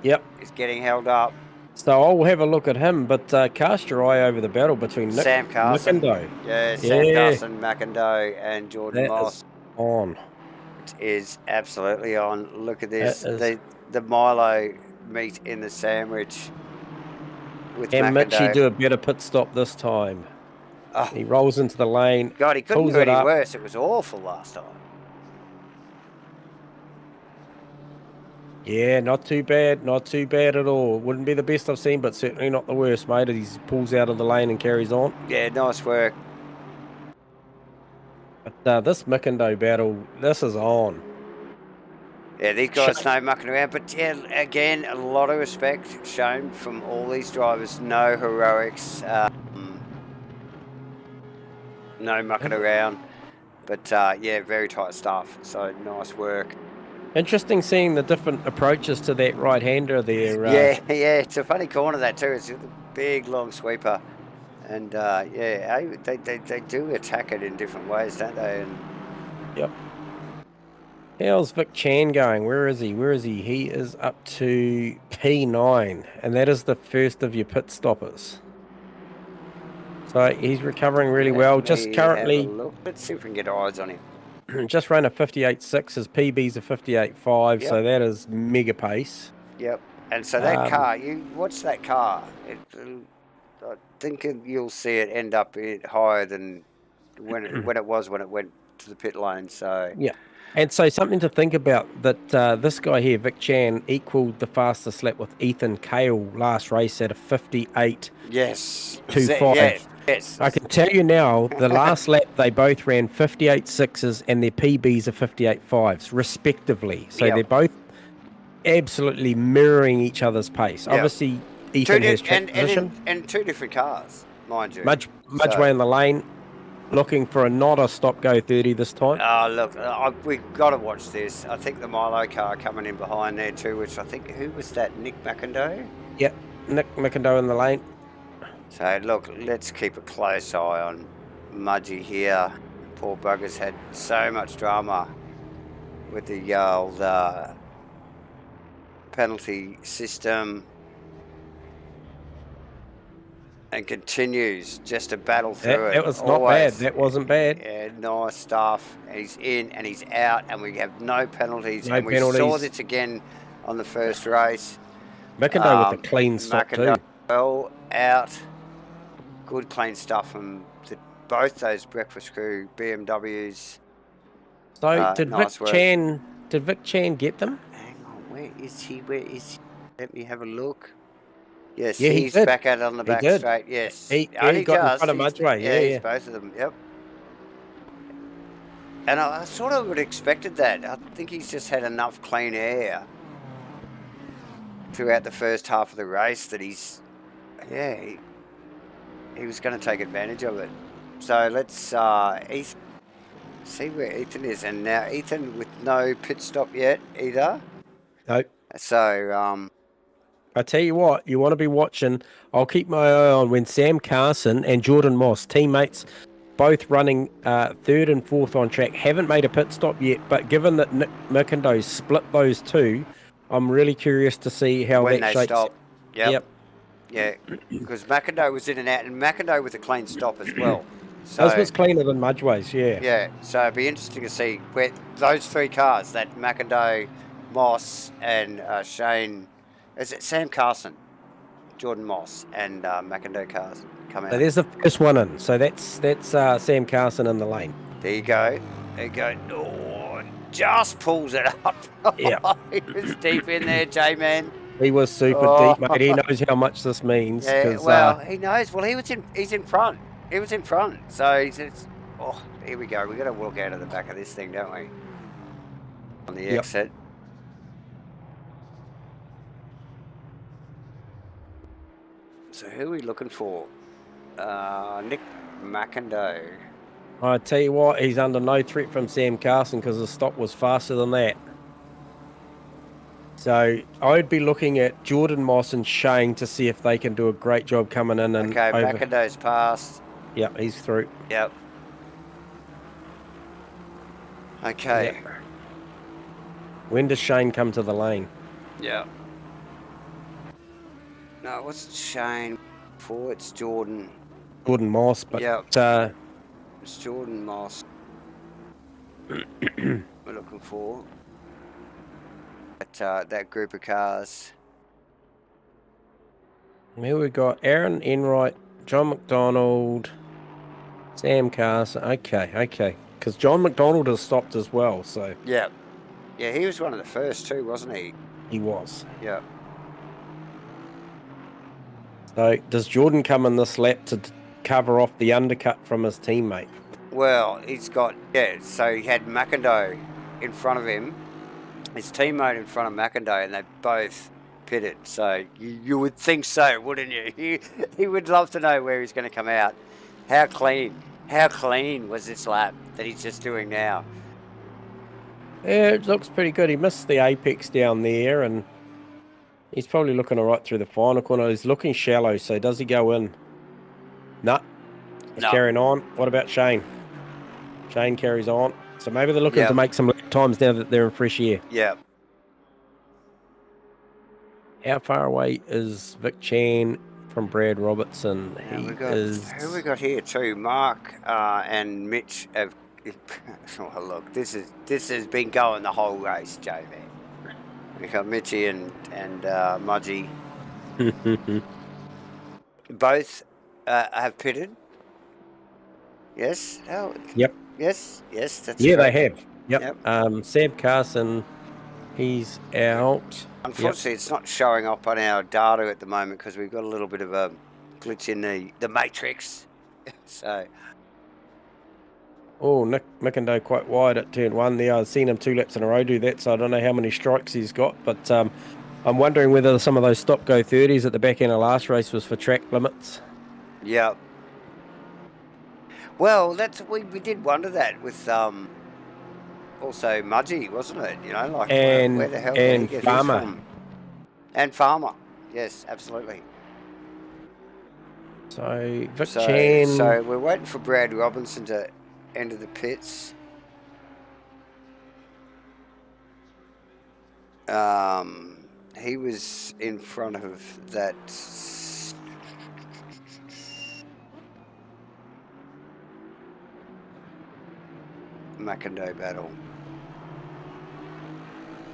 Yep. Is getting held up. So I'll have a look at him, but cast your eye over the battle between Sam Carson. McIndoe. Yeah, Sam Carson, McIndoe, and Jordan Moss. On. It is absolutely on. Look at this. The Milo meat in the sandwich with and McIndoe. Mitchie do a better pit stop this time. Oh. He rolls into the lane. God, he couldn't pulls do it any up. worse. It was awful last time. Yeah, not too bad. Not too bad at all. Wouldn't be the best I've seen, but certainly not the worst, mate. He pulls out of the lane and carries on. Yeah, nice work. But this McIndoe battle, this is on. Yeah, these guys no mucking around, but yeah, again, a lot of respect shown from all these drivers. No heroics, no mucking around, but yeah, very tight stuff. So nice work. Interesting seeing the different approaches to that right-hander there. Yeah, it's a funny corner that too. It's a big long sweeper, and yeah, they do attack it in different ways, don't they? And yep. How's Vic Chan going? Where is he? He is up to P9, and that is the first of your pit stoppers. So he's recovering really well. Just currently, let's see if we can get eyes on him. Just ran a 58.6. His PB's a 58.5, so that is mega pace. Yep. And so that car, you watch that car. I think you'll see it end up higher than when it went to the pit lane. So yeah. And so something to think about that this guy here, Vic Chan, equaled the fastest lap with Ethan Cale last race at a 58. Yes. 2.5. Yes. I can tell you now, the last lap they both ran 58.6s and their PBs are 58.5s, respectively. So Yep. they're both absolutely mirroring each other's pace. Yep. Obviously, Ethan has track position. And two different cars, mind you. Mudgeway in the lane, looking for not a stop-go 30 this time. Look, we've got to watch this. I think the Milo car coming in behind there too, which I think, who was that, Nick McIndoe? Yep, Nick McIndoe in the lane. So, look, let's keep a close eye on Mudgy here. Poor bugger's had so much drama with the old penalty system. And continues just to battle through it. That was not bad. That wasn't bad. Yeah, nice stuff. He's in and he's out, and we have no penalties. No and we penalties. saw this again on the first race. McIndoe with a clean stop too. Well out. Good clean stuff from both those breakfast crew BMWs. So did nice Vic Chan get them? Hang on, where is he? Let me have a look. Yes, Yeah, he's back out on the back straight. Yes, he got in front of Mudgeway. Yeah, both of them. Yep. And I sort of would have expected that. I think he's just had enough clean air throughout the first half of the race that he was going to take advantage of it. So let's see where Ethan is. And now Ethan with no pit stop yet either. No. So I tell you what, you want to be watching. I'll keep my eye on when Sam Carson and Jordan Moss, teammates, both running third and fourth on track, haven't made a pit stop yet. But given that Nick McIndoe split those two, I'm really curious to see how when that they shapes. stop. Yep. Yeah, because McIndoe was in and out, and McIndoe with a clean stop as well. So, Those was cleaner than Mudgeway's, yeah. Yeah, so it'd be interesting to see where those three cars, that McIndoe, Moss, and Shane, is it Sam Carson, Jordan Moss, and McIndoe cars come out. So there's the first one in. So that's Sam Carson in the lane. There you go. There you go. Oh, just pulls it up. Yeah. He was deep in there, J-Man. He was super deep, mate. He knows how much this means. Yeah, well, he knows. Well, he's in front. He was in front. So he says, oh, here we go. We've got to walk out of the back of this thing, don't we? On the exit. So who are we looking for? Nick McIndoe. I tell you what, he's under no threat from Sam Carson because the stop was faster than that. So I'd be looking at Jordan Moss and Shane to see if they can do a great job coming in and okay, McIndoe's passed. Yep, he's through. Yep. Okay. Yep. When does Shane come to the lane? Yeah. No, what's Shane for? It's Jordan. Jordan Moss, but it's Jordan Moss. We're looking for that group of cars. Here we got Aaron Enright, John McDonald, Sam Carson. Okay. Because John McDonald has stopped as well, so. Yeah. Yeah, he was one of the first too, wasn't he? He was. Yeah. So does Jordan come in this lap to cover off the undercut from his teammate? Well, he's got, so he had McIndoe in front of him, his teammate in front of McIndoe, and they both pitted. So you would think so, wouldn't you? He would love to know where he's going to come out. How clean was this lap that he's just doing now? Yeah, it looks pretty good. He missed the apex down there, and he's probably looking all right through the final corner. He's looking shallow, so does he go in? Nah. He's carrying on. What about Shane? Shane carries on. So maybe they're looking to make some lap times now that they're in fresh air. Yeah. How far away is Vic Chan from Brad Robertson? Who we got here too? Mark and Mitch have. Oh, look, this has been going the whole race, JV. We got Mitchy and Mudgy. Both have pitted. Yes. Oh. Yep. Yes. That's correct. They have. Yep. Sam Carson, he's out. Unfortunately, it's not showing up on our data at the moment because we've got a little bit of a glitch in the matrix. So Oh, Nick Mickendo quite wide at turn 1 there. I've seen him 2 laps in a row do that, so I don't know how many strikes he's got, but I'm wondering whether some of those stop-go 30s at the back end of last race was for track limits. yeah. Well, we did wonder that with also Mudgee, wasn't it? You know, like where the hell did he get his from? And Farmer, yes, absolutely. So Vic Chan. So we're waiting for Brad Robinson to enter the pits. He was in front of that. Mackendo battle.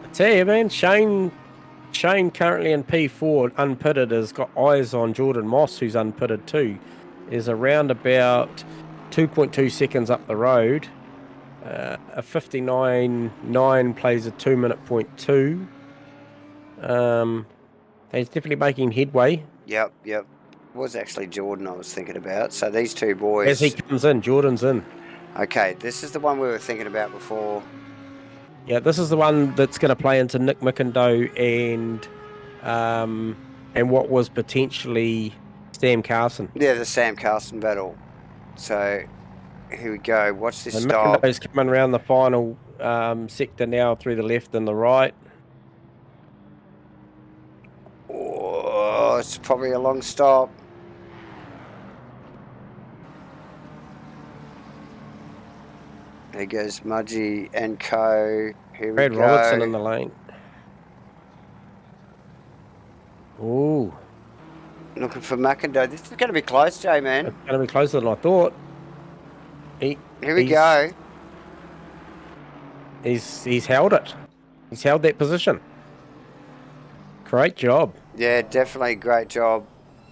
I tell you, man, Shane currently in P4 unpitted has got eyes on Jordan Moss, who's unpitted too. Is around about 2.2 seconds up the road. A 59.9 plays a 2-minute .2. He's definitely making headway. Yep. It was actually Jordan I was thinking about. So these two boys. As he comes in, Jordan's in. Okay, this is the one we were thinking about before. Yeah, this is the one that's going to play into Nick Mickendo and what was potentially Sam Carson. Yeah, the Sam Carson battle. So here we go. Watch this stop. Mickendo's coming around the final sector now through the left and the right. Oh, it's probably a long stop. There goes Mudgee and Co. Here Brad we go. Robertson in the lane. Ooh. Looking for Mackendo. This is going to be close, Jay, man. It's going to be closer than I thought. Here we go. He's held it. He's held that position. Great job. Yeah, definitely great job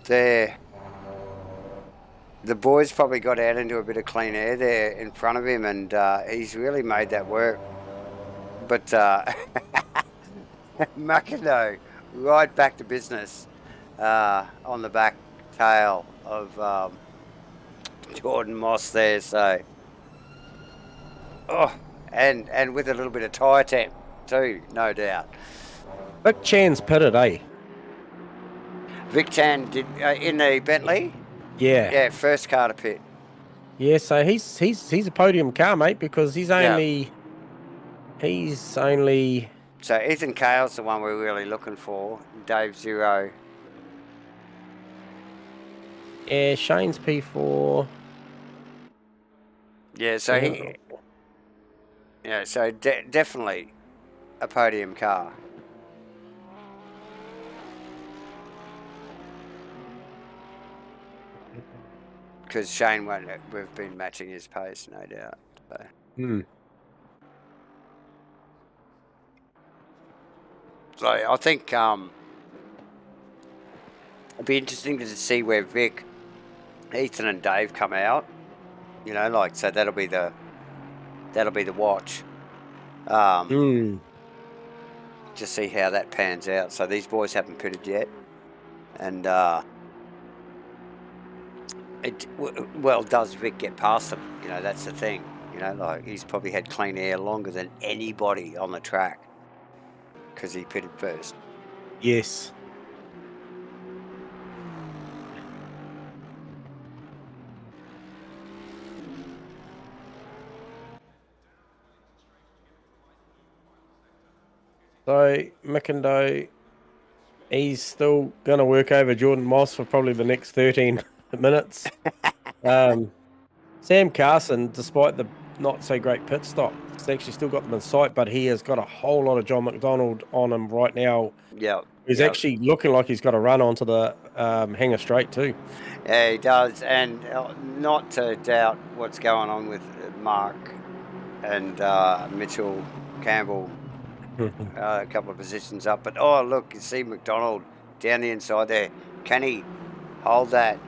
there. The boys probably got out into a bit of clean air there in front of him, and he's really made that work. But Mackendo right back to business on the back tail of Jordan Moss there. So, and with a little bit of tyre temp too, no doubt. Vic Chan's pitted, eh? Vic Chan did in the Bentley. Yeah. Yeah, first car to pit. Yeah, so he's a podium car, mate, because he's only So Ethan Cale's the one we're really looking for. Dave 0. Yeah, Shane's P4. Yeah, so definitely a podium car. Because Shane won't. We've been matching his pace, no doubt. So. So I think it'd be interesting to see where Vic, Ethan, and Dave come out. You know, like so that'll be the watch. Just see how that pans out. So these boys haven't pitted yet, and does Vic get past them? You know, that's the thing. You know, like he's probably had clean air longer than anybody on the track because he pitted first. Yes. So Mickendo, he's still going to work over Jordan Moss for probably the next 13 minutes. Sam Carson, despite the not so great pit stop, he's actually still got them in sight, but he has got a whole lot of John McDonald on him right now. Yeah. He's actually looking like he's got a run onto the hanger straight too. Yeah, he does, and not to doubt what's going on with Mark and Mitchell Campbell. A couple of positions up, but look, you see McDonald down the inside there. Can he hold that?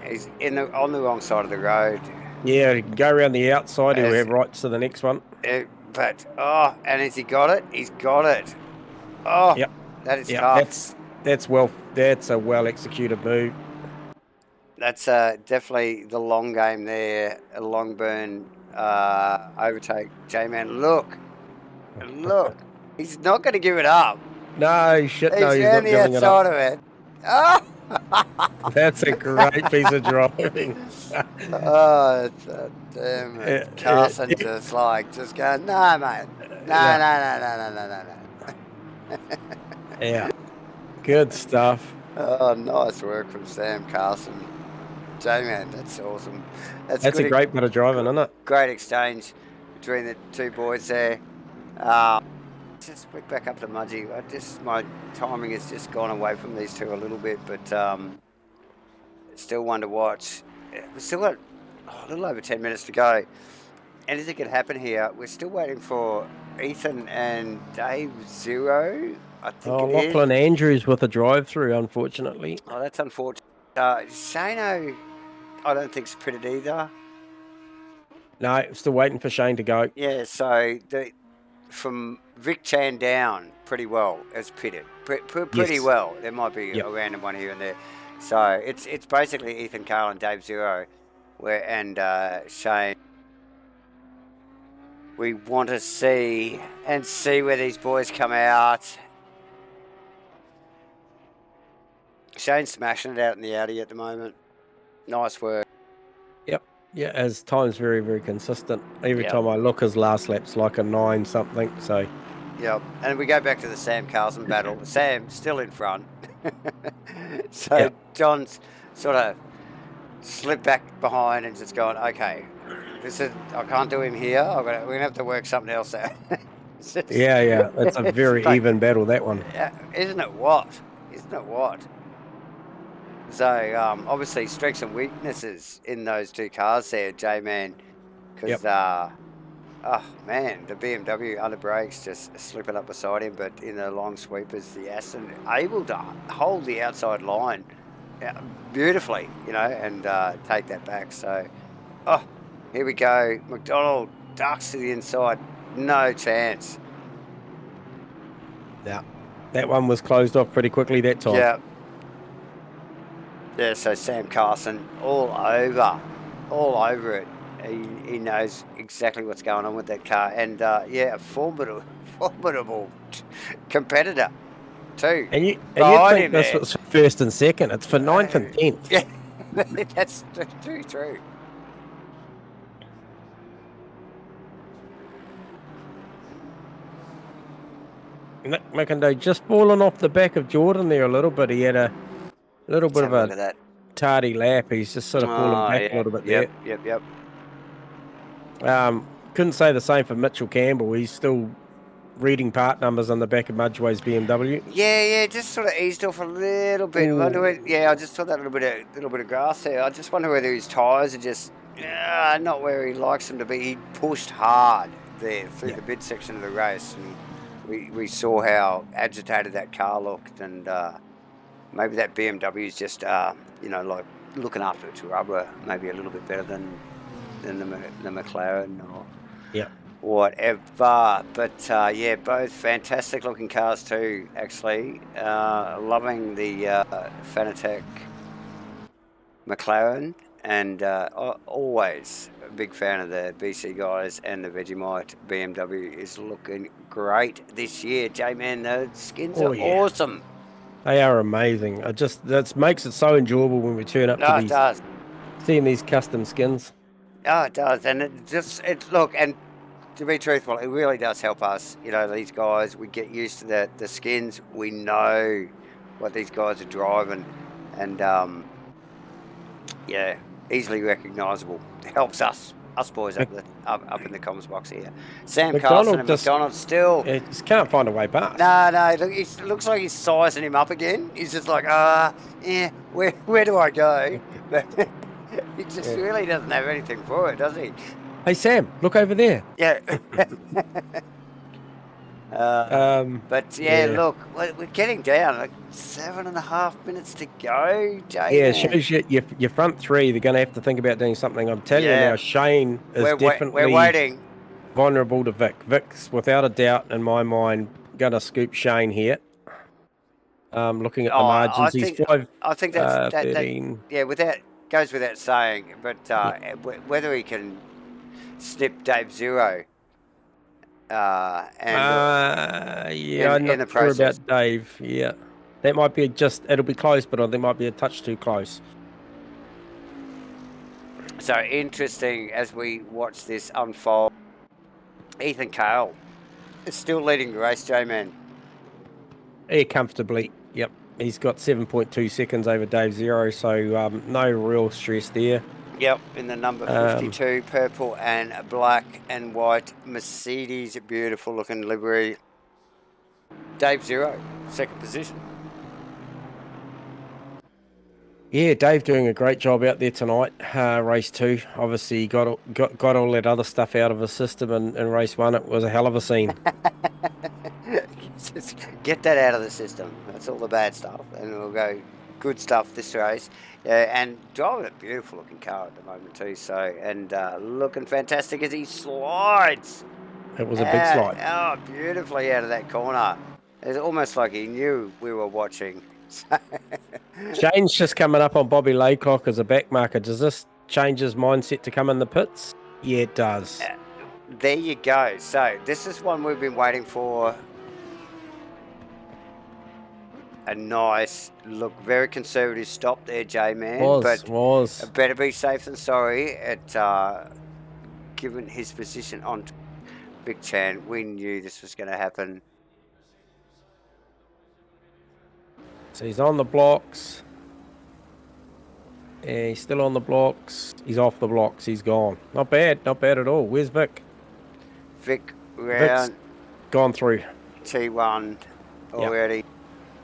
He's on the wrong side of the road. Yeah, he can go around the outside. He'll have rights to the next one. And has he got it? He's got it. Oh, yep. That is tough. That's a well executed move. That's definitely the long game there. A long burn overtake. J-Man, look. He's not going to give it up. No, shit, no, He's he's around not the giving it up. outside of it. Oh! That's a great piece of driving. Oh, damn it. Carson just going, no, mate. No. Yeah, good stuff. Oh, nice work from Sam Carson. J-Man, that's awesome. That's good, a great bit of driving, isn't it? Great exchange between the two boys there. Just flick back up to Mudgy. My timing has just gone away from these two a little bit, but still one to watch. We've still got a little over 10 minutes to go. Anything could happen here. We're still waiting for Ethan and Dave Zero. I think Lachlan Andrews with a drive-through, unfortunately. Oh, that's unfortunate. Shano, I don't think's pitted either. No, still waiting for Shane to go. Yeah, so from Vic Chan down, pretty well as pitted. Pretty well. There might be a random one here and there. So it's basically Ethan Carl and Dave Zero, and Shane. We want to see where these boys come out. Shane's smashing it out in the Audi at the moment. Nice work. Yep. Yeah, as time's very, very consistent. Every time I look, his last lap's like a 9 something. So. Yep. And we go back to the Sam Carlson battle. Sam still in front. So John's sort of slipped back behind and just going, okay, I can't do him here. We're gonna have to work something else out. Yeah. It's a very even battle, that one. Yeah, isn't it what? So, obviously, strengths and weaknesses in those two cars there, J-Man. Because, oh, man, the BMW under brakes just slipping up beside him. But in the long sweepers, the Aston able to hold the outside line beautifully, and take that back. So, here we go. McDonald ducks to the inside. No chance. Yeah. That one was closed off pretty quickly that time. Yeah, so Sam Carson all over it. He knows exactly what's going on with that car. And, a formidable competitor, too. And you think this was for first and second. It's for 9th and 10th. Yeah, that's too true. Nick McIndoe just falling off the back of Jordan there a little bit. He had a little bit of a tardy lap. He's just sort of falling back a little bit there. Yep. Couldn't say the same for Mitchell Campbell. He's still reading part numbers on the back of Mudgeway's BMW. Yeah, just sort of eased off a little bit. I just saw that little bit of grass there. I just wonder whether his tyres are just not where he likes them to be. He pushed hard there through the mid section of the race, and we saw how agitated that car looked, and maybe that BMW is just like looking after its rubber maybe a little bit better than the McLaren or whatever. But both fantastic looking cars too, actually. Loving the Fanatec McLaren, and always a big fan of the BC guys, and the Vegemite BMW is looking great this year. J-Man, the skins are awesome. They are amazing. That makes it so enjoyable when we turn up to these. It does. Seeing these custom skins. Oh, it does, and and to be truthful, it really does help us. These guys, we get used to the skins. We know what these guys are driving, and easily recognisable. It helps us boys up in the comms box here. Sam Carlson and McDonald still. Yeah, just can't find a way past. No. It looks like he's sizing him up again. He's just like, where do I go? He just really doesn't have anything for it, does he? Hey, Sam, look over there. Yeah. Look, we're getting down. Like 7.5 minutes to go, Jay. Yeah, it shows you your front three. They're going to have to think about doing something. I'm telling you now, Shane is definitely waiting. Vulnerable to Vic. Vic's, without a doubt, in my mind, going to scoop Shane here. Looking at the margins, he's 5. I think that's 13. goes without saying. But whether he can snip Dave Zero Yeah, I'm in the not sure process. about Dave. Yeah, that might be it'll be close, but there might be a touch too close. So interesting as we watch this unfold. Ethan Cale is still leading the race, J-Man. Yeah, comfortably. Yep, he's got 7.2 seconds over Dave Zero, so no real stress there. Yep, in the number 52, purple and black and white Mercedes, beautiful looking livery. Dave Zero, second position. Yeah, Dave doing a great job out there tonight. Race 2, obviously he got all that other stuff out of his system, and in race 1 it was a hell of a scene. Just get that out of the system. That's all the bad stuff, and we'll go good stuff this race. And driving a beautiful looking car at the moment too. So and looking fantastic as he slides. It was a big slide. Oh, beautifully out of that corner. It's almost like he knew we were watching. Shane's just coming up on Bobby Laycock as a back marker. Does this change his mindset to come in the pits? Yeah, it does. There you go. So this is one we've been waiting for. A nice look, very conservative stop there, J-Man. Was. Better be safe than sorry at given his position on Vic Chan. We knew this was going to happen. So he's on the blocks. Yeah, he's still on the blocks. He's off the blocks. He's gone. Not bad at all. Where's Vic? Vic round. Vic's gone through. T1 already. Yep.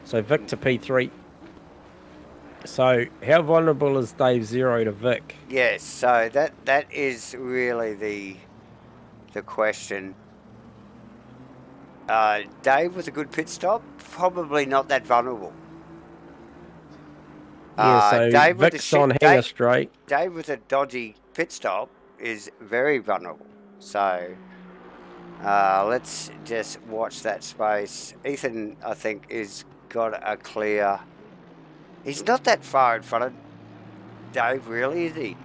So Vic to P3. So how vulnerable is Dave Zero to Vic? Yes, so that is really the question. Dave with a good pit stop, probably not that vulnerable. Yeah, so Dave Vic's on hanger straight. Dave with a dodgy pit stop is very vulnerable. So let's just watch that space. Ethan, I think, is got a clear. He's not that far in front of Dave, really, is he?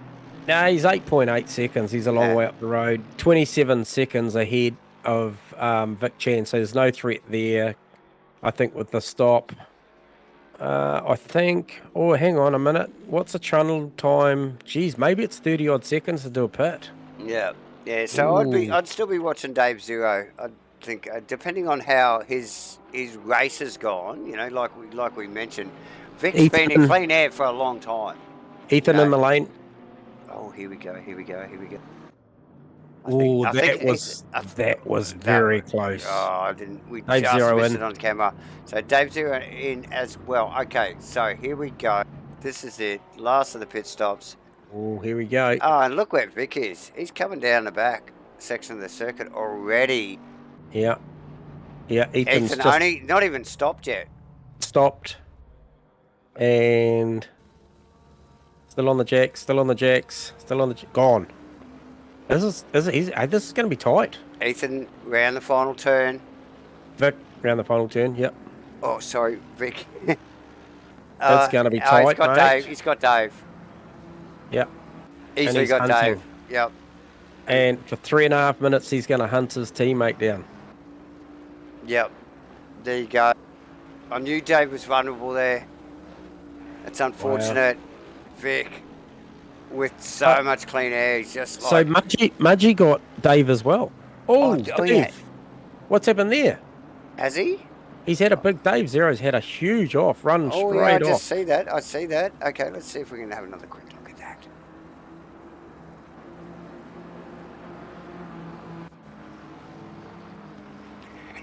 No, he's 8.8 seconds. He's a long way up the road. 27 seconds ahead of Vic Chan, so there's no threat there. I think with the stop. I think. Oh, hang on a minute. What's the tunnel time? Geez, maybe it's 30 odd seconds to do a pit. Yeah. So I'd still be watching Dave Zero. I think depending on how his race has gone, you know, like we mentioned, Vic's been in clean air for a long time. Ethan in the lane. Oh, here we go. Oh, that was very close. Oh, we Dave just Zero missed in. it on camera. So Dave Zero in as well. Okay, so here we go. This is it. Last of the pit stops. Oh, here we go. Oh, and look where Vic is. He's coming down the back section of the circuit already. Yeah. Ethan's Ethan just only not even stopped yet. stopped. And still on the jacks. Gone. This is going to be tight. Ethan round the final turn. Vic round the final turn. Yep. Oh, sorry, Vic. That's going to be tight, he's got mate. Dave. He's got Dave. Yep. Easily he's got hunting. Dave. Yep. And for 3.5 minutes, he's going to hunt his teammate down. Yep. There you go. I knew Dave was vulnerable there. It's unfortunate. Wow. Vic, with so much clean air, he's just like... So Mudgy got Dave as well. Oh, Dave. Yeah. What's happened there? Has he? He's had a big... Dave Zero's had a huge off, run straight off. I just see that. I see that. Okay, let's see if we can have another quick look at that.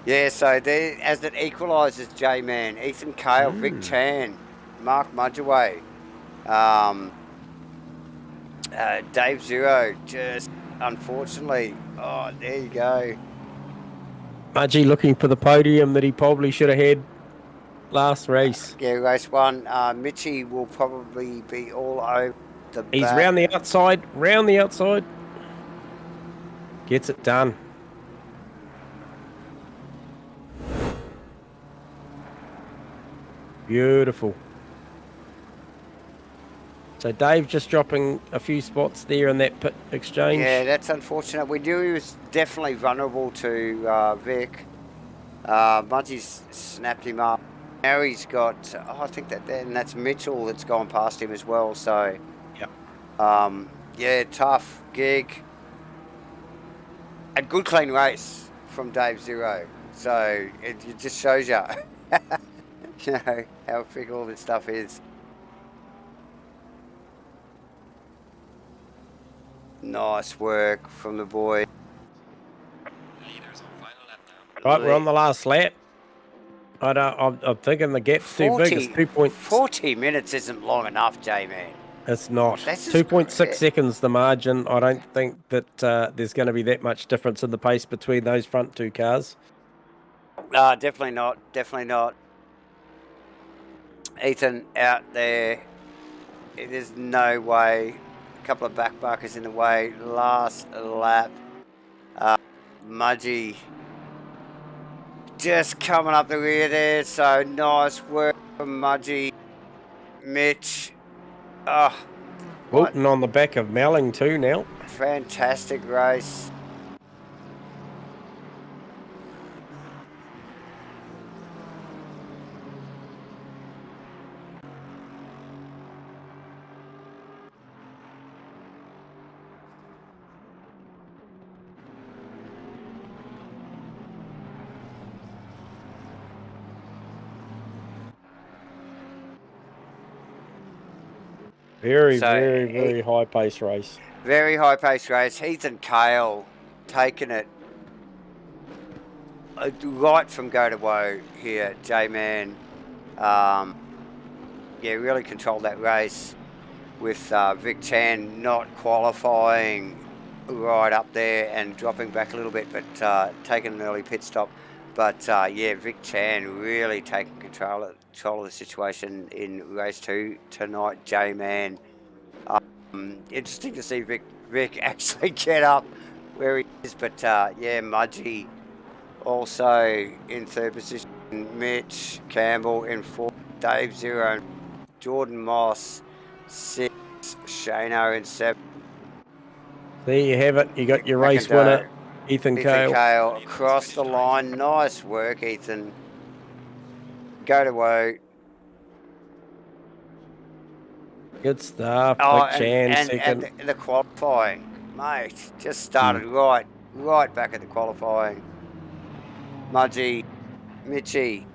Yeah, so there, as it equalises, J-Man, Ethan Cale, Vic Chan, Mark Mudgeway, Dave Zero, just unfortunately, oh, there you go. Mudgy looking for the podium that he probably should have had last race. Yeah, race 1. Mitchie will probably be all over the back. He's round the outside, Gets it done. Beautiful. So Dave just dropping a few spots there in that pit exchange. Yeah, that's unfortunate. We knew he was definitely vulnerable to Vic. Mudgy's snapped him up. Now he's got, I think that's Mitchell that's gone past him as well. So, yeah, tough gig. A good clean race from Dave Zero. So it just shows you, you know, how big all this stuff is. Nice work from the boy. Right, we're on the last lap. I'm thinking the gap's too big. It's 40 minutes isn't long enough, J-Man. It's not. That's 2.6 seconds the margin. I don't think that there's going to be that much difference in the pace between those front two cars. Definitely not. Definitely not. Ethan out there. There's no way. A couple of back buckers in the way. Last lap. Mudgy just coming up the rear there. So nice work from Mudgy. Mitch. Wilton on the back of Melling too now. Fantastic race. Very high pace race. Very high pace race. Heath and Kale taking it right from go to woe here, J-Man. Yeah, really controlled that race with Vic Chan not qualifying right up there and dropping back a little bit, but taking an early pit stop. But yeah, Vic Chan really taking control of the situation in race 2 tonight, J-Man. Interesting to see Vic actually get up where he is, but yeah, Mudgy also in 3rd position, Mitch Campbell in 4th, Dave 0, Jordan Moss 6, Shano in 7. There you have it. You got your race winner, Ethan Kale. Across the line. Nice work, Ethan. Go to woe. Good stuff. And the qualifying, mate, just started right back at the qualifying. Mudgy, Mitchy,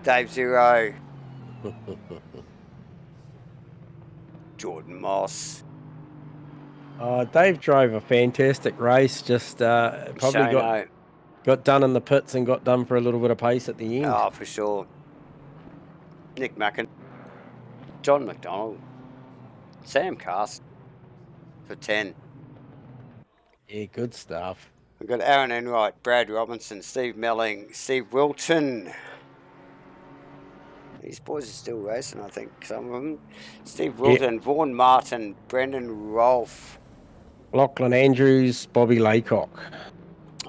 Dave 0, Jordan Moss. Dave drove a fantastic race. Just probably got done in the pits and got done for a little bit of pace at the end. Oh, for sure. Nick Mackin, John McDonald, Sam Cast for 10. Yeah, good stuff. We've got Aaron Enright, Brad Robinson, Steve Melling, Steve Wilton. These boys are still racing, I think, some of them. Steve Wilton, Vaughan Martin, Brendan Rolfe. Lachlan Andrews, Bobby Laycock.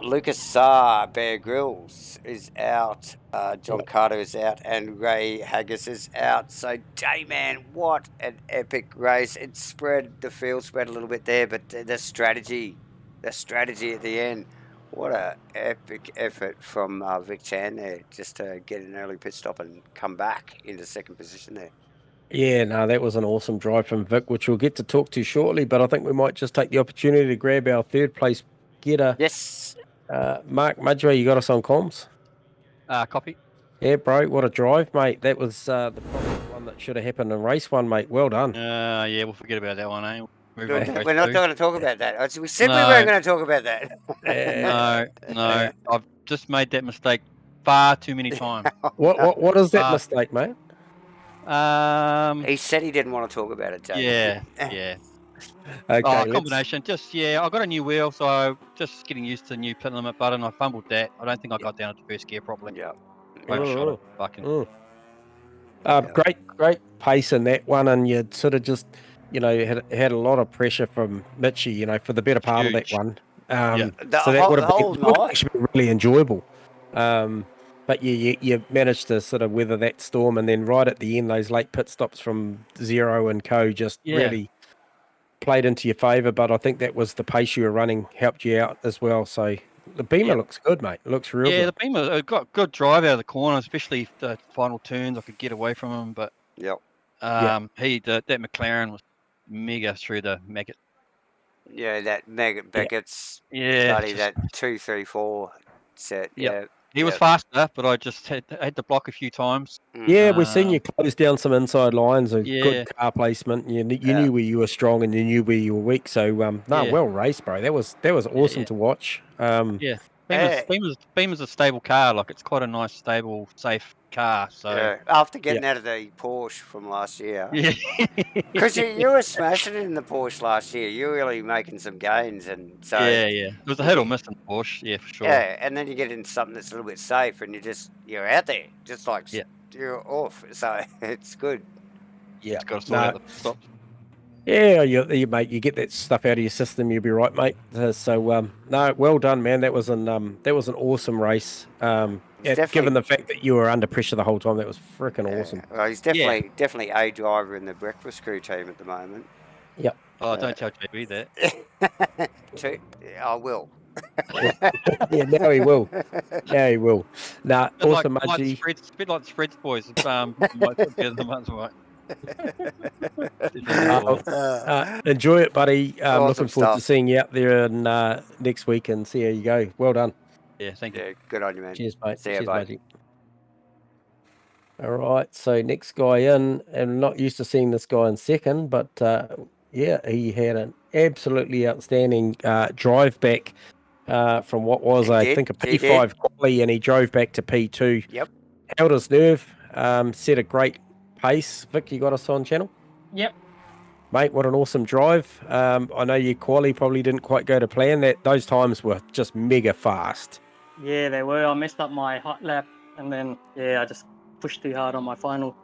Lucas Saar, Bear Grylls is out. John Carter is out, and Ray Haggis is out. So, J-Man, what an epic race. The field spread a little bit there, but the strategy at the end, what a epic effort from Vic Chan there, just to get an early pit stop and come back into 2nd position there. Yeah, no, that was an awesome drive from Vic, which we'll get to talk to shortly, but I think we might just take the opportunity to grab our 3rd place getter. Yes. Mark Mudgway, you got us on comms? Copy. Yeah, bro, what a drive, mate. That was the one that should have happened in race 1, mate. Well done. Yeah, we'll forget about that one, eh? We're not going to talk about that. We said we weren't going to talk about that. No. I've just made that mistake far too many times. What is that mistake, mate? He said he didn't want to talk about it, Jay. Yeah. Okay. Combination. I got a new wheel, so just getting used to the new pit limit button. I fumbled that. I don't think I got down at the 1st gear properly. Yeah. Great pace in that one, and you sort of just, had a lot of pressure from Mitchy, for the better part of that one. So that would have actually been really enjoyable. But you managed to sort of weather that storm, and then right at the end, those late pit stops from Zero and Co. just really played into your favour. But I think that was the pace you were running helped you out as well. So the Beamer looks good, mate. It looks real good. The Beamer got good drive out of the corner, especially the final turns. I could get away from him, but Yep. that McLaren was mega through the maggot. Yeah, that Maggot Beckett's Yeah, that 2, 3, 4 set. Yep. Yeah. He was faster, but I just had to block a few times. Yeah, we've seen you close down some inside lines, a Yeah. good car placement. You knew where you were strong and you knew where you were weak. So well raced, bro. That was awesome to watch. Beamer's a stable car. Like, it's quite a nice, stable, safe car. So after getting out of the Porsche from last year, yeah, because you were smashing it in the Porsche last year. You were really making some gains, and so it was a hit or miss in Porsche. Yeah, for sure. Yeah, and then you get into something that's a little bit safe, and you're out there, just like you're off. So it's good. Yeah, it's got to sort out the stops. Yeah, you mate, you get that stuff out of your system, you'll be right, mate. So no, well done, man. That was an awesome race. Given the fact that you were under pressure the whole time, that was freaking awesome. Well, he's definitely a driver in the breakfast crew team at the moment. Yep. Oh, don't tell JB that. I will. Yeah, now he will. Now he will. Nah, awesome, Mudgy. It's a bit like the Spreads boys. Enjoy it, buddy. Awesome looking forward to seeing you out there next week and see how you go. Well done. Yeah, thank you. Yeah, good on you, man. Cheers, mate. See you, Cheers, bye. Mudgy. All right, so next guy in, and not used to seeing this guy in second, but he had an absolutely outstanding drive back from what was, I think, a P5 quali, and he drove back to P2. Yep. Held his nerve, set a great pace. Vic, you got us on channel? Yep. Mate, what an awesome drive. I know your quali probably didn't quite go to plan. Those times were just mega fast. Yeah, they were. I messed up my hot lap, and then, I just pushed too hard on my final.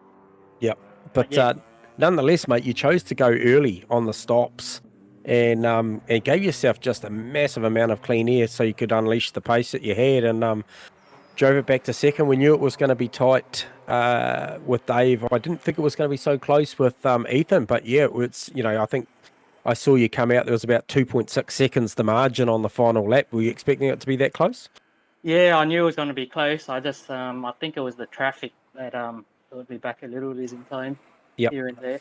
Yep. But nonetheless, mate, you chose to go early on the stops and gave yourself just a massive amount of clean air so you could unleash the pace that you had, and drove it back to second. We knew it was going to be tight with Dave. I didn't think it was going to be so close with Ethan, but it's, I think I saw you come out. There was about 2.6 seconds the margin on the final lap. Were you expecting it to be that close? Yeah, I knew it was going to be close. I just, I think it was the traffic that it would be back a little losing time here and there.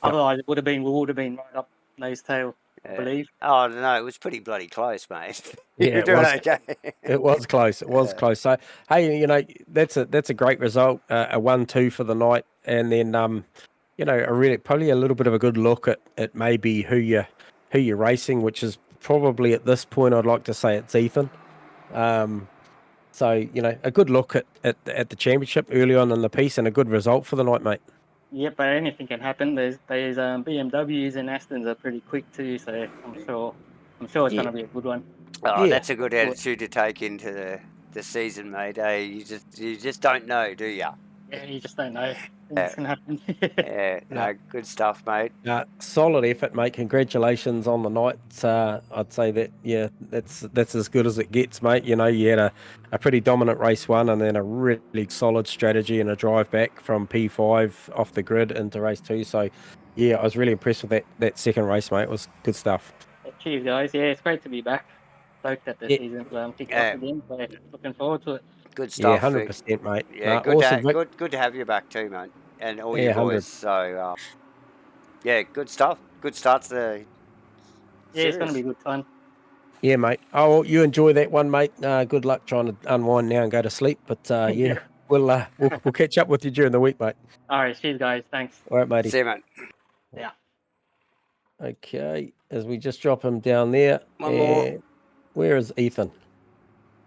Otherwise, we would have been right up Lay's tail, I believe. Oh, no, it was pretty bloody close, mate. Yeah, You're doing okay. It was close. It was close. So, hey, that's a great result, a 1-2 for the night, and then probably a little bit of a good look at maybe who you're racing, which is probably at this point I'd like to say it's Ethan. So, a good look at the championship early on in the piece, and a good result for the night, mate. Yeah, but anything can happen. There's BMWs and Asrnz are pretty quick too, so I'm sure it's going to be a good one. Oh, that's a good attitude to take into the season, mate. You just don't know, do you? Yeah, you just don't know. Things can happen. No, good stuff, mate. Solid effort, mate. Congratulations on the night. I'd say that, that's as good as it gets, mate. You had a pretty dominant race one, and then a really solid strategy and a drive back from P5 off the grid into race two. So, I was really impressed with that second race, mate. It was good stuff. Cheers, guys. Yeah, it's great to be back. Stoked that the season's kicked off again. So looking forward to it. Good stuff. Yeah, 100%, mate. Yeah, good to have you back too, mate, and all your boys. So, good stuff. Good start to the series. It's going to be good fun. Yeah, mate. Oh, well, you enjoy that one, mate. Good luck trying to unwind now and go to sleep. But we'll catch up with you during the week, mate. All right, cheers, guys. Thanks. All right, matey. See you, mate. Yeah. Okay, as we just drop him down there. One more. Where is Ethan?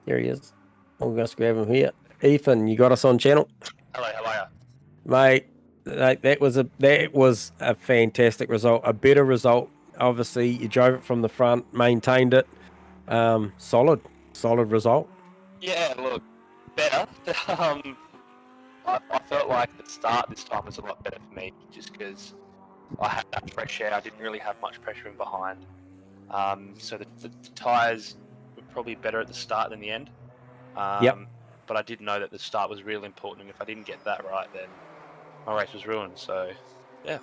Here he is. I'm going to grab him here. Ethan, you got us on channel? Hello, how are you? Mate, that was a fantastic result. A better result. Obviously, you drove it from the front, maintained it. Solid result. Yeah, look, better. I felt like the start this time was a lot better for me, just because I had that fresh air. I didn't really have much pressure in behind. So the tyres were probably better at the start than the end. Yep. but I did know that the start was real important, and if I didn't get that right, then my race was ruined. So, yeah.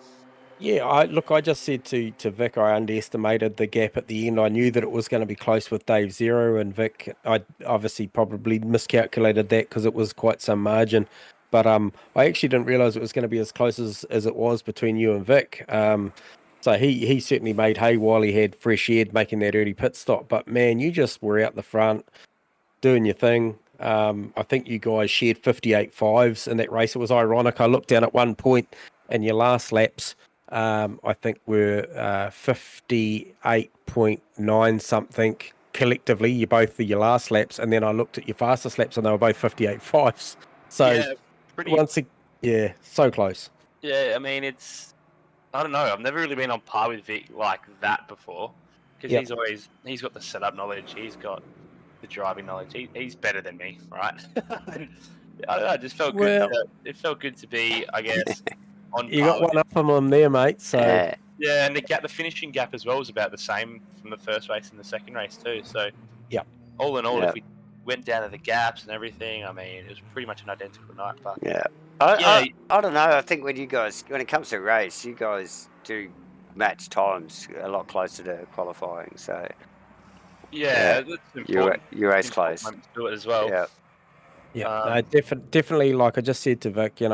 Yeah, I just said to Vic, I underestimated the gap at the end. I knew that it was going to be close with Dave Zero and Vic. I obviously probably miscalculated that because it was quite some margin. But I actually didn't realize it was going to be as close as it was between you and Vic. So he certainly made hay while he had fresh air making that early pit stop. But man, you just were out the front doing your thing. I think you guys shared 58 fives in that race. It was ironic. I looked down at one point in your last laps. I think we're 58.9 something collectively. You both for your last laps, and then I looked at your fastest laps, and they were both 58 fives. So Yeah, pretty. Yeah, so close. Yeah, I mean, I don't know. I've never really been on par with Vic like that before, because he's got the setup knowledge. He's got the driving knowledge. He's better than me, right? And, I don't know. It just felt good. It felt good to be, I guess, on You par got with one up on them there, mate. So yeah, and the finishing gap as well was about the same from the first race and the second race too. So all in all, if we went down to the gaps and everything, I mean, it was pretty much an identical night. But I don't know. I think when it comes to race, you guys do match times a lot closer to qualifying. So that's important. You race close. To do it as well. No, definitely. Like I just said to Vic, it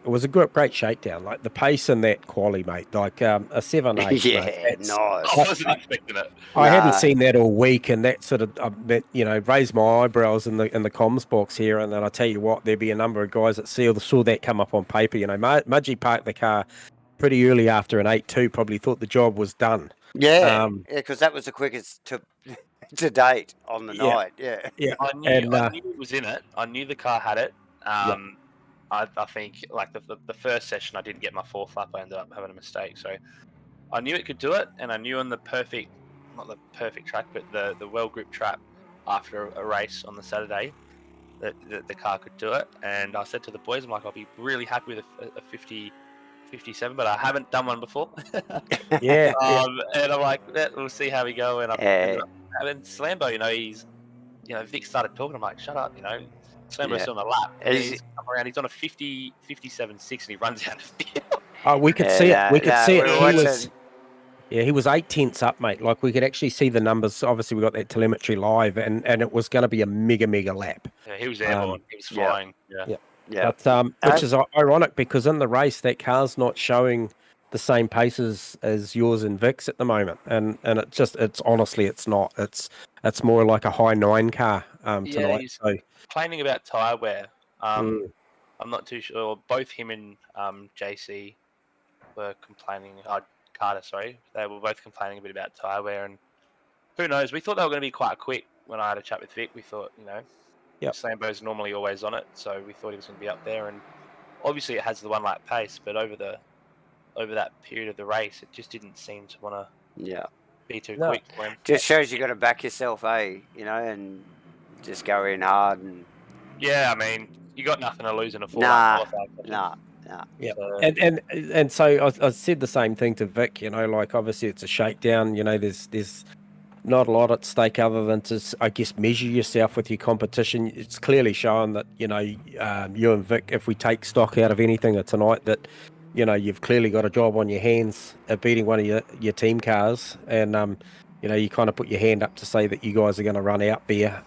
was a great shakedown. Like the pace in that quali, mate. Like a 7-8. Nice. I wasn't expecting it. I hadn't seen that all week, and that sort of raised my eyebrows in the comms box here. And then I tell you what, there'd be a number of guys that saw that come up on paper. Mudgee parked the car pretty early after an 8-2. Probably thought the job was done. Yeah, because that was the quickest to date on the night. Yeah. I knew it was in it. I knew the car had it. I think like the first session, I didn't get my fourth lap. I ended up having a mistake. So I knew it could do it, and I knew on not the perfect track, but the well gripped track after a race on the Saturday that the car could do it. And I said to the boys, I'm like, I'll be really happy with a 57, but I haven't done one before. And I'm like, we'll see how we go. And and Slambo, Vic started talking. I'm like, shut up, Slambo's still on the lap. He's come around. He's on a 57.6, and he runs out of field. Oh, we could see it. We could see it. He was 8 tenths up, mate. Like we could actually see the numbers. Obviously, we got that telemetry live, and it was going to be a mega lap. Yeah, he was airborne. He was flying. Yeah. But which is ironic because in the race that car's not showing the same paces as yours and Vic's at the moment, and it's honestly it's not. It's more like a high 9 car tonight. He's complaining about tyre wear. I'm not too sure. Both him and JC were complaining. Carter, sorry, they were both complaining a bit about tyre wear, and who knows? We thought they were going to be quite quick when I had a chat with Vic. We thought, Slambo's normally always on it, so we thought he was going to be up there, and obviously it has the 1 lap pace, but over that period of the race, it just didn't seem to want to be too quick for him. Just shows you got to back yourself, and just go in hard. And I mean, you got nothing to lose in a 4-lap qualifier. Nah. Yeah, and so I said the same thing to Vic. Like obviously it's a shakedown. There's not a lot at stake other than to, I guess, measure yourself with your competition. It's clearly shown that you and Vic, if we take stock out of anything tonight, that you've clearly got a job on your hands at beating one of your team cars, and you kind of put your hand up to say that you guys are going to run out there.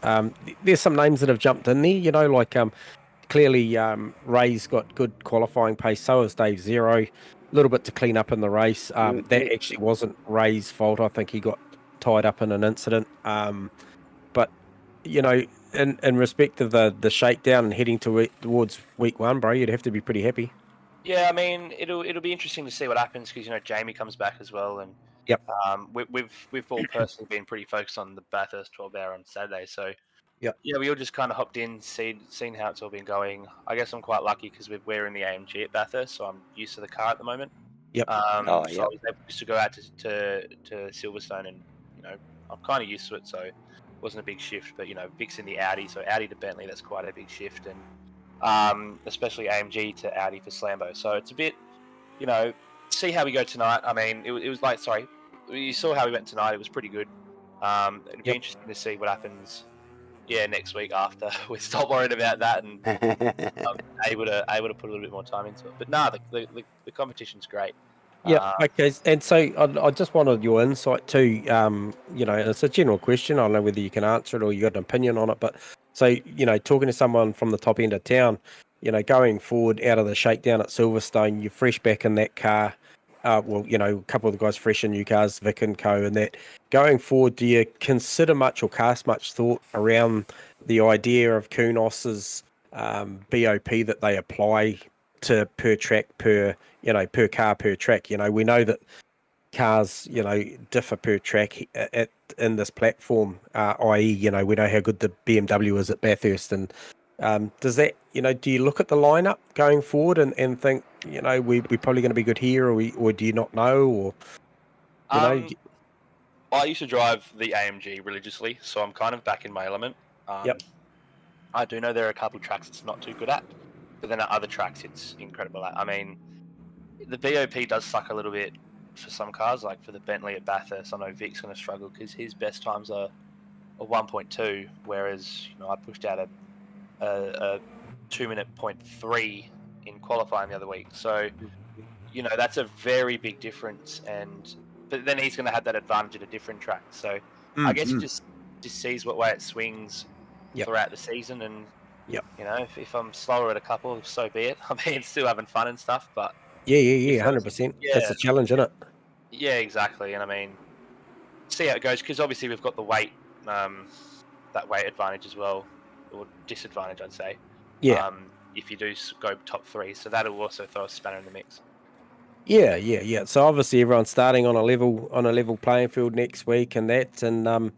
There's some names that have jumped in there. Like clearly Ray's got good qualifying pace. So has Dave Zero. A little bit to clean up in the race. That actually wasn't Ray's fault. I think he got tied up in an incident. But in respect of the shakedown and heading towards week 1, bro, you'd have to be pretty happy. Yeah, I mean, it'll be interesting to see what happens because Jamie comes back as well, and we've all personally been pretty focused on the Bathurst 12-hour on Saturday, so we all just kind of hopped in, seen how it's all been going. I guess I'm quite lucky because we're in the AMG at Bathurst, so I'm used to the car at the moment. So I was able just to go out to Silverstone, and I'm kind of used to it, so it wasn't a big shift. But Vic's in the Audi, so Audi to Bentley, that's quite a big shift, and especially AMG to Audi for Slambo. So it's a bit, see how we go tonight. I mean, it was like, you saw how we went tonight. It was pretty good. It'd be interesting to see what happens next week after we stop worrying about that and able to put a little bit more time into it. But no, the competition's great. Yeah. Okay. And so I just wanted your insight too. It's a general question. I don't know whether you can answer it or you got an opinion on it. But so, talking to someone from the top end of town, going forward out of the shakedown at Silverstone, you're fresh back in that car. A couple of the guys fresh in new cars, Vic and co. And that going forward, do you consider much or cast much thought around the idea of Kunos's BOP that they apply to per track per car per track? We know that cars differ per track in this platform, i.e. we know how good the BMW is at Bathurst, and does that do you look at the lineup going forward and think we're probably going to be good here, or do you not know, or I used to drive the AMG religiously, so I'm kind of back in my element. Yep. I do know there are a couple of tracks it's not too good at, but then at other tracks it's incredible at. I mean, the BOP does suck a little bit for some cars, like for the Bentley at Bathurst. I know Vic's going to struggle because his best times are a 1.2, whereas I pushed out a 2-minute 0.3 in qualifying the other week. So that's a very big difference, but then he's going to have that advantage at a different track. So I guess he just sees what way it swings throughout the season, and if I'm slower at a couple, so be it. I mean, still having fun and stuff, but 100%. That's a challenge, isn't it? Yeah, exactly. And I mean, see how it goes, because obviously we've got the weight, that weight advantage as well, or disadvantage, I'd say. Yeah. If you do go top 3, so that'll also throw a spanner in the mix. Yeah. So obviously everyone's starting on a level playing field next week, and that, and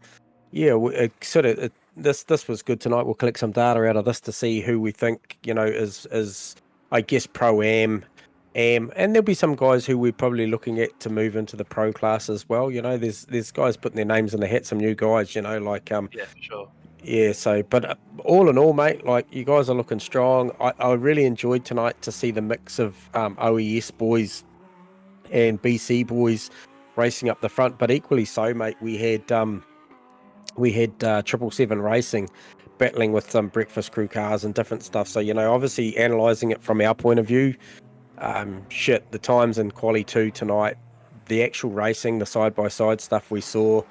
this was good tonight. We'll collect some data out of this to see who we think is I guess pro-am. And there'll be some guys who we're probably looking at to move into the pro class as well. There's guys putting their names in the hat, some new guys, yeah, for sure. Yeah, so, but all in all, mate, like, you guys are looking strong. I really enjoyed tonight to see the mix of OES boys and BC boys racing up the front, but equally so, mate, we had 777 Racing battling with some breakfast crew cars and different stuff. So, obviously analysing it from our point of view, the times in Quali 2 tonight, the actual racing, the side-by-side stuff we saw,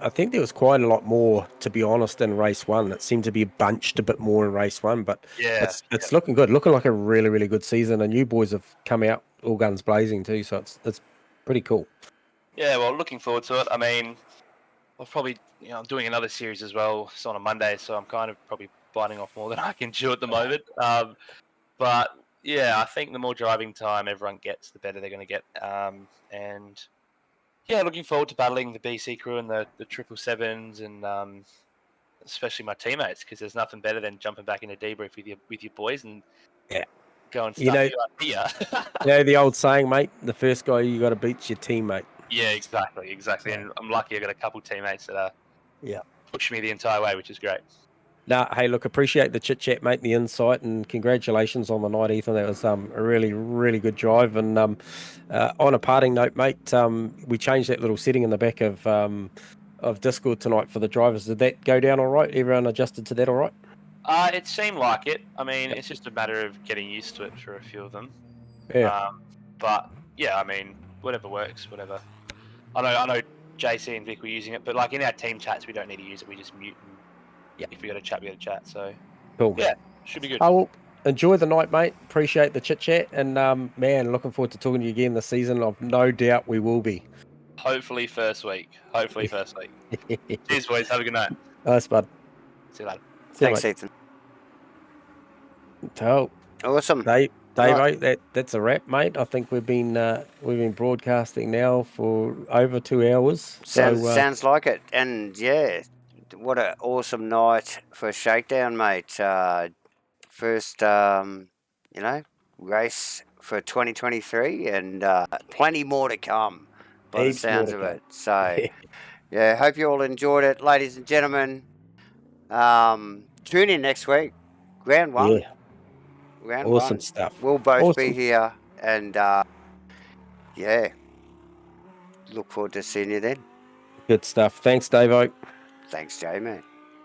I think there was quite a lot more, to be honest, in race 1. It seemed to be bunched a bit more in race 1, but it's looking good, looking like a really, really good season, and you boys have come out all guns blazing too, so it's pretty cool. Yeah, well, looking forward to it. I mean, I'll probably, I'm doing another series as well. It's on a Monday, so I'm kind of probably biting off more than I can chew at the moment. But yeah, I think the more driving time everyone gets, the better they're going to get. And yeah, looking forward to battling the BC crew and the 777s, and especially my teammates, because there's nothing better than jumping back into debrief with your boys and going stuff you up here. The old saying, mate, the first guy you got to beat's your teammate. Yeah, exactly. Yeah. And I'm lucky I got a couple teammates that push me the entire way, which is great. Hey, look, appreciate the chit-chat, mate, the insight, and congratulations on the night, Ethan. That was a really, really good drive. And on a parting note, mate, we changed that little setting in the back of Discord tonight for the drivers. Did that go down all right? Everyone adjusted to that all right? It seemed like it. I mean, it's just a matter of getting used to it for a few of them. Yeah. But yeah, I mean, whatever works, whatever. I know JC and Vic were using it, but like in our team chats, we don't need to use it. We just mute. If we got to chat, we got to chat. So cool. Yeah, should be good. Well, enjoy the night, mate. Appreciate the chit chat, and man, looking forward to talking to you again this season. I've no doubt we will be. Hopefully first week. Cheers, boys. Have a good night. Nice, bud. See you later. Thanks, Ethan. Awesome. Dave, that's a wrap, mate. I think we've been broadcasting now for over 2 hours. Sounds like it. And yeah, what an awesome night for Shakedown, mate. First, race for 2023, and plenty more to come by the sounds of it. So, yeah, hope you all enjoyed it, ladies and gentlemen. Tune in next week, round 1. Yeah. Round awesome 1. Stuff. We'll both be here, and look forward to seeing you then. Good stuff. Thanks, Dave. Thanks, Jay, mate.